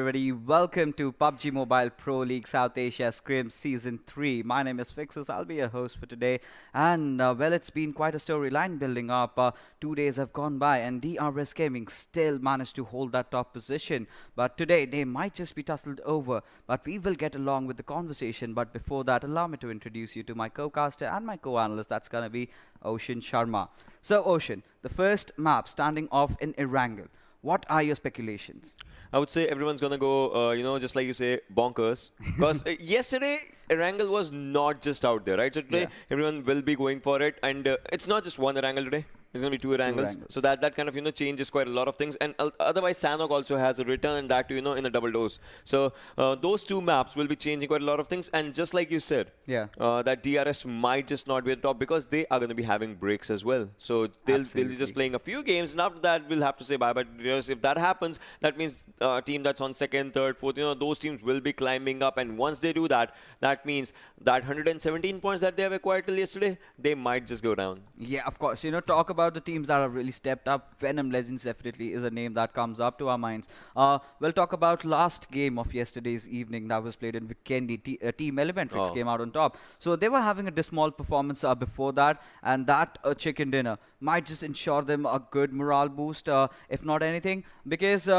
everybody. Welcome to PUBG Mobile Pro League South Asia Scrims Season 3. My name is Fixus. I'll be your host for today. And, well, it's been quite a storyline building up. 2 days have gone by and DRS Gaming still managed to hold that top position. But today, they might just be tussled over. But we will get along with the conversation. But before that, allow me to introduce you to my co-caster and my co-analyst. That's going to be Ocean Sharma. So, Ocean, the first map standing off in Erangel. What are your speculations? I would say everyone's going to go, just like you say, bonkers. Because yesterday, Erangel was not just out there, right? So today, everyone will be going for it. And it's not just one Erangel today. There's going to be two Erangels. So that kind of, changes quite a lot of things. And otherwise, Sanhok also has a return and that, in a double dose. So those two maps will be changing quite a lot of things. And just like you said, that DRS might just not be at the top because they are going to be having breaks as well. So they'll be just playing a few games. And after that, we'll have to say bye. But if that happens, that means a team that's on second, third, fourth, those teams will be climbing up. And once they do that, that means that 117 points that they have acquired till yesterday, they might just go down. Yeah, of course. Talk about the teams that have really stepped up. Venom Legends definitely is a name that comes up to our minds. We'll talk about last game of yesterday's evening that was played in Vikendi. Team ElementriX came out on top. So they were having a small performance before that, and that chicken dinner might just ensure them a good morale boost, if not anything, because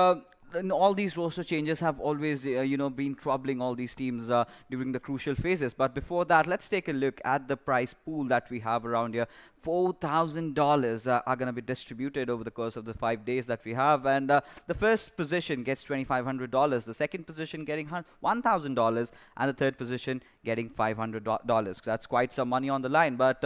and all these roster changes have always, been troubling all these teams during the crucial phases. But before that, let's take a look at the prize pool that we have around here. $4,000 are going to be distributed over the course of the 5 days that we have. And the first position gets $2,500. The second position getting $1,000. And the third position getting $500. That's quite some money on the line. But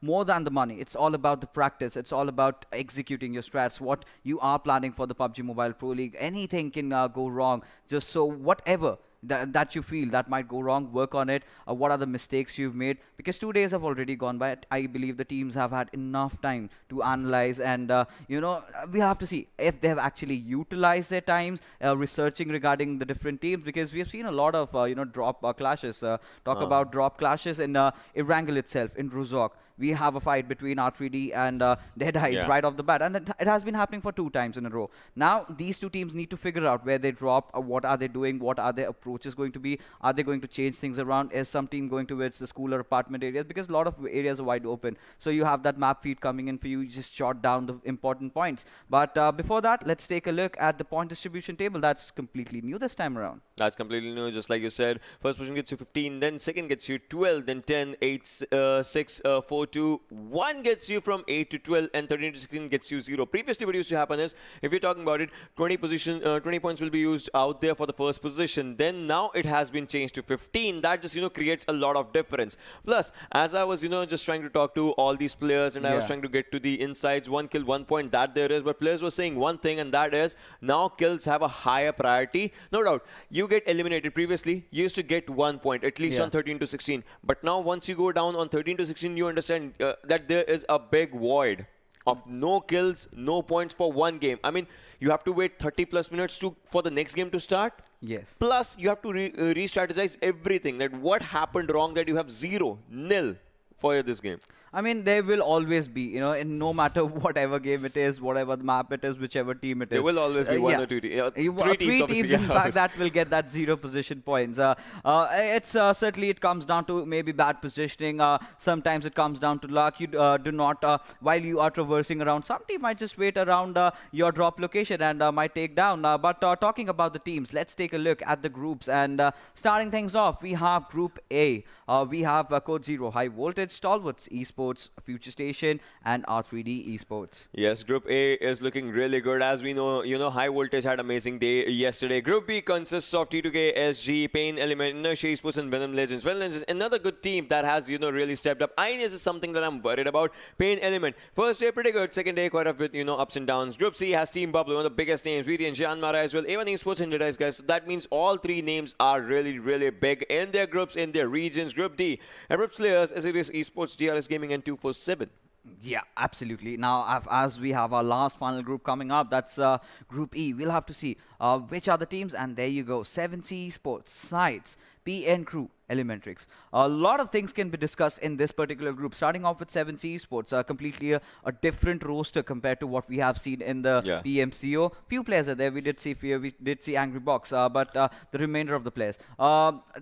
more than the money, it's all about the practice. It's all about executing your strats, what you are planning for the PUBG Mobile Pro League. Anything can go wrong. Just so whatever that you feel that might go wrong, work on it. What are the mistakes you've made? Because 2 days have already gone by. I believe the teams have had enough time to analyze, and we have to see if they have actually utilized their times researching regarding the different teams, because we have seen a lot of drop clashes. Talk about drop clashes in Erangel itself, in Ruzok. We have a fight between R3D and DEADEYES right off the bat. And it has been happening for 2 times in a row. Now, these two teams need to figure out where they drop, what are they doing, what are their approaches going to be. Are they going to change things around? Is some team going towards the school or apartment areas? Because a lot of areas are wide open. So you have that map feed coming in for you. You just jot down the important points. But before that, let's take a look at the point distribution table. That's completely new this time around. That's completely new, just like you said. First position gets you 15, then second gets you 12, then 10, 8, 6, 4, 2, 1 gets you from 8 to 12, and 13 to 16 gets you 0. Previously, what used to happen is, if you're talking about it, 20 points will be used out there for the first position. Then now it has been changed to 15. That just, creates a lot of difference. Plus, as I was, just trying to talk to all these players, and I was trying to get to the insights, 1 kill, 1 point, that there is. But players were saying one thing, and that is, now kills have a higher priority. No doubt, you get eliminated. Previously, you used to get 1 point, at least on 13 to 16. But now, once you go down on 13 to 16, you understand that there is a big void of no kills, no points for one game. I mean, you have to wait 30 plus minutes for the next game to start. Yes. Plus, you have to re-strategize everything. That what happened wrong that you have 0, nil for this game. I mean, there will always be, in no matter whatever game it is, whatever the map it is, whichever team it is. There will always be one or two teams. Three teams, in fact, that will get that 0 position points. It's certainly, it comes down to maybe bad positioning. Sometimes it comes down to luck. You do not, while you are traversing around, some team might just wait around your drop location and might take down. But talking about the teams, let's take a look at the groups. And starting things off, we have Group A. We have Code Zero, High Voltage, Stalwart Esports, FutureStation, and R3D Esports. Yes, Group A is looking really good. As we know, High Voltage had an amazing day yesterday. Group B consists of T2K, SG, PAINxELMT, Inertia Esports, and Venom Legends. Venom Legends is another good team that has, really stepped up. INES is something that I'm worried about. PAINxELMT, first day pretty good. Second day quite a bit, ups and downs. Group C has Team Bablu, one of the biggest names. VTNxJyanMaara as well. A1 Esports and DEADEYES, guys. So that means all 3 names are really, really big in their groups, in their regions. Group D, Abrupt Slayers, Assiduous Esports, DRS Gaming, and 247. Yeah, absolutely. Now, as we have our last final group coming up, that's Group E. We'll have to see which are the teams, and there you go. 7C Esports, SCYTES, PN Crew, ElementriX. A lot of things can be discussed in this particular group, starting off with CZxHIGHVOLTAGE, completely a different roster compared to what we have seen in the PMCO. Few players are there. We did see Angry Box, but the remainder of the players,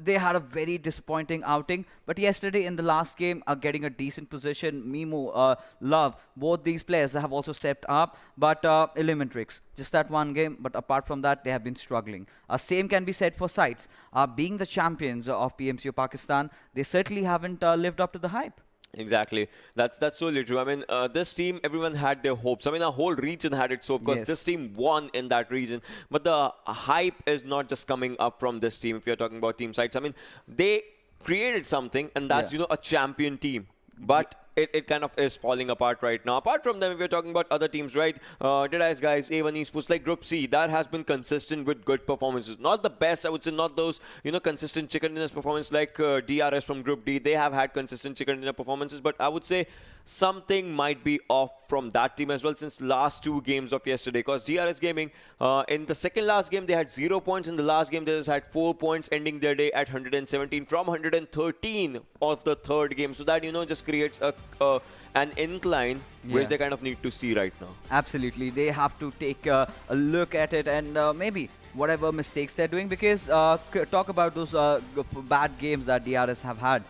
they had a very disappointing outing. But yesterday in the last game, getting a decent position, Mimo, Love, both these players have also stepped up. But ElementriX, just that one game, but apart from that, they have been struggling. Same can be said for SCYTES. Being the champions of PMCO Pakistan, they certainly haven't lived up to the hype. Exactly. That's totally true. I mean, this team, everyone had their hopes. I mean, our whole region had its hope because this team won in that region. But the hype is not just coming up from this team. If you're talking about team SCYTES, I mean, they created something, and that's, you know, a champion team. But it kind of is falling apart right now. Apart from them, if we're talking about other teams, right? DEADEYES guys, A1 Esports, like Group C, that has been consistent with good performances. Not the best, I would say, not those, you know, consistent chicken dinner performances like DRS from Group D. They have had consistent chicken dinner performances, but I would say something might be off from that team as well since last 2 games of yesterday. Because DRS Gaming, in the second last game, they had 0 points. In the last game, they just had 4 points, ending their day at 117 from 113 of the third game. So that, you know, just creates an incline which they kind of need to see right now. Absolutely. They have to take a look at it and maybe whatever mistakes they're doing, because talk about those bad games that DRS have had.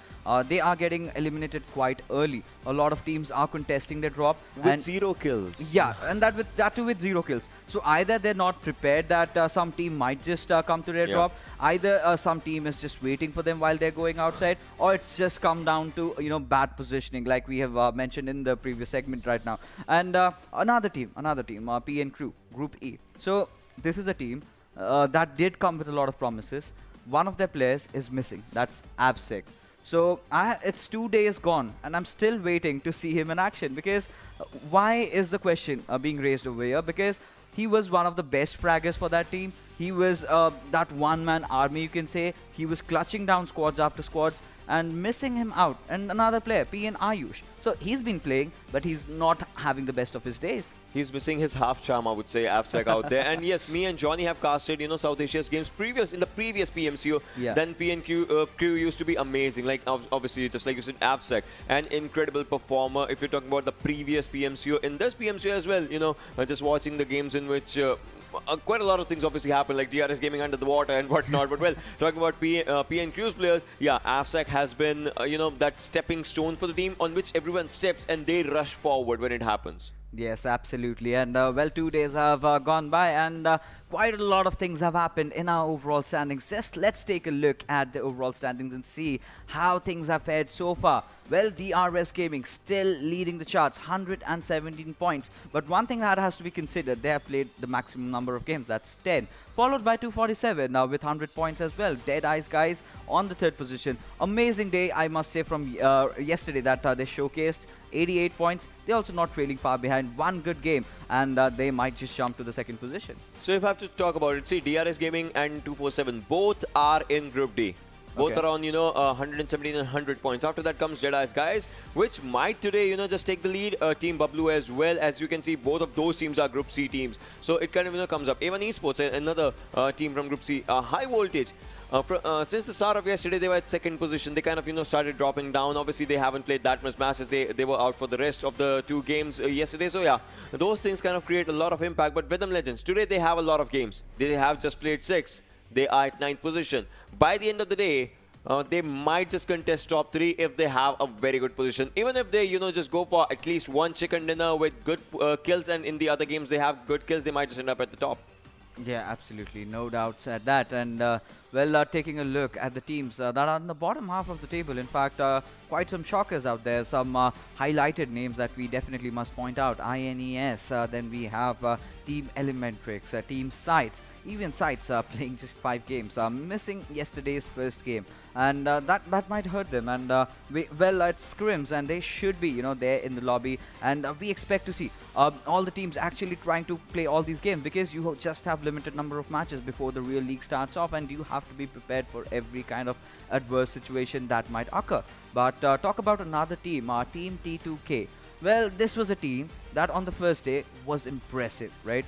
They are getting eliminated quite early. A lot of teams are contesting their drop with 0 kills. Yeah, and that too with 0 kills. So either they're not prepared that some team might just come to their drop, either some team is just waiting for them while they're going outside, or it's just come down to, you know, bad positioning, like we have mentioned in the previous segment right now. And another team, PN Crew, Group E. So this is a team that did come with a lot of promises. One of their players is missing. That's Absec. So it's 2 days gone, and I'm still waiting to see him in action. Because why is the question being raised over here? Because he was one of the best fraggers for that team. He was that one-man army, you can say. He was clutching down squads after squads and missing him out. And another player, PN Ayush. So he's been playing, but he's not having the best of his days. He's missing his half charm, I would say, Absec out there. And yes, me and Johnny have casted, you know, South Asia Games in the previous PMCO. Then PNQ Crew used to be amazing. Like, obviously, just like you said, Absec, an incredible performer. If you're talking about the previous PMCO, in this PMCO as well, you know, just watching the games in which quite a lot of things obviously happen, like DRS Gaming under the water and whatnot. But well, talking about PN Crew's players, yeah, Absec has been, you know, that stepping stone for the team on which everyone steps and they rush forward when it happens. Yes, absolutely. And well, 2 days have gone by, and quite a lot of things have happened in our overall standings. Just let's take a look at the overall standings and see how things have fared so far. Well, DRS Gaming still leading the charts, 117 points. But one thing that has to be considered, they have played the maximum number of games, that's 10. Followed by 247 now with 100 points as well. DEADEYES guys on the 3rd position. Amazing day, I must say, from yesterday that they showcased. 88 points. They're also not trailing far behind. One good game, and they might just jump to the 2nd position. So if I have to talk about it, see, DRS Gaming and 247 both are in Group D. Both are on, you know, 117 and 100 points. After that comes DEADEYES guys, which might today, you know, just take the lead. Team Bablu as well. As you can see, both of those teams are Group C teams. So it kind of, you know, comes up. A1 Esports, another team from Group C. High Voltage. Since the start of yesterday, they were at 2nd position. They kind of, you know, started dropping down. Obviously, they haven't played that much matches. They were out for the rest of the 2 games yesterday. So yeah, those things kind of create a lot of impact. But Venom Legends, today they have a lot of games. They have just played 6. They are at 9th position. By the end of the day, they might just contest top 3 if they have a very good position. Even if they, you know, just go for at least 1 chicken dinner with good kills, and in the other games they have good kills, they might just end up at the top. Yeah, absolutely. No doubts at that. And well, taking a look at the teams that are on the bottom half of the table. In fact, quite some shockers out there. Some highlighted names that we definitely must point out. INES. Then we have Team ElementriX, Team SCYTES. Even SCYTES are playing just 5 games. Missing yesterday's first game. And that might hurt them. And well, it's scrims, and they should be, you know, there in the lobby. And we expect to see all the teams actually trying to play all these games, because you just have limited number of matches before the real league starts off, and you have to be prepared for every kind of adverse situation that might occur. But talk about another team, our Team T2K. Well, this was a team that on the first day was impressive, right?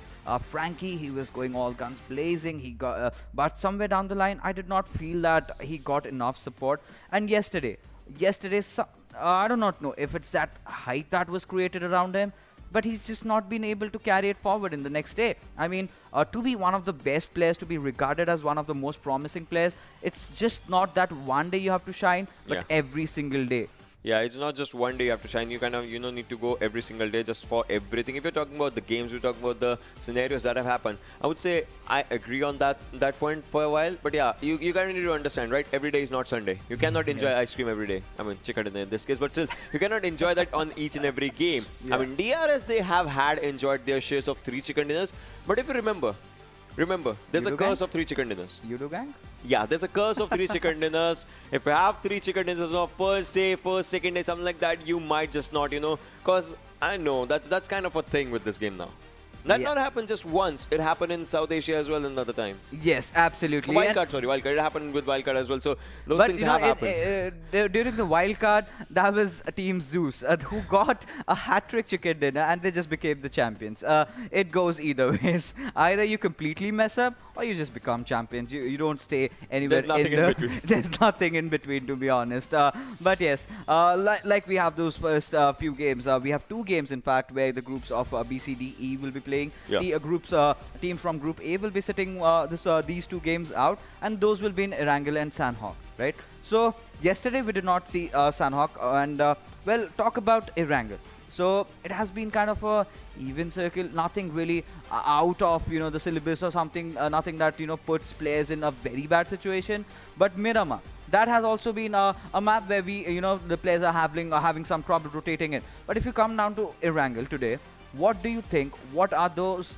Frankie, he was going all guns blazing. He got, but somewhere down the line, I did not feel that he got enough support. And yesterday, I do not know if it's that hype that was created around him, but he's just not been able to carry it forward in the next day. I mean, to be one of the best players, to be regarded as one of the most promising players, it's just not that one day you have to shine, but every single day. Yeah, it's not just one day you have to shine. You kind of, need to go every single day just for everything. If you're talking about the games, we're talking about the scenarios that have happened. I would say I agree on that point for a while. But yeah, you kind of need to understand, right? Every day is not Sunday. You cannot enjoy ice cream every day. I mean, chicken in this case, but still, you cannot enjoy that on each and every game. I mean, DRS, they have enjoyed their shares of 3 chicken dinners. But if you remember, there's a curse of 3 chicken dinners. You do, gang? Yeah, there's a curse of 3 chicken dinners. If you have 3 chicken dinners on first day, second day, something like that, you might just not, because I know that's kind of a thing with this game now. That not happened just once. It happened in South Asia as well another time. Yes, absolutely. Wildcard. It happened with Wildcard as well. So those things have happened. During the Wildcard, that was Team Zeus who got a hat-trick chicken dinner and they just became the champions. It goes either ways. Either you completely mess up or you just become champions. You don't stay anywhere. There's nothing in between. There's nothing in between, to be honest. But yes, like we have those first few games. We have 2 games, in fact, where the groups of B, C, D, E will be playing. The team from Group A will be sitting these 2 games out, and those will be in Erangel and Sanhok, right? So yesterday we did not see Sanhok, and well, talk about Erangel. So it has been kind of a even circle, nothing really out of the syllabus or something, nothing that puts players in a very bad situation. But Miramar, that has also been a map where we the players are having some trouble rotating in. But if you come down to Erangel today, what do you think? What are those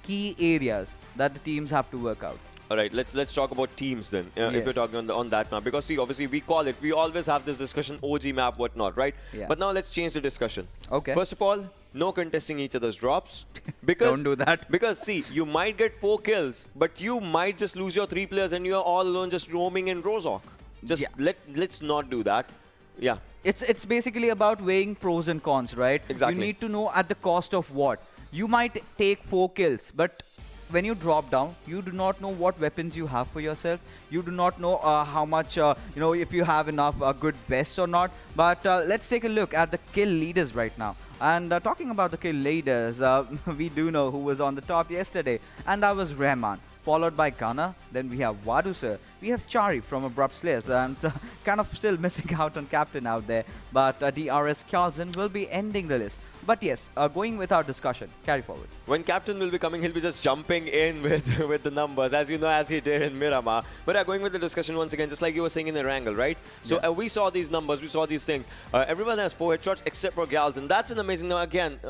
key areas that the teams have to work out? All right, let's talk about teams then. If we're talking on that map, because see, obviously we always have this discussion, OG map, whatnot, right? Yeah. But now let's change the discussion. Okay. First of all, no contesting each other's drops. Because don't do that. Because see, you might get 4 kills, but you might just lose your 3 players and you're all alone just roaming in Rozhok. Just let's not do that. Yeah. It's basically about weighing pros and cons, right? Exactly. You need to know at the cost of what. You might take 4 kills, but when you drop down, you do not know what weapons you have for yourself. You do not know how much, if you have enough good vests or not. But let's take a look at the kill leaders right now. And talking about the kill leaders, we do know who was on the top yesterday, and that was Rahman, followed by Ghana. Then we have Wadu sir. We have Chari from Abrupt Slayers, and kind of still missing out on captain out there. But DRS Gaming will be ending the list. But yes, going with our discussion, carry forward. When captain will be coming, he'll be just jumping in with the numbers, as you know, as he did in Miramar. But going with the discussion once again, just like you were saying in Erangel, right? So we saw these numbers, we saw these things. Everyone has 4 headshots except for Gals, and that's an amazing. Now again,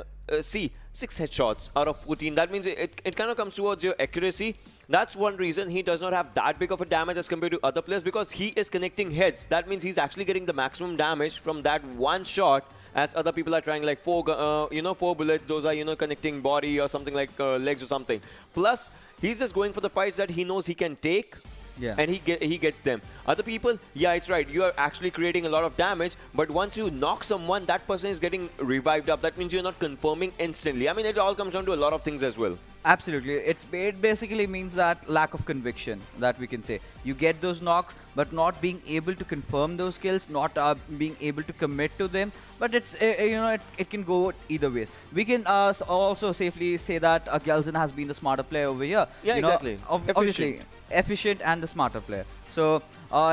see, 6 headshots out of 14. That means it kind of comes towards your accuracy. That's one reason he does not have that big of a damage as compared to other players, because he is connecting heads. That means he's actually getting the maximum damage from that one shot, as other people are trying like 4 bullets. Those are connecting body or something like legs or something. Plus, he's just going for the fights that he knows he can take. Yeah. And he gets them. Other people, yeah, it's right. You are actually creating a lot of damage, but once you knock someone, that person is getting revived up. That means you're not confirming instantly. I mean, it all comes down to a lot of things as well. Absolutely. It basically means that lack of conviction that we can say. You get those knocks, but not being able to confirm those kills, not being able to commit to them. But it's it can go either ways. We can also safely say that Gyalzin has been the smarter player over here. Yeah, exactly. Obviously, efficient and the smarter player. So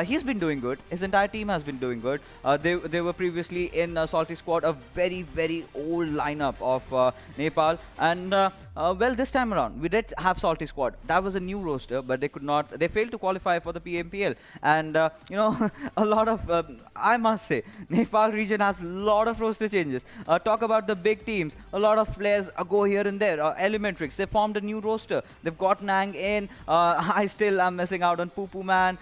he's been doing good. His entire team has been doing good. They were previously in Salty Squad, a very, very old lineup of Nepal. And well, this time around, we did have Salty Squad. That was a new roster, but they could not. They failed to qualify for the PMPL. And a lot of, I must say, Nepal region has a lot of roster changes. Talk about the big teams. A lot of players go here and there. ElementriX, they formed a new roster. They've got Nang in. I still am missing out on Poo Poo Man.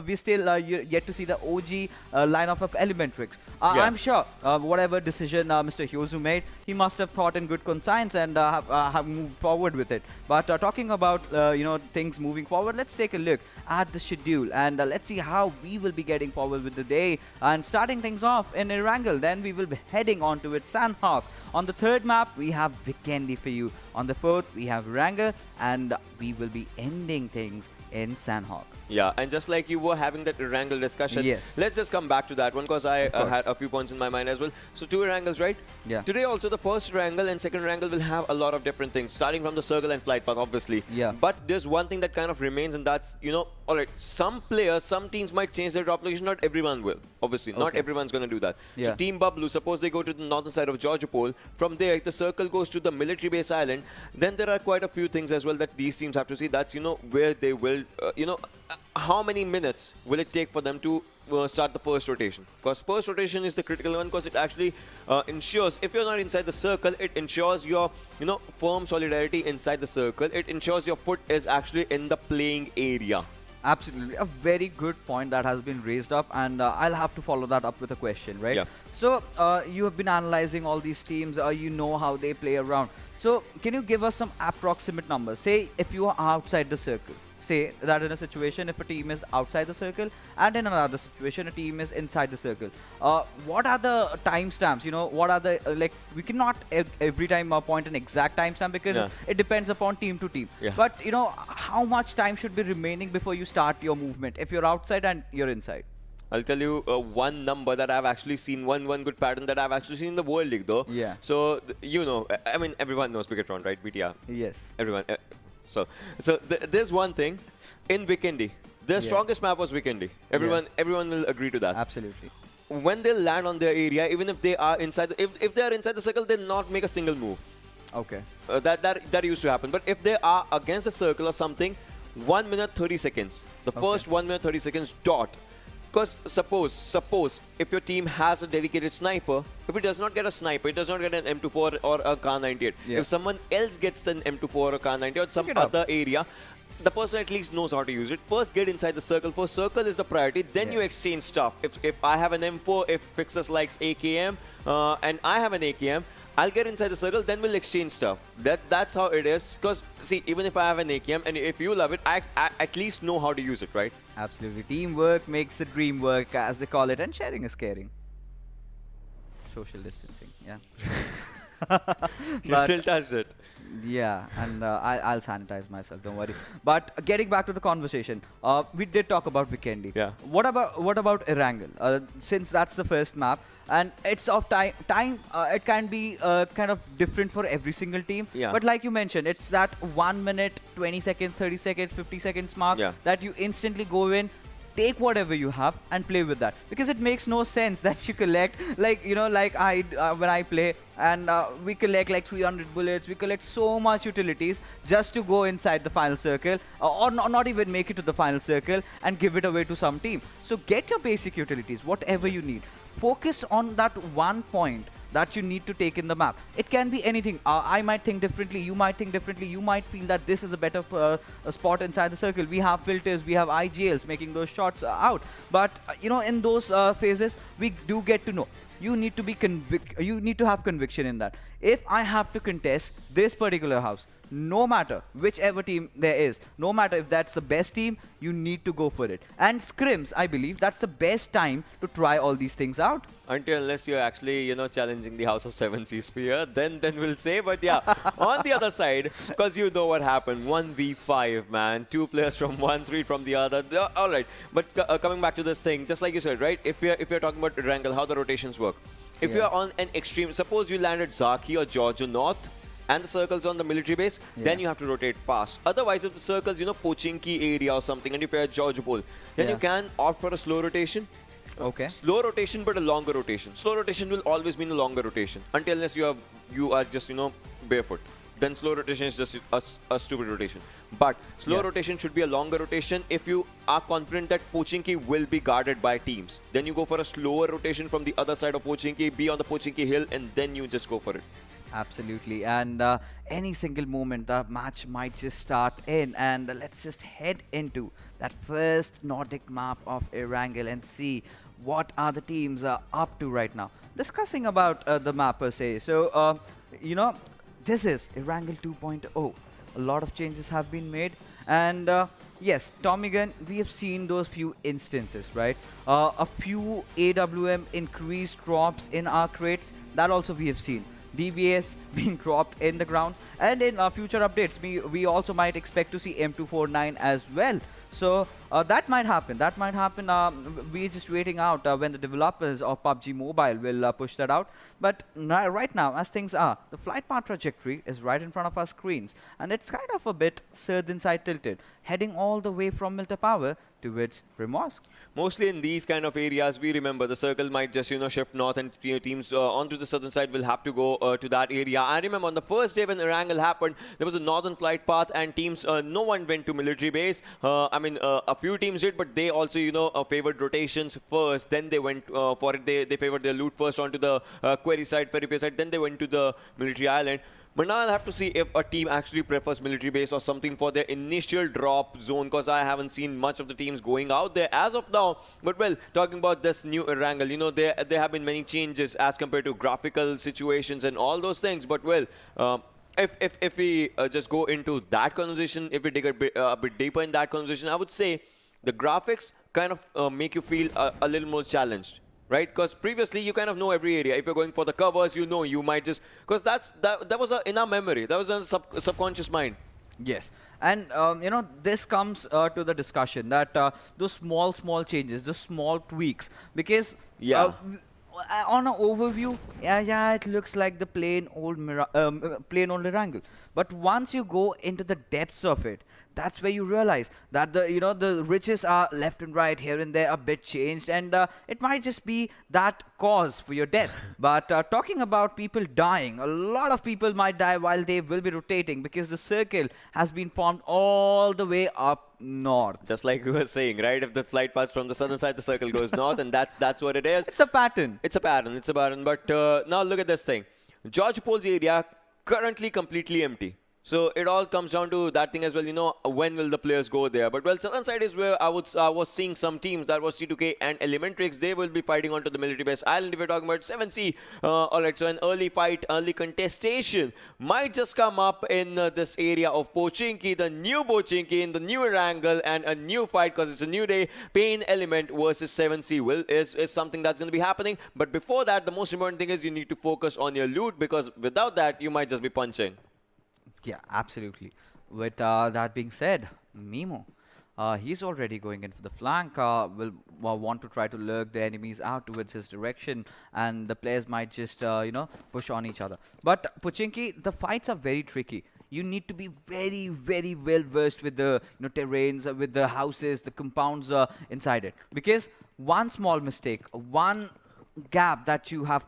We still yet to see the OG lineup of ElementriX. I'm sure whatever decision Mr. Hyozu made, he must have thought in good conscience and have moved forward with it. But talking about things moving forward, let's take a look at the schedule and let's see how we will be getting forward with the day. And starting things off in Erangel, then we will be heading on to its Sanhok. On the third map, we have Vikendi for you. On the fourth, we have Erangel, and we will be ending things in Sanhok. Yeah, and just like you were having that Erangel discussion, yes, let's just come back to that one because I had a few points in my mind as well. So 2 Erangels, right? Yeah. Today also the first Erangel and second Erangel will have a lot of different things, starting from the circle and flight path, obviously. Yeah. But there's one thing that kind of remains, and that's, alright, some players, some teams might change their drop location, not everyone will. Obviously, not everyone's going to do that. Yeah. So Team Bablu, suppose they go to the northern side of Georgopol, from there the circle goes to the military base island, then there are quite a few things as well that these teams have to see. That's, where they will, how many minutes will it take for them to start the first rotation? Because first rotation is the critical one, because it actually ensures, if you're not inside the circle, it ensures your, firm solidarity inside the circle. It ensures your foot is actually in the playing area. Absolutely. A very good point that has been raised up, and I'll have to follow that up with a question, right? Yeah. So, you have been analyzing all these teams, you know how they play around. So, can you give us some approximate numbers? Say, if you are outside the circle. Say that in a situation, if a team is outside the circle, and in another situation, a team is inside the circle. What are the timestamps? What are the, we cannot every time point an exact timestamp because it depends upon team to team. Yeah. But, how much time should be remaining before you start your movement if you're outside and you're inside? I'll tell you one number that I've actually seen, one good pattern that I've actually seen in the World League though. Yeah. So, I mean, everyone knows Bigatron, right? BTR. Yes. Everyone. So there's one thing in Vikendi. Their strongest map was Vikendi. Everyone will agree to that. Absolutely. When they land on their area, even if they are inside, if they are inside the circle, they'll not make a single move. Okay. That used to happen. But if they are against the circle or something, 1 minute 30 seconds. The first 1 minute 30 seconds dot. Because suppose if your team has a dedicated sniper, if it does not get a sniper, it does not get an M24 or a Kar98. If someone else gets an M24 or a Kar98 or some other area, the person at least knows how to use it. First, get inside the circle. First, circle is the priority. Then you exchange stuff. If I have an M4, if Fixers likes AKM, and I have an AKM, I'll get inside the circle, then we'll exchange stuff. That's how it is. Because, see, even if I have an AKM, and if you love it, I at least know how to use it, right? Absolutely. Teamwork makes the dream work, as they call it, and sharing is caring. Social distancing, yeah. You still touched it. Yeah, and I'll sanitize myself, don't worry. But getting back to the conversation, we did talk about Vikendi. Yeah. What about Erangel? Since that's the first map, and it's of time, it can be kind of different for every single team. Yeah. But like you mentioned, it's that 1 minute, 20 seconds, 30 seconds, 50 seconds mark that you instantly go in, take whatever you have and play with that, because it makes no sense that you collect like I when I play and we collect like 300 bullets, we collect so much utilities just to go inside the final circle or not even make it to the final circle and give it away to some team. So get your basic utilities, whatever you need, focus on that one point that you need to take in the map. It can be anything. I might think differently, you might think differently, you might feel that this is a better spot inside the circle. We have filters, we have IGLs making those shots out. But in those phases, we do get to know. You need to be you need to have conviction in that. If I have to contest this particular house, no matter whichever team there is, no matter if that's the best team, you need to go for it. And scrims, I believe that's the best time to try all these things out. Unless you're actually, challenging the House of 7 Sphere, then we'll say. But yeah, on the other side, because you know what happened, 1v5, man. 2 players from one, 3 from the other. All right. But coming back to this thing, just like you said, right? If you're talking about Erangel, how the rotations work. If you're on an extreme, suppose you landed Zaki or Georgia North, and the circle's on the military base, then you have to rotate fast. Otherwise, if the circle's, Pochinki area or something, and if you're at Georgopol, then you can opt for a slow rotation. Okay. Slow rotation, but a longer rotation. Slow rotation will always mean a longer rotation, unless you are just, barefoot. Then slow rotation is just a stupid rotation. But slow rotation should be a longer rotation if you are confident that Pochinki will be guarded by teams. Then you go for a slower rotation from the other side of Pochinki, be on the Pochinki hill, and then you just go for it. Absolutely. And any single moment, the match might just start in. And let's just head into that first Nordic map of Erangel and see what are the teams up to right now. Discussing about the map per se. So, this is Erangel 2.0. A lot of changes have been made, and yes, Tommy Gun, we have seen those few instances, right? A few AWM increased drops in our crates, that also we have seen. DBS being dropped in the grounds, and in future updates, we also might expect to see M249 as well. So that might happen. That might happen. We're just waiting out when the developers of PUBG Mobile will push that out. But right now, as things are, the flight path trajectory is right in front of our screens, and it's kind of a bit southern side tilted, heading all the way from Milta Power towards Primorsk. Mostly in these kind of areas, we remember the circle might just, shift north, and teams onto the southern side will have to go to that area. I remember on the first day when Erangel happened, there was a northern flight path, and teams, no one went to military base. A few teams did, but they also, favored rotations first. Then they went for it. They favored their loot first onto the quarry side, ferry base side. Then they went to the military island. But now I'll have to see if a team actually prefers military base or something for their initial drop zone, because I haven't seen much of the teams going out there as of now. But well, talking about this new Erangel, there have been many changes as compared to graphical situations and all those things. But well, if we just go into that conversation, if we dig a bit deeper in that conversation, I would say the graphics kind of make you feel a little more challenged. Right, because previously you kind of know every area. If you're going for the covers, you might just, because that was in our memory, that was in the subconscious mind. Yes, and this comes to the discussion that those small changes, those small tweaks, because on an overview, it looks like the plain old Erangel. But once you go into the depths of it, that's where you realize that the riches are left and right, here and there, a bit changed, and it might just be that cause for your death. But talking about people dying, a lot of people might die while they will be rotating, because the circle has been formed all the way up north. Just like we were saying, right? If the flight paths from the southern side, the circle goes north, and that's what it is. It's a pattern. It's a pattern. But now look at this thing. George Pole's area currently completely empty. So it all comes down to that thing as well, when will the players go there? But well, southern side is where I was seeing some teams, that was T2K and ElementriX. They will be fighting onto the military base island. If we're talking about 7C, alright, so an early fight, early contestation might just come up in this area of Pochinki, the new Pochinki, in the new Erangel, and a new fight, because it's a new day. PAINxELMT versus 7C is something that's going to be happening. But before that, the most important thing is you need to focus on your loot, because without that, you might just be punching. Yeah, absolutely. With that being said, Mimo, he's already going in for the flank, will want to try to lurk the enemies out towards his direction, and the players might just, push on each other. But Pochinki, the fights are very tricky. You need to be very, very well versed with the terrains, with the houses, the compounds inside it. Because one small mistake, one gap that you have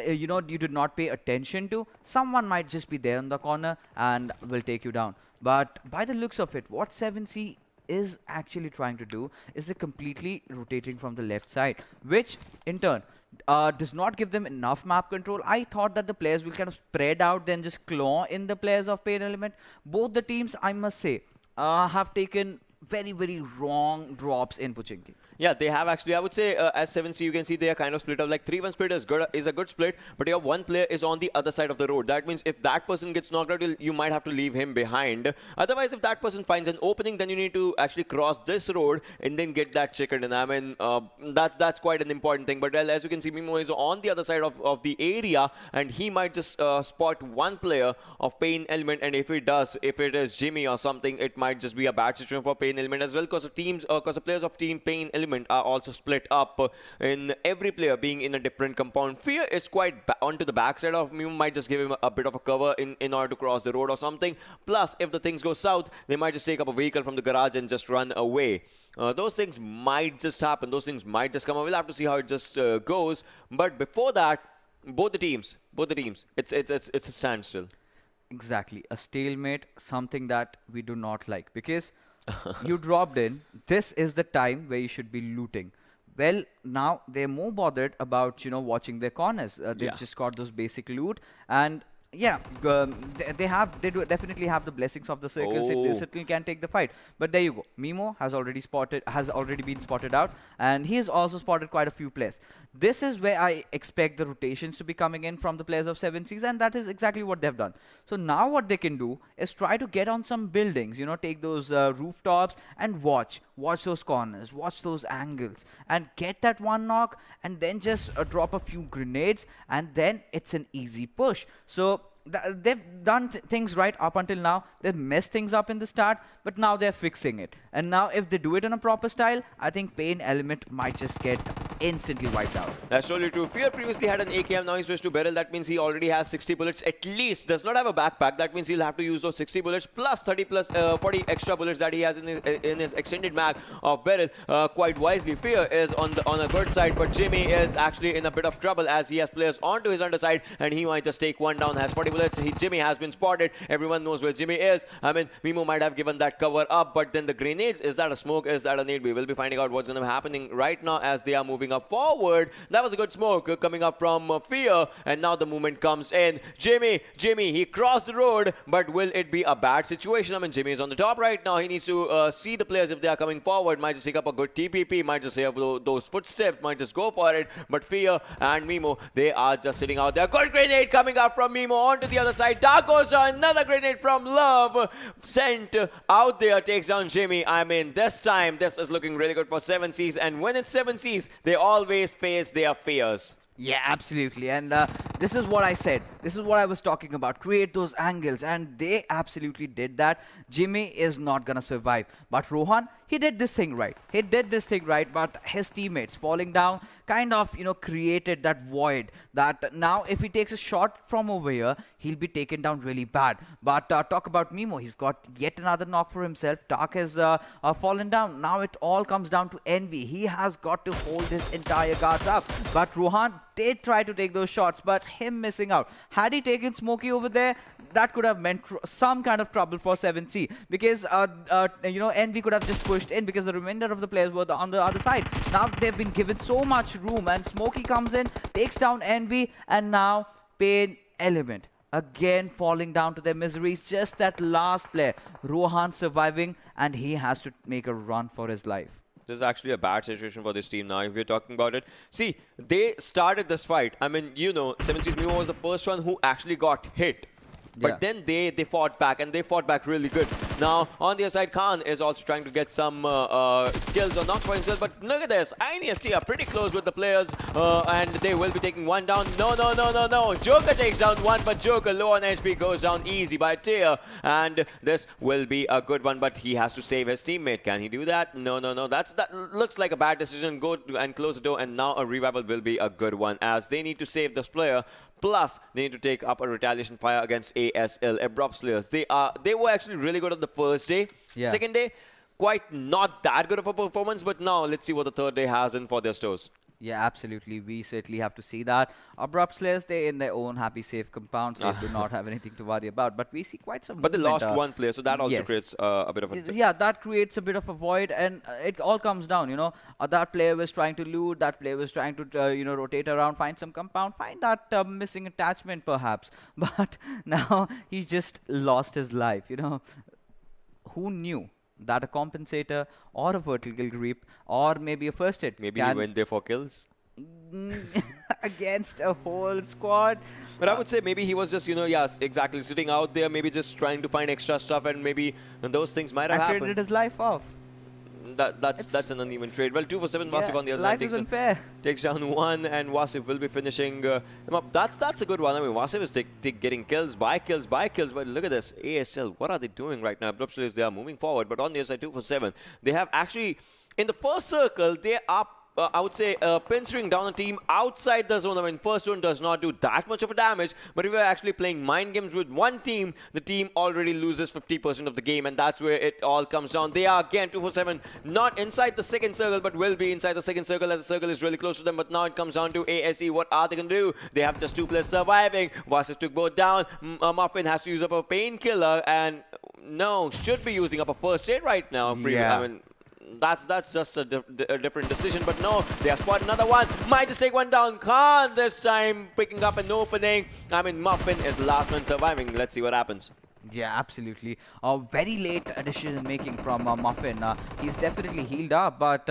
you did not pay attention to, someone might just be there in the corner and will take you down. But by the looks of it, what 7C is actually trying to do is they're completely rotating from the left side, which in turn does not give them enough map control. I thought that the players will kind of spread out, then just claw in the players of PAINxELMT. Both the teams, I must say, have taken very, very wrong drops in Pochinki. Yeah, they have actually. I would say as 7C, you can see they are kind of split up. Like 3-1 split is a good split, but your one player is on the other side of the road. That means if that person gets knocked out, you might have to leave him behind. Otherwise, if that person finds an opening, then you need to actually cross this road and then get that chicken. And I mean, that's quite an important thing. But well, as you can see, Mimo is on the other side of the area, and he might just spot one player of PAINxELMT. And if it is Jimmy or something, it might just be a bad situation for PAINxELMT as well, because the players of team PAINxELMT are also split up in every player being in a different compound. Fear is quite onto the backside of Mimo, might just give him a bit of a cover in order to cross the road or something. Plus, if the things go south, they might just take up a vehicle from the garage and just run away. Those things might just happen. Those things might just come up. We'll have to see how it just goes. But before that, both the teams, it's a standstill. Exactly, a stalemate, something that we do not like, because you dropped in. This is the time where you should be looting. Well, now they're more bothered about watching their corners. They've just got those basic loot, and Yeah, they do definitely have the blessings of the circles. They Oh. certainly can take the fight. But there you go. Mimo has already been spotted out, and he has also spotted quite a few players. This is where I expect the rotations to be coming in from the players of 7Cs, and that is exactly what they've done. So now what they can do is try to get on some buildings, take those rooftops and watch those corners, watch those angles, and get that one knock, and then just drop a few grenades, and then it's an easy push. So they've done things right up until now. They've messed things up in the start, but now they're fixing it. And now if they do it in a proper style, I think PAINxELMT might just get instantly wiped out. That's totally true. Fear previously had an AKM, now he switched to Beryl. That means he already has 60 bullets at least. Does not have a backpack. That means he'll have to use those 60 bullets plus 40 extra bullets that he has in his extended mag of Beryl. Quite wisely, Fear is on a good side, but Jimmy is actually in a bit of trouble as he has players onto his underside, and he might just take one down. Has 40 bullets. Jimmy has been spotted. Everyone knows where Jimmy is. I mean, Mimo might have given that cover up, but then the grenades, is that a smoke? Is that a nade? We will be finding out what's going to be happening right now as they are moving up forward. That was a good smoke coming up from Fear, and now the movement comes in. Jimmy, he crossed the road, but will it be a bad situation? I mean, Jimmy is on the top right now. He needs to see the players if they are coming forward. Might just take up a good TPP, might just have those footsteps, might just go for it. But Fear and Mimo, they are just sitting out there. Good grenade coming up from Mimo onto the other side. Dark goes down, another grenade from Love. Sent out there, takes down Jimmy. I mean, this time, this is looking really good for 7Cs. And when it's 7Cs, they always face their fears. Yeah, absolutely. And this is what I said. This is what I was talking about. Create those angles. And they absolutely did that. Jimmy is not going to survive. But Rohan, he did this thing right. He did this thing right. But his teammates falling down kind of, created that void. That now if he takes a shot from over here, he'll be taken down really bad. But talk about Mimo. He's got yet another knock for himself. Dark has fallen down. Now it all comes down to Envy. He has got to hold his entire guards up. But Rohan did try to take those shots, but him missing out. Had he taken Smokey over there, that could have meant some kind of trouble for 7C, because Envy could have just pushed in because the remainder of the players were on the other side. Now they've been given so much room, and Smokey comes in, takes down Envy, and now PAINxELMT again falling down to their miseries. Just that last player, Rohan, surviving, and he has to make a run for his life. This is actually a bad situation for this team now, if we're talking about it. See, they started this fight. I mean, 7C's Mimo was the first one who actually got hit. But then they fought back, and they fought back really good. Now, on the other side, Khan is also trying to get some kills or knocks for himself. But look at this. INES are pretty close with the players, and they will be taking one down. No. Joker takes down one, but Joker, low on HP, goes down easy by Tier. And this will be a good one, but he has to save his teammate. Can he do that? No. That looks like a bad decision. Go and close the door, and now a revival will be a good one, as they need to save this player. Plus, they need to take up a retaliation fire against ASL, Abrupt Slayers. They were actually really good on the first day. Yeah. Second day, quite not that good of a performance. But now, let's see what the third day has in for their stores. Yeah, absolutely. We certainly have to see that. Abrupt Slayers, they're in their own happy, safe compounds. They do not have anything to worry about. But we see quite some But they movement, lost one player, so that also creates a bit of a... Yeah, that creates a bit of a void, and it all comes down, that player was trying to loot, that player was trying to, rotate around, find some compound, find that missing attachment, perhaps. But now he's just lost his life, Who knew that a compensator or a vertical grip or maybe a first hit Maybe he went there for kills? Against a whole squad. But I would say maybe he was just, yes, exactly, sitting out there, maybe just trying to find extra stuff, and maybe those things might have happened. Traded his life off. That's an uneven trade. Well, 2 for 7, Wasif on the other side. Life isn't fair. Takes down one, and Wasif will be finishing him up. That's a good one. I mean, Wasif is getting kills by kills. But look at this. ASL, what are they doing right now? Abrupt Slayers, they are moving forward. But on the other side, 2 for 7. They have actually, in the first circle, they are I would say, pinching down a team outside the zone. I mean, first one does not do that much of a damage, but if you're actually playing mind games with one team, the team already loses 50% of the game, and that's where it all comes down. They are, again, 2 for 7, not inside the second circle, but will be inside the second circle as the circle is really close to them. But now it comes down to ASE. What are they going to do? They have just 2 players surviving. Wasif took both down. Muffin has to use up a painkiller, and no, should be using up a first aid right now. Yeah. I mean, that's just a different decision. But no, they have spotted another one. Might just take one down. Khan this time picking up an opening. I mean, Muffin is the last one surviving. Let's see what happens. Yeah, absolutely. Very late decision making from Muffin. He's definitely healed up, but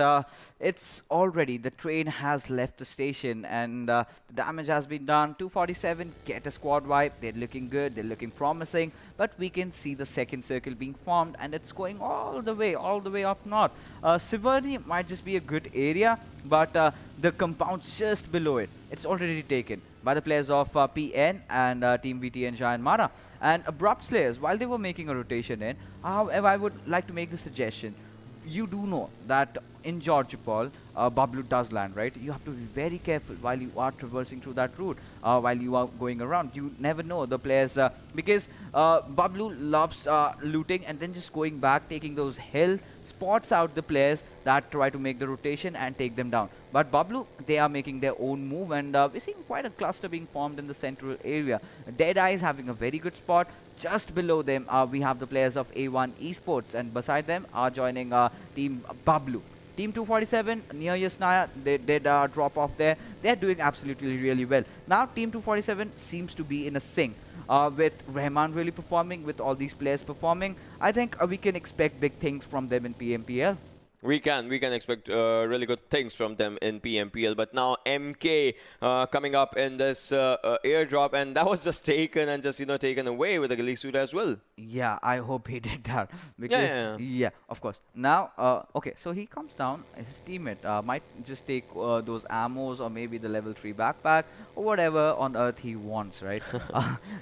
it's already the train has left the station and the damage has been done. 247, get a squad wipe. They're looking good. They're looking promising. But we can see the second circle being formed and it's going all the way up north. Siverny might just be a good area, but the compound just below it, it's already taken by the players of PN and Team VTNxJyanMaara. And Abrupt Slayers, while they were making a rotation in, however, I would like to make the suggestion. You do know that in Georgopol, Bablu does land, right? You have to be very careful while you are traversing through that route, while you are going around. You never know the players, because Bablu loves looting and then just going back, taking those hill spots out the players that try to make the rotation and take them down. But Bablu, they are making their own move, and we're seeing quite a cluster being formed in the central area. DEADEYES having a very good spot. Just below them, we have the players of A1 Esports, and beside them are joining Team Bablu. Team 247 near Yasnaya, they did drop off there. They're doing absolutely really well. Now Team 247 seems to be in a sync with Rahman really performing, with all these players performing. I think we can expect big things from them in PMPL. We can expect really good things from them in PMPL. But now MK coming up in this airdrop, and that was just taken and just taken away with the ghillie suit as well. Yeah, I hope he did that because yeah, of course. Now okay, so he comes down. His teammate might just take those ammos or maybe the level 3 backpack or whatever on earth he wants, right?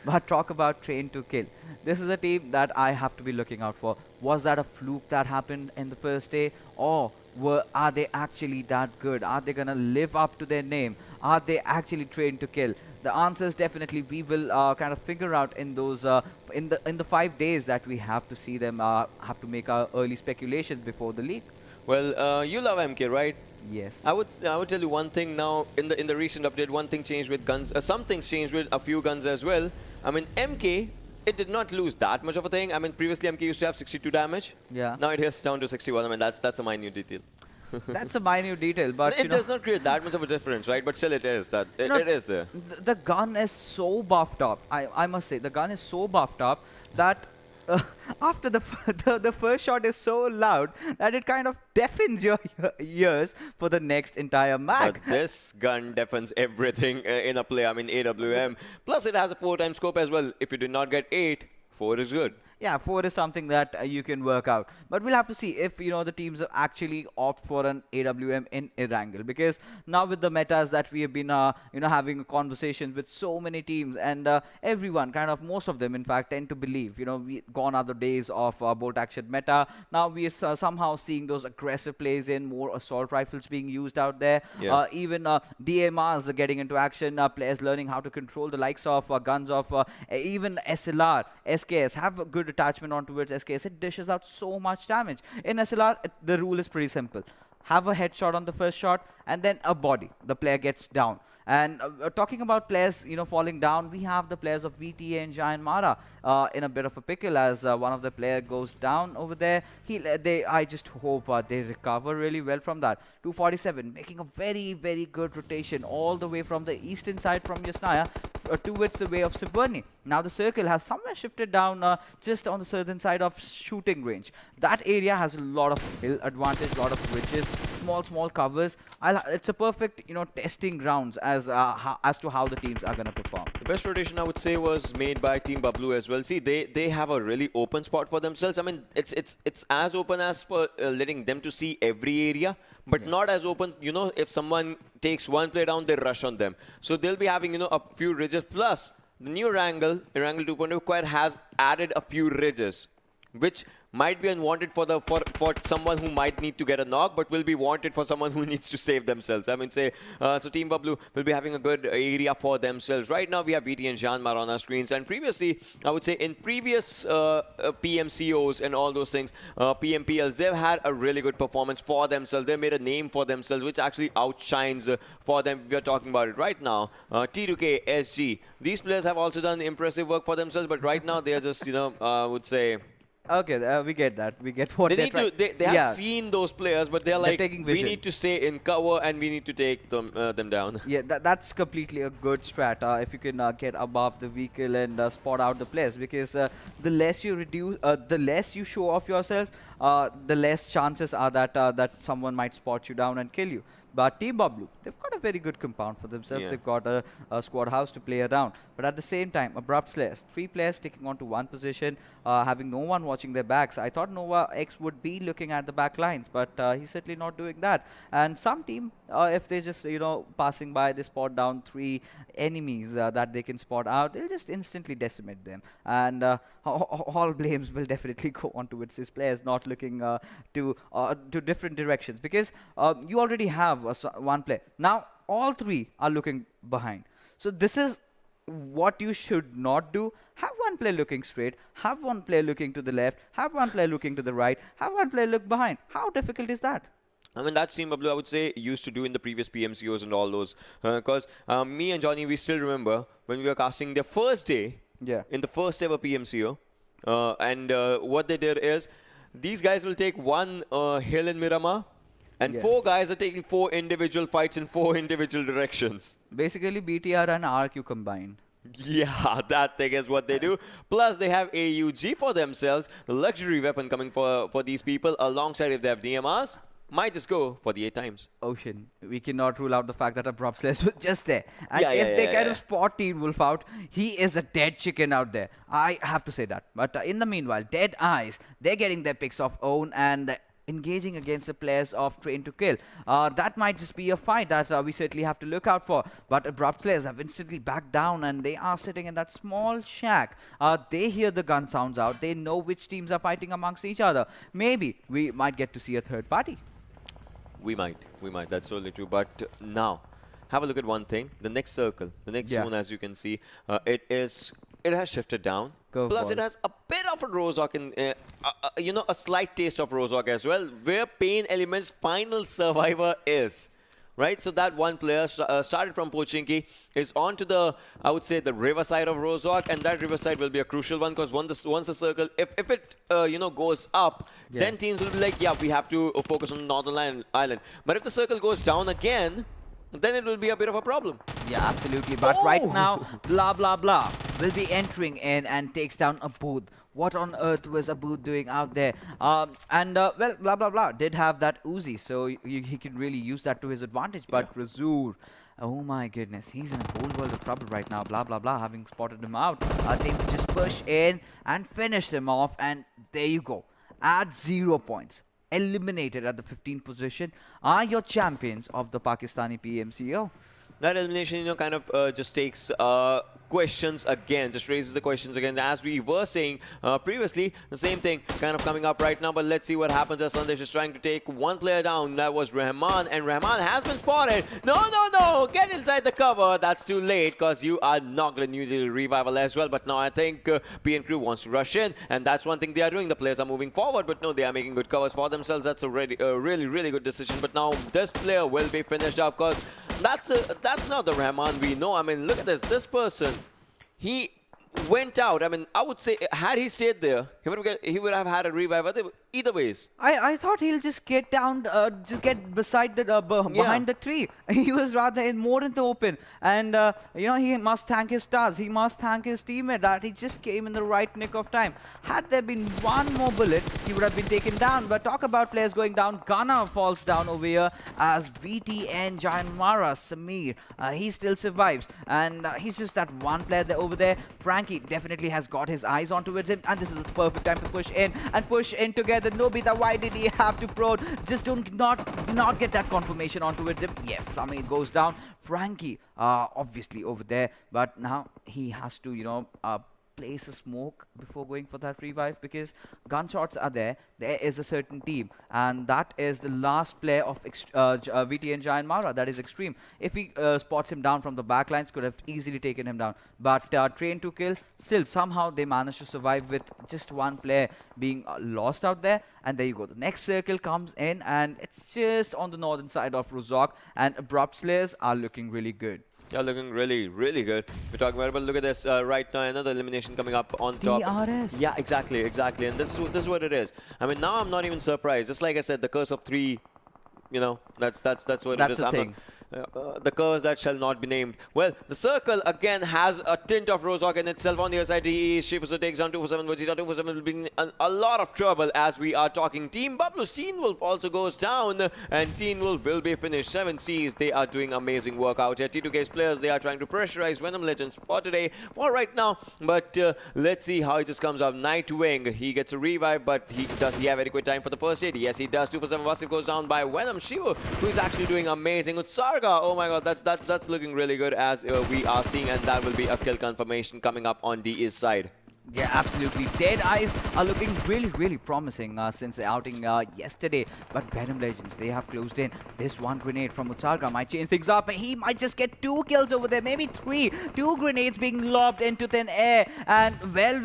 But talk about train to kill. This is a team that I have to be looking out for. Was that a fluke that happened in the first day? Or are they actually that good? Are they going to live up to their name? Are they actually trained to kill? The answers definitely we will kind of figure out in those in the 5 days that we have to see them have to make our early speculations before the league. Well, you love MK, right? Yes. I would tell you one thing now. In the recent update, one thing changed with guns. Some things changed with a few guns as well. I mean, MK, it did not lose that much of a thing. I mean, previously MK used to have 62 damage. Yeah. Now it has down to 61. I mean, that's a minute detail. That's a minute detail, but it does not create that much of a difference, right? But still, it is that it is there. The gun is so buffed up. I must say, the gun is so buffed up that after the first shot is so loud that it kind of deafens your ears for the next entire mag. But this gun deafens everything in a play. I mean, AWM. Plus, it has a 4x scope as well. If you do not get 8, 4 is good. Yeah, 4 is something that you can work out. But we'll have to see if, the teams actually opt for an AWM in Erangel. Because now with the metas that we have been, having conversations with so many teams, and everyone, kind of most of them, in fact, tend to believe, gone are the days of bolt action meta. Now we are somehow seeing those aggressive plays in, more assault rifles being used out there. Yeah. Even DMRs are getting into action, players learning how to control the likes of guns of even SLR, SKS, have a good attachment onto its SKS. It dishes out so much damage. In SLR, the rule is pretty simple. Have a headshot on the first shot and then a body. The player gets down. And talking about players, falling down, we have the players of VTNxJyanMaara in a bit of a pickle as one of the player goes down over there. I just hope they recover really well from that. 247 making a very, very good rotation all the way from the eastern side from Yasnaya towards the way of Siverny. Now the circle has somewhere shifted down just on the southern side of shooting range. That area has a lot of hill advantage, a lot of ridges, small covers. It's a perfect, testing grounds as to how the teams are going to perform. The best rotation I would say was made by Team Bablu as well. See, they have a really open spot for themselves. I mean, it's as open as for letting them to see every area, but not as open, if someone takes one player down, they rush on them. So they'll be having, a few ridges. Plus, the new Erangel 2.0 quite has added a few ridges, which might be unwanted for someone who might need to get a knock, but will be wanted for someone who needs to save themselves. I mean, so Team Bablu will be having a good area for themselves. Right now, we have VTNxJyanMaara on our screens, and previously, I would say in previous PMCOs and all those things, PMPLs, they've had a really good performance for themselves. They made a name for themselves, which actually outshines for them. We are talking about it right now. T2K, SG, these players have also done impressive work for themselves, but right now, they are just, I would say, Okay, we get that. We get what They they're need trying. to. They have seen those players, but they're like, taking we vision. need to stay in cover and we need to take them down. Yeah, that's completely a good strat. If you can get above the vehicle and spot out the players, because the less you reduce, the less you show off yourself, the less chances are that someone might spot you down and kill you. But Team Bablu, they've got a very good compound for themselves. Yeah. They've got a squad house to play around. But at the same time, Abrupt Slayers, 3 players sticking onto one position, having no one watching their backs. I thought Nova X would be looking at the back lines, but he's certainly not doing that. And some team, if they just, passing by, they spot down 3 enemies that they can spot out, they'll just instantly decimate them. And all blames will definitely go on towards these players not looking to different directions, because you already have one player. Now, all 3 are looking behind. So this is what you should not do. Have one player looking straight, have one player looking to the left, have one player looking to the right, have one player look behind. How difficult is that? I mean, that's Team Bablu, I would say, used to do in the previous PMCOs and all those. Because me and Johnny, we still remember when we were casting their first day in the first ever PMCO. And what they did is, these guys will take one hill in Miramar, and 4 guys are taking 4 individual fights in 4 individual directions. Basically, BTR and RQ combined. Yeah, that thing is what they do. Plus, they have AUG for themselves, the luxury weapon coming for these people, alongside if they have DMRs. Might just go for the 8 times. Ocean. We cannot rule out the fact that Abrupt Slayers was just there. And if they kind of spot Teen Wolf out, he is a dead chicken out there. I have to say that. But in the meanwhile, DEADEYES, they're getting their picks of own and engaging against the players of Train to Kill. That might just be a fight that we certainly have to look out for. But Abrupt Slayers have instantly backed down and they are sitting in that small shack. They hear the gun sounds out. They know which teams are fighting amongst each other. Maybe we might get to see a third party. We might. That's totally true. But now, have a look at one thing. The next circle, the next zone, as you can see, it has shifted down. Plus, it has a bit of a Rozhok in, a slight taste of Rozhok as well, where PAINxELMT's final survivor is. Right, so that one player started from Pochinki, is on to the, I would say, the riverside of Rozhok, and that riverside will be a crucial one, because once the circle, if it goes up, then teams will be like, yeah, we have to focus on Northern Island. But if the circle goes down again, then it will be a bit of a problem. Yeah, absolutely. But right now, blah, blah, blah will be entering in and takes down a booth. What on earth was Abu doing out there? Well, blah, blah, blah did have that Uzi, so he can really use that to his advantage. But Razur, oh my goodness, he's in a whole world of trouble right now. Blah, blah, blah, having spotted him out. They would just push in and finish him off. And there you go. At 0 points. Eliminated at the 15th position are your champions of the Pakistani PMCO. That elimination, kind of just takes questions again, just raises the questions again. As we were saying previously, the same thing kind of coming up right now, but let's see what happens as Sandesh is trying to take one player down. That was Rahman, and Rahman has been spotted. No, get inside the cover. That's too late, because you are not going to need the revival as well. But now I think PN Crew wants to rush in, and that's one thing they are doing. The players are moving forward, but no, they are making good covers for themselves. That's a really good decision. But now this player will be finished up, because that's not the Rahman we know. I mean, look at this. This person, he went out. I mean, I would say, had he stayed there, he would have had a revival. Either ways. I thought he'll just get down, just get beside the behind the tree. He was rather more in the open, and he must thank his stars. He must thank his teammate that he just came in the right nick of time. Had there been one more bullet, he would have been taken down. But talk about players going down. Ghana falls down over here as VTNxJyanMaara, Samir. He still survives, and he's just that one player over there. Frankie definitely has got his eyes on towards him, and this is the perfect time to push in together. Nobita, why did he have to prod? Just not get that confirmation on towards him. Yes, Samir goes down. Frankie, obviously over there, but now he has to, place a smoke before going for that revive, because gunshots are there. There is a certain team, and that is the last player of VTNxJyanMaara. That is Extreme. If he spots him down from the backlines, could have easily taken him down. But Train to Kill, still somehow they managed to survive with just one player being lost out there. And there you go. The next circle comes in, and it's just on the northern side of Rozhok, and Abrupt Slayers are looking really good. Yeah, looking really, really good. We're talking about, but look at this right now. Another elimination coming up on top. DRS. Yeah, exactly. And this is what it is. I mean, now I'm not even surprised. Just like I said, the curse of three. You know, that's what it is. The thing. The curse that shall not be named. Well, the circle again has a tint of Rozhok in itself. On the other side, Shifusa takes down 247. Vegeta 247 will be in a lot of trouble as we are talking. Team Bablu, Teen Wolf also goes down, and Teen Wolf will be finished. 7 Cs, they are doing amazing work out here. T2K's players, they are trying to pressurize Venom Legends for today, for right now. But let's see how it just comes out. Nightwing, he gets a revive, but does he have adequate time for the first aid? Yes, he does. 247 Vasif goes down by Venom. Shivu, who is actually doing amazing. Utsarga, oh my god, that's looking really good as we are seeing, and that will be a kill confirmation coming up on DE's side. Yeah, absolutely. Deadeyes are looking really, really promising since the outing yesterday. But Venom Legends, they have closed in. This one grenade from Utsarga might change things up. He might just get 2 kills over there, maybe 3. 2 grenades being lobbed into thin air. And well,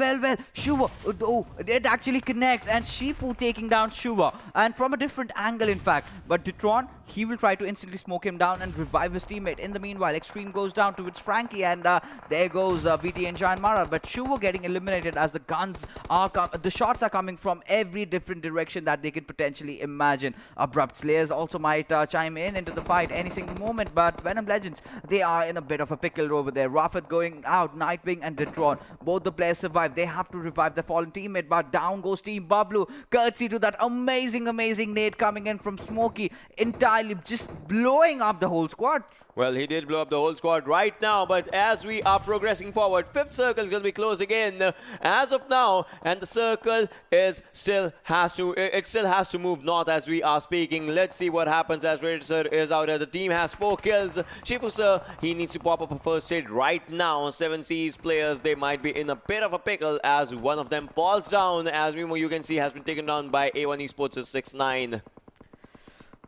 Shuva, oh, it actually connects. And Shifu taking down Shuva. And from a different angle, in fact. But Detron, he will try to instantly smoke him down and revive his teammate. In the meanwhile, Extreme goes down towards Frankie. And there goes VTNxJyanMaara. But Shuva getting eliminated as the guns are the shots are coming from every different direction that they can potentially imagine. Abrupt Slayers also might chime in into the fight any single moment, but Venom Legends, they are in a bit of a pickle over there. Rafat going out, Nightwing and Detron, both the players survive. They have to revive their fallen teammate, but down goes Team Bablu, courtesy to that amazing nade coming in from Smokey, entirely just blowing up the whole squad. Well, he did blow up the whole squad right now, but as we are progressing forward, 5th circle is going to be closing in as of now, and the circle still has to move north as we are speaking. Let's see what happens as Sir is out here. The team has 4 kills. Shifu Sir, he needs to pop up a first aid right now. 7C's players, they might be in a bit of a pickle as one of them falls down, as you can see has been taken down by A1 Esports' 6-9.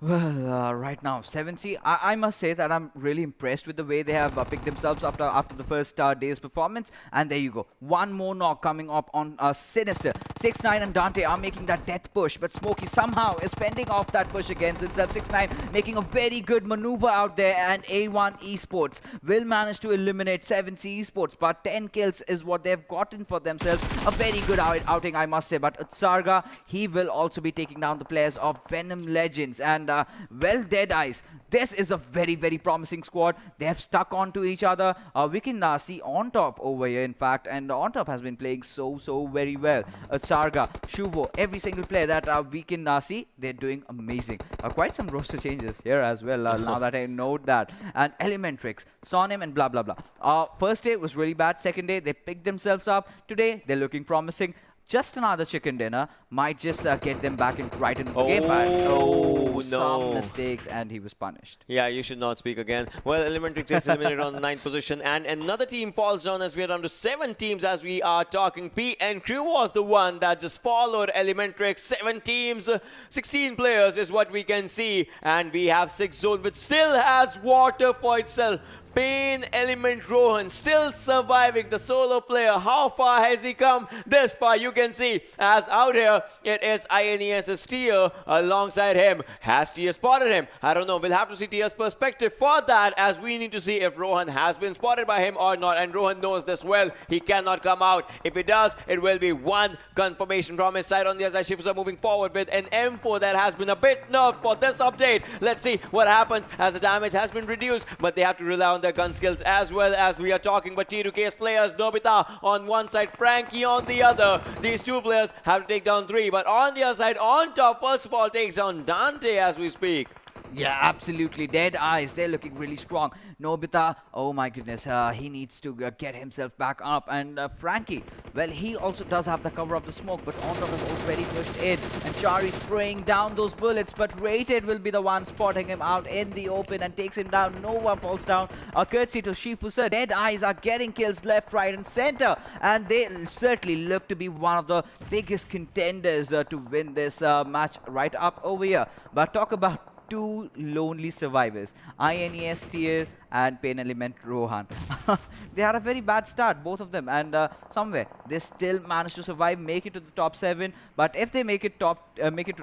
Well, right now, 7C, I must say that I'm really impressed with the way they have picked themselves up after the first day's performance. And there you go. One more knock coming up on Sinister. 6-9 and Dante are making that death push, but Smokey somehow is fending off that push again. Since that 6-9 making a very good maneuver out there, and A1 Esports will manage to eliminate 7C Esports. But 10 kills is what they've gotten for themselves. A very good outing, I must say. But Utsarga, he will also be taking down the players of Venom Legends. And well, Deadeyes, this is a very, very promising squad. They have stuck onto each other. We can see On Top over here, in fact, and On Top has been playing so very well. Utsarga, Shuvo, every single player that we can see, they're doing amazing. Quite some roster changes here as well, now that I note that. And ElementriX, Sonim, and blah, blah, blah. First day was really bad. Second day, they picked themselves up. Today, they're looking promising. Just another chicken dinner might just get them back right in the game. But, some mistakes, and he was punished. Yeah, you should not speak again. Well, ElementriX is eliminated on the 9th position, and another team falls down as we are down to 7 teams as we are talking. PN Crew was the one that just followed ElementriX. 7 teams, 16 players is what we can see, and we have 6 zones, which still has water for itself. PAINxELMT Rohan still surviving, the solo player. How far has he come? This far, you can see. As out here, it is INES's Tier alongside him. Has Tier spotted him? I don't know. We'll have to see Tier's perspective for that, as we need to see if Rohan has been spotted by him or not. And Rohan knows this well. He cannot come out. If he does, it will be one confirmation from his side. On the other side, Shifus are moving forward with an M4 that has been a bit nerfed for this update. Let's see what happens as the damage has been reduced, but they have to rely on their gun skills as well as we are talking. But T2K's players, Nobita on one side, Frankie on the other. These 2 players have to take down 3, but on the other side, On Top, first of all, takes down Dante as we speak. Yeah, absolutely. Deadeyes, they're looking really strong. Nobita, oh my goodness, he needs to get himself back up. And Frankie, well, he also does have the cover of the smoke, but On Top is already pushed in. And Chari spraying down those bullets, but Rated will be the one spotting him out in the open and takes him down. Nova falls down. Courtesy to Shifusa. Deadeyes are getting kills left, right, and center. And they certainly look to be one of the biggest contenders to win this match right up over here. But talk about 2 lonely survivors, INES Tier and PAINxELMT Rohan. They had a very bad start, both of them, and somewhere they still managed to survive, make it to the top 7. But if they make it to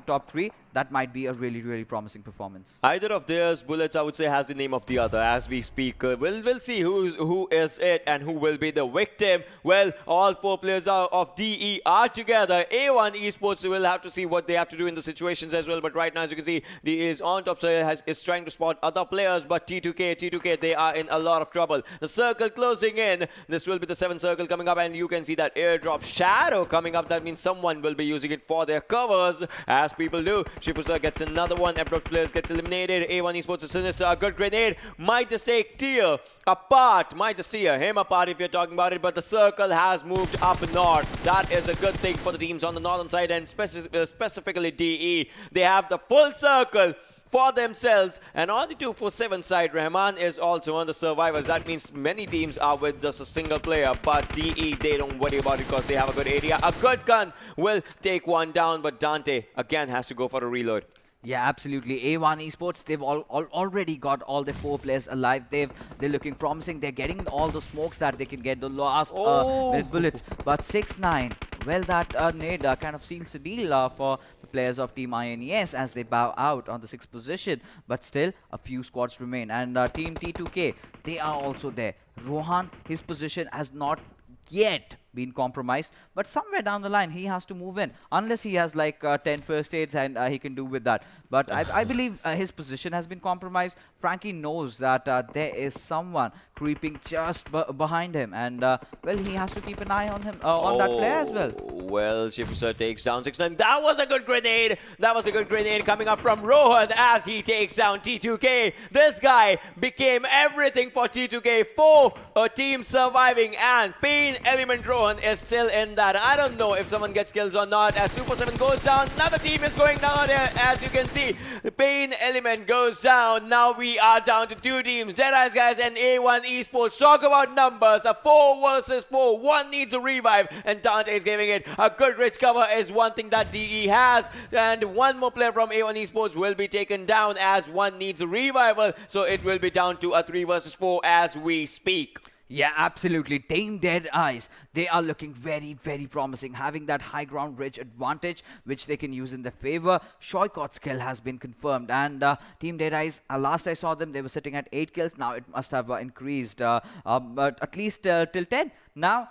top 3, that might be a really promising performance. Either of theirs bullets, I would say, has the name of the other as we speak. We'll see who is it and who will be the victim. Well, all 4 players of DE are together. A1 Esports will have to see what they have to do in the situations as well. But right now, as you can see, DE is on top, so is trying to spot other players. But T2K, they are in a lot of trouble. The circle closing in. This will be the 7th circle coming up, and you can see that airdrop shadow coming up. That means someone will be using it for their covers, as people do. Shifusa gets another one. Abrupt Slayers gets eliminated. A1 Esports is Sinister. A good grenade. Might just take Tier apart. Might just tear him apart if you're talking about it. But the circle has moved up north. That is a good thing for the teams on the northern side, and specifically DE. They have the full circle for themselves, and on the 247 side, Rahman is also on the survivors. That means many teams are with just a single player, but DE, they don't worry about it because they have a good area. A good gun will take one down, but Dante again has to go for a reload. Yeah, absolutely. A1 Esports, they've already got all the 4 players alive. They're looking promising. They're getting all the smokes that they can get, the last minute bullets. But 6-9, well, that nade kind of seals the deal for the players of Team INES as they bow out on the 6th position. But still, a few squads remain. And Team T2K, they are also there. Rohan, his position has not yet been compromised, but somewhere down the line he has to move in, unless he has like 10 first aids and he can do with that. But I believe his position has been compromised. Frankie knows that there is someone creeping just behind him, and well, he has to keep an eye on him, on that player as well. Well, Shifusa takes down 6-9. That was a good grenade. That was a good grenade coming up from Rohan as he takes down T2K. This guy became everything for T2K. 4 teams surviving, and PAINxELMT Rohan is still in that. I don't know if someone gets kills or not. As 247 goes down, another team is going down here. As you can see, the PAINxELMT goes down. Now we are down to 2 teams. DEADEYES guys and A1 Esports. Talk about numbers. A 4 versus 4. One needs a revive, and Dante is giving it. A good rich cover is one thing that DE has, and one more player from A1 Esports will be taken down as one needs a revival. So it will be down to a 3 versus 4 as we speak. Yeah, absolutely. Team DEADEYES, they are looking very promising, having that high ground ridge advantage, which they can use in their favor. Shoykot's kill has been confirmed, and Team DEADEYES, last I saw them, they were sitting at 8 kills. Now it must have increased, but at least till 10. Now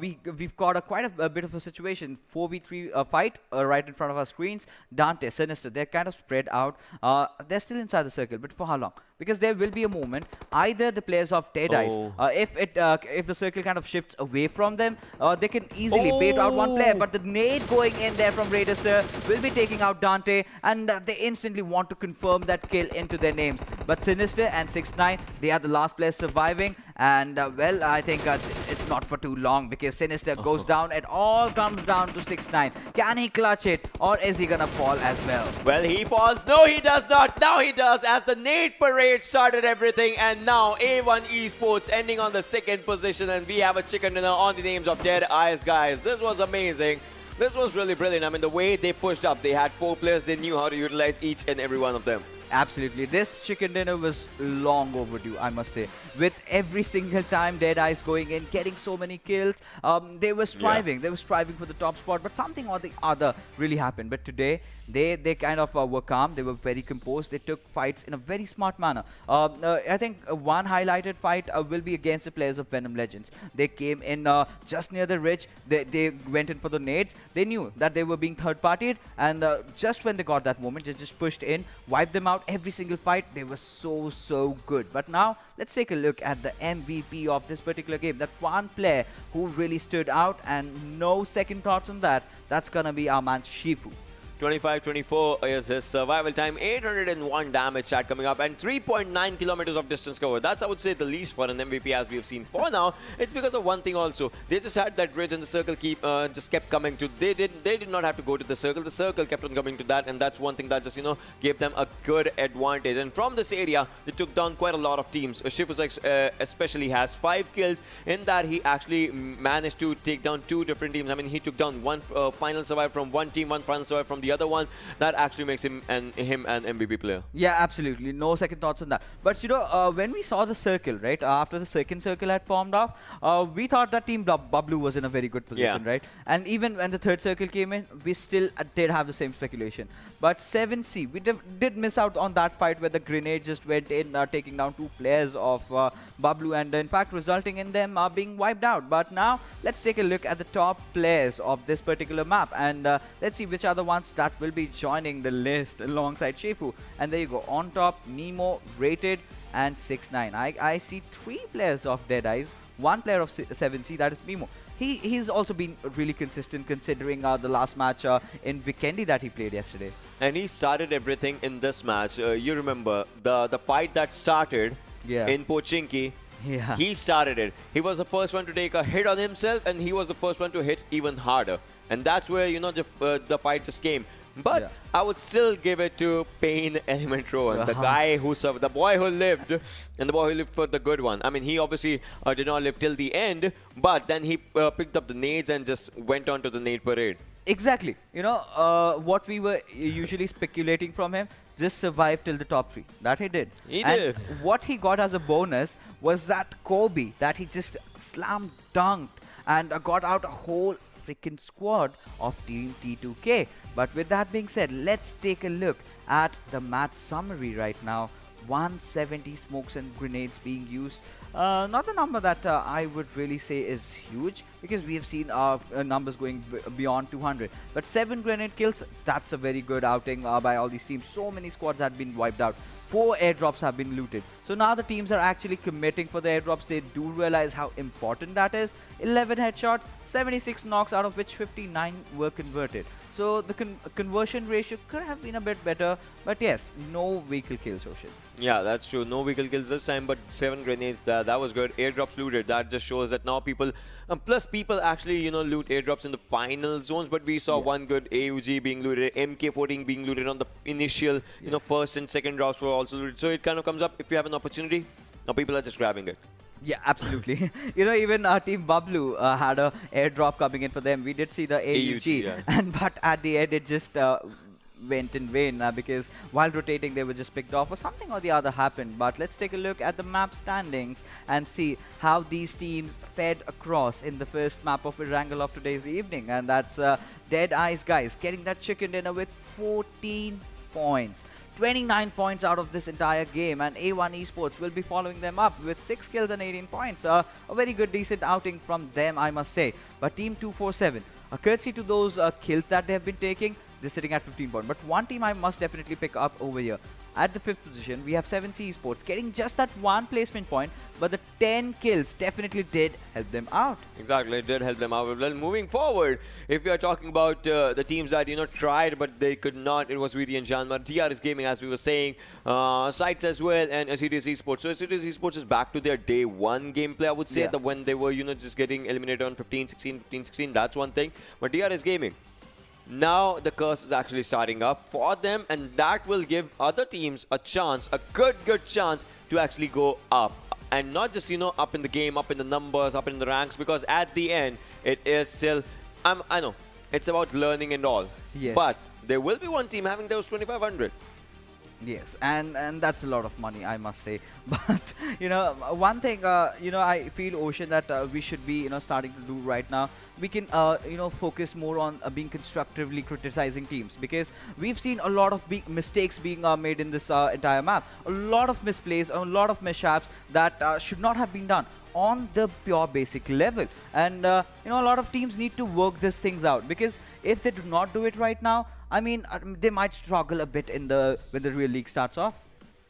we've got quite a bit of a situation. 4v3 fight right in front of our screens. Dante, Sinister, they're kind of spread out. They're still inside the circle, but for how long? Because there will be a moment, either the players of DEADEYES, if the circle kind of shifts away from them, they can easily bait out one player. But the nade going in there from Raider Sir will be taking out Dante, and they instantly want to confirm that kill into their names. But Sinister and 6-9, they are the last players surviving. And well, I think it's not for too long, because Sinister goes down. It all comes down to 6-9. Can he clutch it, or is he gonna fall as well? Well, he falls. No, he does not. Now he does, as the nade parade started everything. And now A1 Esports ending on the 2nd position, and we have a chicken dinner on the names of DEADEYES guys. This was amazing. This was really brilliant. I mean, the way they pushed up, they had 4 players. They knew how to utilize each and every one of them. Absolutely. This chicken dinner was long overdue, I must say. With every single time DEADEYES going in, getting so many kills, they were striving. They were striving for the top spot, but something or the other really happened. But today, they kind of were calm. They were very composed. They took fights in a very smart manner. I think one highlighted fight will be against the players of Venom Legends. They came in just near the ridge. They went in for the nades. They knew that they were being third-partied, and just when they got that moment, they just pushed in, wiped them out. Every single fight, they were so good. But now, let's take a look at the MVP of this particular game. That one player who really stood out, and no second thoughts on that. That's gonna be our man Shifu. 25-24 is his survival time, 801 damage stat coming up, and 3.9 kilometers of distance covered. That's, I would say, the least for an MVP as we have seen for now. It's because of one thing also. They just had that ridge, and the circle just kept coming to. They did not have to go to the circle. The circle kept on coming to that, and that's one thing that just, gave them a good advantage. And from this area, they took down quite a lot of teams. Shifu especially has 5 kills. In that, he actually managed to take down 2 different teams. I mean, he took down one final survivor from one team, one final survivor from the the other one, that actually makes him an MVP player. Yeah, absolutely. No second thoughts on that. But, when we saw the circle, right, after the second circle had formed off, we thought that Team Bablu was in a very good position, right? And even when the third circle came in, we still did have the same speculation. But 7C, we did miss out on that fight where the grenade just went in, taking down 2 players of Bablu, and in fact resulting in them being wiped out. But now, let's take a look at the top players of this particular map, and let's see which are the ones that will be joining the list alongside Shefu. And there you go, on top, Nemo, Rated, and 6ix9ine. I see 3 players of Deadeyes, 1 player of 7C, that is Mimo. He's also been really consistent considering the last match in Vikendi that he played yesterday. And he started everything in this match. You remember the fight that started in Pochinki. Yeah. He started it. He was the first one to take a hit on himself, and he was the first one to hit even harder. And that's where, the fight just came. But I would still give it to PAINxELMT, the guy who served, the boy who lived, and the boy who lived for the good one. I mean, he obviously did not live till the end, but then he picked up the nades and just went on to the nade parade. Exactly. What we were usually speculating from him, just survived till the top 3. That he did. He did. What he got as a bonus was that Kobe that he just slam dunked and got out a whole freaking squad of Team T2K. But with that being said, let's take a look at the match summary right now. 170 smokes and grenades being used. Not a number that I would really say is huge, because we have seen numbers going beyond 200. But 7 grenade kills, that's a very good outing by all these teams. So many squads had been wiped out. 4 airdrops have been looted. So now the teams are actually committing for the airdrops. They do realize how important that is. 11 headshots, 76 knocks, out of which 59 were converted. So the conversion ratio could have been a bit better, but yes, no vehicle kills, Ocean. Yeah, that's true. No vehicle kills this time, but 7 grenades, that was good. Airdrops looted, that just shows that now people, plus people actually, loot airdrops in the final zones, but we saw one good AUG being looted, MK14 being looted on the initial, first and second drops were also looted. So it kind of comes up, if you have an opportunity, now people are just grabbing it. Yeah, absolutely. Even Team Bablu had a airdrop coming in for them. We did see the AUG, but at the end it just went in vain because while rotating they were just picked off, or something or the other happened. But let's take a look at the map standings and see how these teams fared across in the first map of Erangel of today's evening, and that's Deadeyes guys getting that chicken dinner with 14 points. 29 points out of this entire game, and A1 Esports will be following them up with 6 kills and 18 points. A very good, decent outing from them, I must say. But Team 247, a courtesy to those kills that they have been taking, they're sitting at 15 points. But one team I must definitely pick up over here. At the 5th position, we have 7C Esports getting just that 1 placement point, but the 10 kills definitely did help them out. Exactly, it did help them out. Well, moving forward, if we are talking about the teams that, tried but they could not, it was VTNxJyanMaara, DRS Gaming, as we were saying, SCYTES as well, and Assiduous Esports. So Assiduous Esports is back to their day 1 gameplay, I would say, that when they were, just getting eliminated on 15-16, 15-16, that's one thing. But DRS Gaming, now the curse is actually starting up for them, and that will give other teams a chance, a good chance to actually go up. And not just, up in the game, up in the numbers, up in the ranks, because at the end, it is still, I know, it's about learning and all. Yes. But there will be one team having those 2,500. Yes, and that's a lot of money, I must say. But one thing I feel, Ocean, that we should be starting to do right now. We can focus more on being constructively criticizing teams, because we've seen a lot of mistakes being made in this entire map. A lot of misplays, a lot of mishaps that should not have been done on the pure basic level. And a lot of teams need to work these things out, because if they do not do it right now, I mean, they might struggle a bit when the real league starts off.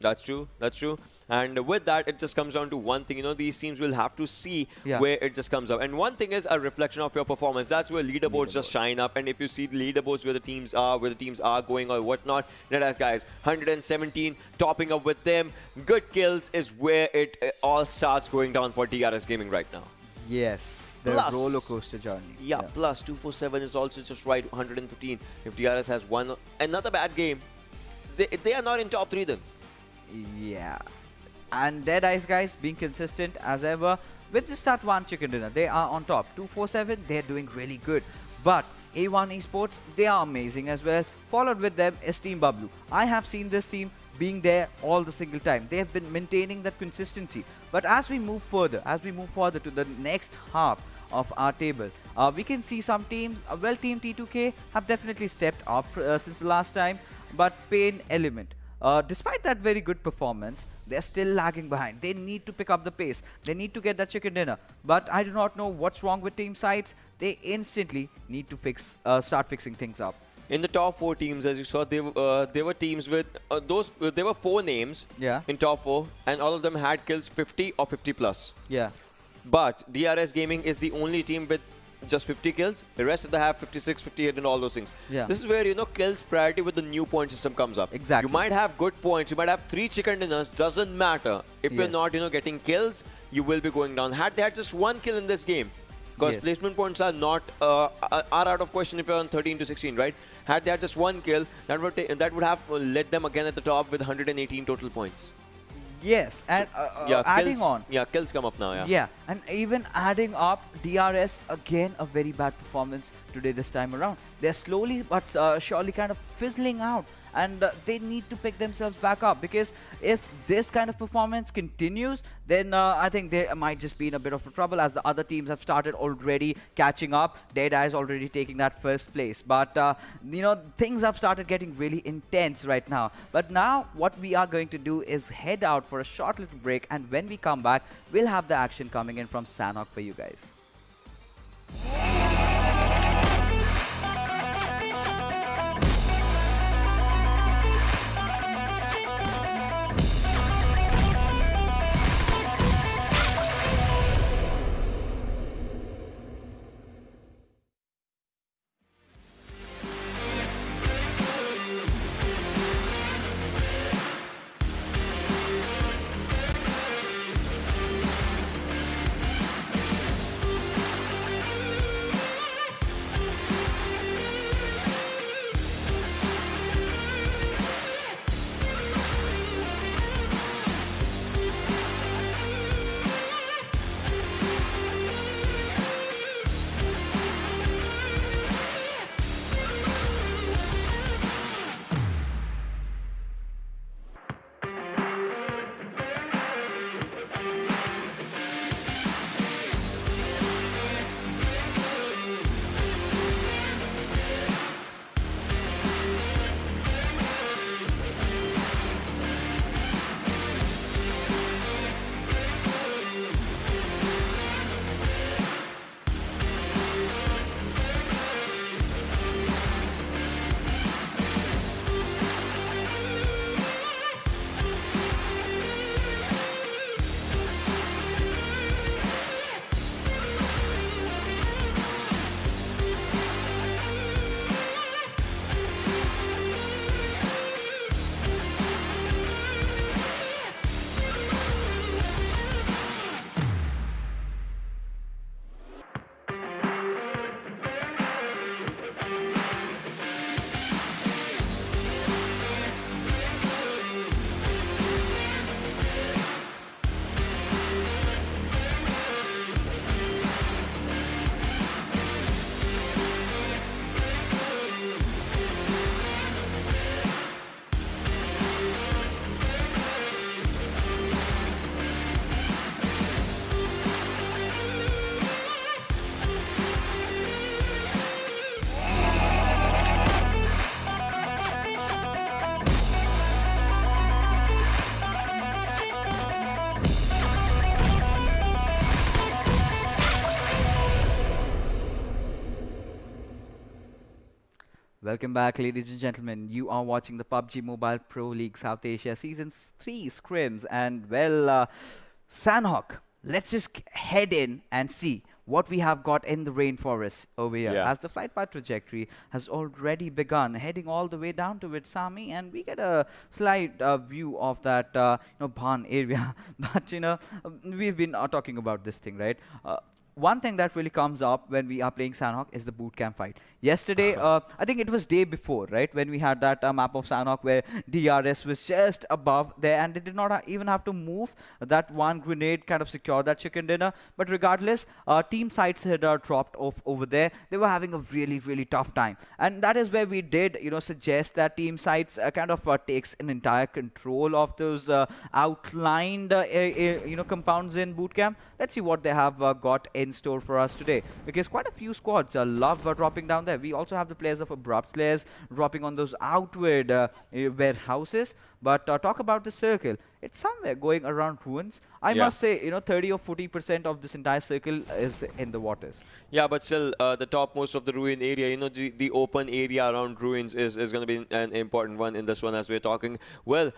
That's true. That's true. And with that, it just comes down to one thing. These teams will have to see where it just comes up. And one thing is a reflection of your performance. That's where leaderboards just shine up. And if you see leaderboards where the teams are going or whatnot, Deadeyes guys, 117, topping up with them. Good kills is where it all starts going down for DRS Gaming right now. Yes, the roller coaster journey. Yeah, plus 247 is also just right, 115. If DRS has another bad game, they are not in top 3 then. Yeah. And Deadeyes guys being consistent as ever with just that 1 chicken dinner. They are on top. 247, they're doing really good. But A1 Esports, they are amazing as well. Followed with them is Team Bablu. I have seen this team being there all the single time. They have been maintaining that consistency. But as we move further to the next half of our table, we can see some teams, well, Team T2K have definitely stepped up since the last time, but PAINxELMT, despite that very good performance, they're still lagging behind. They need to pick up the pace. They need to get that chicken dinner. But I do not know what's wrong with Team SCYTES. They instantly need to start fixing things up. In the top 4 teams, as you saw, there were teams with there were 4 names in top 4, and all of them had kills 50 or 50 plus. Yeah. But DRS Gaming is the only team with just 50 kills. The rest of them have 56, 58 and all those things. Yeah. This is where, you know, kills priority with the new point system comes up. Exactly. You might have good points. You might have 3 chicken dinners. Doesn't matter. If you're not, you know, getting kills, you will be going down. Had they had just 1 kill in this game, because placement points are not are out of question if you're on 13 to 16, right? Had they had just 1 kill, that would have led them again at the top with 118 total points. Yes, and adding on. Yeah, kills come up now, Yeah, and even adding up, DRS, again, a very bad performance today this time around. They're slowly but surely kind of fizzling out, and they need to pick themselves back up, because if this kind of performance continues, then I think they might just be in a bit of trouble, as the other teams have started already catching up. DEADEYES already taking that first place, but you know, things have started getting really intense right now. But now what we are going to do is head out for a short little break, and when we come back, we'll have the action coming in from Sanhok for you guys. Welcome back, ladies and gentlemen. You are watching the PUBG Mobile Pro League South Asia Season 3 Scrims. And, well, Sanhok, let's just head in and see what we have got in the rainforest over here. As the flight path trajectory has already begun, heading all the way down to Sami, and we get a slight view of that, you know, Bhan area. But, you know, we've been talking about this thing, right? one thing that really comes up when we are playing Sanhok is the boot camp fight. Yesterday, I think it was day before, right, when we had that map of Sanhok where DRS was just above there, and they did not even have to move. That one grenade kind of secured that chicken dinner. But regardless, team sites had dropped off over there. They were having a really, really tough time, and that is where we did, suggest that team sites kind of takes an entire control of those outlined, compounds in boot camp. Let's see what they have got in store for us today, because quite a few squads love dropping down there. We also have the players of Abrupt Slayers dropping on those outward warehouses. But talk about the circle. It's somewhere going around ruins. I must say, 30 or 40% of this entire circle is in the waters. Yeah, but still, the topmost of the ruin area, the open area around ruins is going to be an important one in this one as we're talking. Well,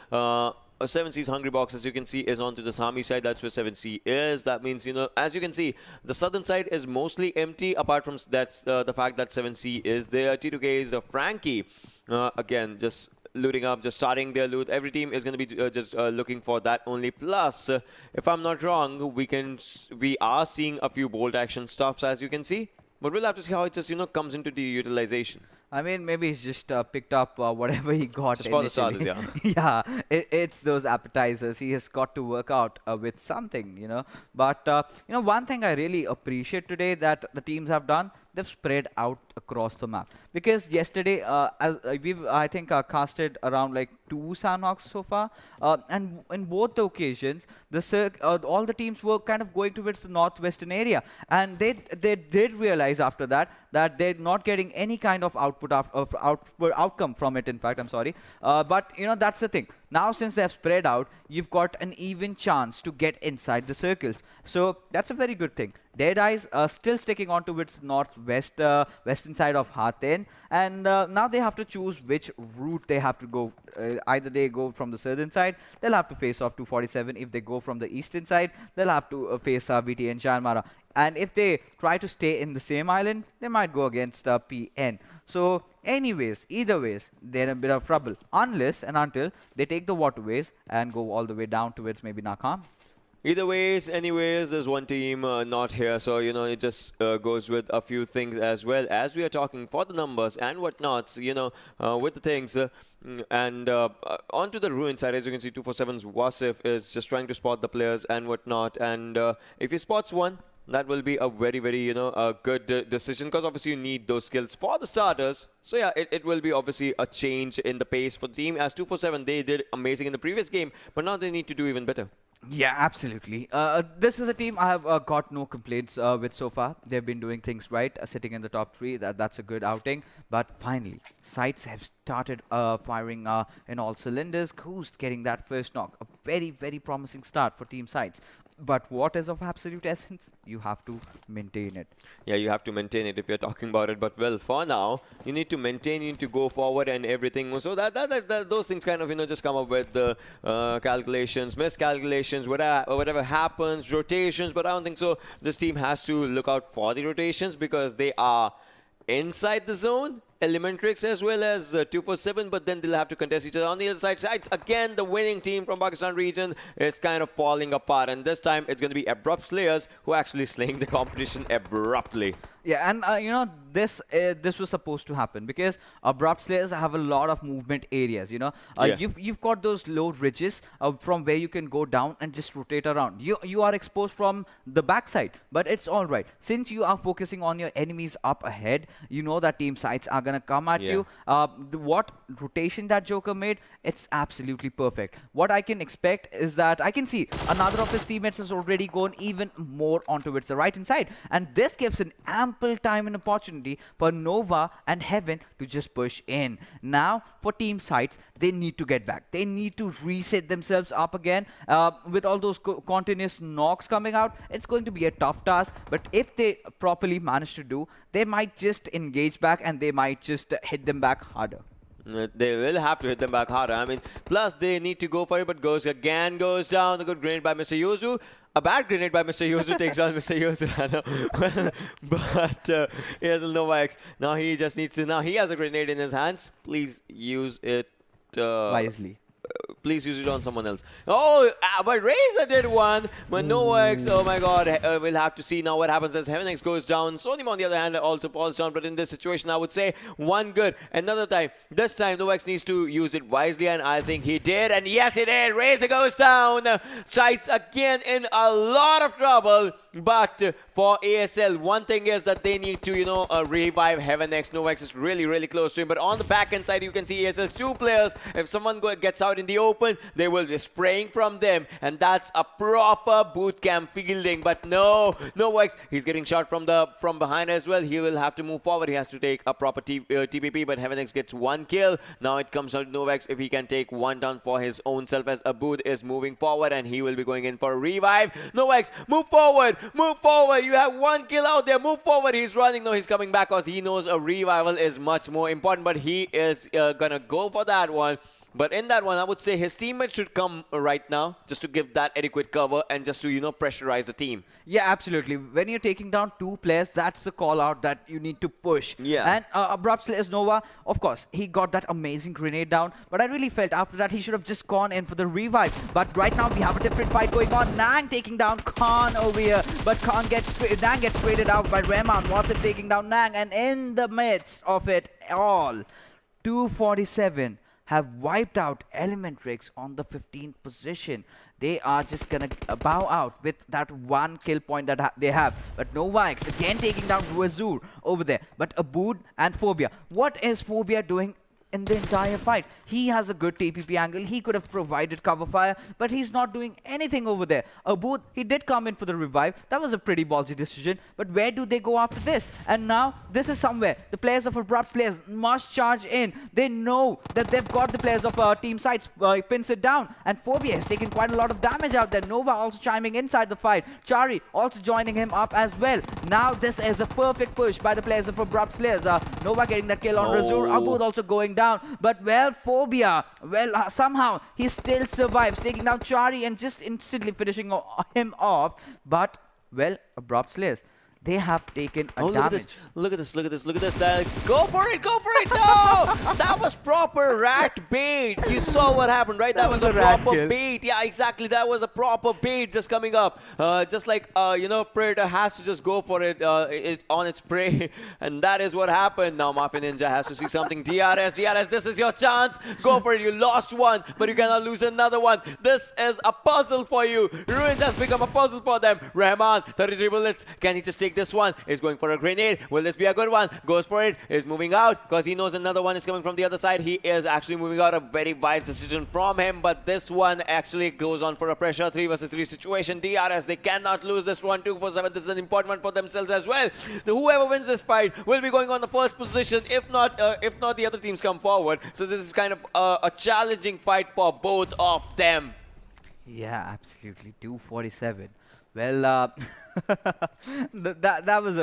7C's Hungry Box, as you can see, is onto the Sami side. That's where 7C is. That means, as you can see, the southern side is mostly empty, apart from that's the fact that 7C is there. T2K is a Frankie. Again, just looting up, just starting their loot. Every team is going to be just looking for that only. Plus, if I'm not wrong, we are seeing a few bolt action stuffs, as you can see. But we'll have to see how it just, comes into the utilization. I mean, maybe he's just picked up whatever he got. Just for the starters, yeah. Yeah, it's those appetizers. He has got to work out with something, But, one thing I really appreciate today that the teams have done, they've spread out across the map. Because yesterday, we've, I think, casted around like 2 Sanhoks so far. And in both the occasions, all the teams were kind of going towards the northwestern area. And they did realize after that they're not getting any kind of outcome from it, in fact, I'm sorry. But, that's the thing. Now, since they've spread out, you've got an even chance to get inside the circles. So that's a very good thing. DEADEYES are still sticking on to its northwest, western side of Haten. And now they have to choose which route they have to go. Either they go from the southern side, they'll have to face off 247. If they go from the eastern side, they'll have to face VTNxJyanMaara. And if they try to stay in the same island, they might go against PN. So anyways, either ways, they're in a bit of trouble. Unless and until they take the waterways and go all the way down towards maybe Nakam. Either ways, anyways, there's one team not here. So, it just goes with a few things as well. As we are talking for the numbers and whatnots, with the things. And onto the ruin side, as you can see, 247's Wasif is just trying to spot the players and whatnot. And if he spots one, that will be a very, very, a good decision, because obviously you need those skills for the starters. So yeah, it will be obviously a change in the pace for the team. As 247, they did amazing in the previous game, but now they need to do even better. Yeah, absolutely. This is a team I have got no complaints with so far. They've been doing things right, sitting in the top 3. That's a good outing. But finally, sites have started firing in all cylinders. Ghost getting that first knock. A very, very promising start for team sites. But what is of absolute essence? You have to maintain it. Yeah, you have to maintain it if you're talking about it. But well, for now, you need to maintain, you need to go forward and everything. So those things kind of, just come up with the calculations, miscalculations, whatever happens, rotations. But I don't think so. This team has to look out for the rotations, because they are inside the zone. ElementriX as well as 247, but then they'll have to contest each other on the other side. Sides, again, the winning team from Pakistan region is kind of falling apart, and this time it's going to be Abrupt Slayers who are actually slaying the competition abruptly. Yeah, and this was supposed to happen, because Abrupt Slayers have a lot of movement areas. You've got those low ridges from where you can go down and just rotate around. You are exposed from the backside, but it's all right. Since you are focusing on your enemies up ahead, you know that team sites are gonna come at you. What rotation that Joker made, it's absolutely perfect. What I can expect is that I can see another of his teammates has already gone even more onto the right hand side, and this gives an ample time and opportunity for Nova and Heaven to just push in. Now, for team sites, they need to get back. They need to reset themselves up again. With all those continuous knocks coming out, it's going to be a tough task. But if they properly manage to do, they might just engage back and they might just hit them back harder. They will have to hit them back harder. I mean, plus they need to go for it, but Ghost again goes down. A good grenade by Mr. Yuzu. A bad grenade by Mr. Yuzu takes down Mr. Yuzu. But he has a Nova X. Now he just needs to. Now he has a grenade in his hands. Please use it wisely. please use it on someone else. Oh, but Razor did one. But NovaX, oh my god, we'll have to see now what happens as HeavenX goes down. Sonim, on the other hand, also falls down. But in this situation, I would say one good. Another time, this time, NovaX needs to use it wisely, and I think he did. And yes, he did. Razor goes down. SCYTES again in a lot of trouble. But for ASL, one thing is that they need to, revive HeavenX. NovaX is really, really close to him. But on the back end side, you can see ASL's two players. If someone gets out in the open, they will be spraying from them. And that's a proper boot camp fielding. But no, NovaX, he's getting shot from behind as well. He will have to move forward. He has to take a proper TPP. But HeavenX gets one kill. Now it comes down to NovaX if he can take one down for his own self, as Abud is moving forward and he will be going in for a revive. NovaX, move forward. Move forward. You have one kill out there. Move forward. He's running. No, he's coming back because he knows a revival is much more important. But he is gonna go for that one. But in that one, I would say his teammates should come right now just to give that adequate cover and just to, pressurize the team. Yeah, absolutely. When you're taking down two players, that's the call out that you need to push. Yeah. And Abrupt Slayers Nova, of course, he got that amazing grenade down. But I really felt after that he should have just gone in for the revive. But right now we have a different fight going on. Nang taking down Khan over here. But Nang gets traded out by Rahman. Wasn't taking down Nang. And in the midst of it all, 247 have wiped out ElementriX on the 15th position. They are just gonna bow out with that one kill point that they have. But NovaX again taking down Wazur over there. But Abud and Phobia. What is Phobia doing in the entire fight? He has a good TPP angle. He could have provided cover fire, but he's not doing anything over there. Abud, he did come in for the revive. That was a pretty ballsy decision. But where do they go after this? And now, this is somewhere the players of Abrupt Slayers must charge in. They know that they've got the players of Team SCYTES pins it down. And Phobia has taken quite a lot of damage out there. Nova also chiming inside the fight. Chari also joining him up as well. Now, this is a perfect push by the players of Abrupt Slayers. Nova getting that kill on Razur. Abud also going down. But Phobia, somehow he still survives, taking down Chari and just instantly finishing him off. But Abrupt Slayers, they have taken a damage. Look at this. Go for it. No! That was proper rat bait. You saw what happened, right? That was a proper bait. Yeah, exactly. That was a proper bait just coming up. Just like, Predator has to just go for it, on its prey. And that is what happened. Now Mafia Ninja has to see something. DRS, this is your chance. Go for it. You lost one, but you cannot lose another one. This is a puzzle for you. Ruins has become a puzzle for them. Rahman, 33 bullets. Can he just take this one? Is going for a grenade. Will this be a good one? Goes for it. Is moving out because he knows another one is coming from the other side. He is actually moving out. A very wise decision from him, but this one actually goes on for a pressure 3 versus 3 situation. DRS, they cannot lose this one. 247, this is an important one for themselves as well. Whoever wins this fight will be going on the first position. If not the other teams come forward. So this is kind of a challenging fight for both of them. Yeah, absolutely. 247. Well, that was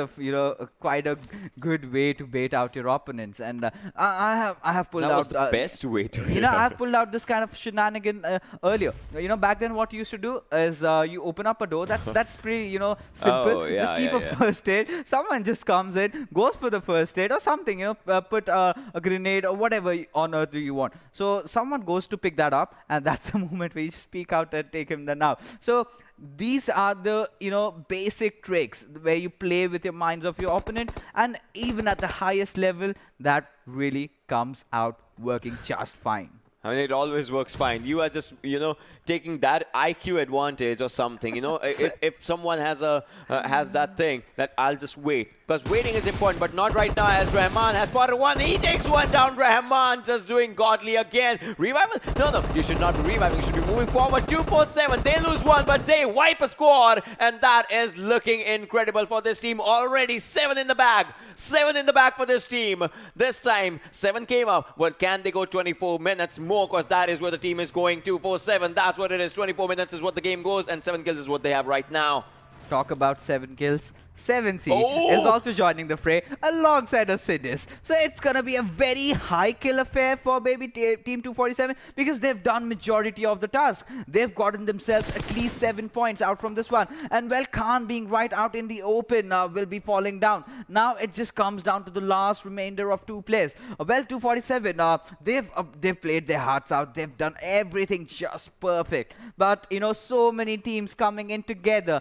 quite a good way to bait out your opponents, and I have pulled out. That was the best way to. I have pulled out this kind of shenanigan earlier. Back then what you used to do is you open up a door. That's pretty simple. Oh, yeah, just keep a first aid. Someone just comes in, goes for the first aid or something. Put a grenade or whatever on earth do you want. So someone goes to pick that up, and that's the moment where you just speak out and take him down. So these are the basic tricks where you play with your minds of your opponent, and even at the highest level that really comes out working just fine. I mean, it always works fine. You are just, taking that IQ advantage or something. If someone has that thing that I'll just wait. Because waiting is important, but not right now as Rahman has spotted one. He takes one down. Rahman just doing godly again. Revival? No. You should not be reviving. You should be moving forward. 247. They lose one, but they wipe a squad. And that is looking incredible for this team. Already 7 in the bag. 7 in the bag for this team. This time, 7 came up. Well, can they go 24 minutes more? Because that is where the team is going. 247. That's what it is. 24 minutes is what the game goes. And 7 kills is what they have right now. talk about 7 kills, 7C is also joining the fray alongside Assiduous. So it's gonna be a very high kill affair for maybe Team 247 because they've done majority of the task. They've gotten themselves at least 7 points out from this one. And well, Khan being right out in the open will be falling down. Now it just comes down to the last remainder of 2 players. Well, 247, they've played their hearts out. They've done everything just perfect. But, you know, so many teams coming in together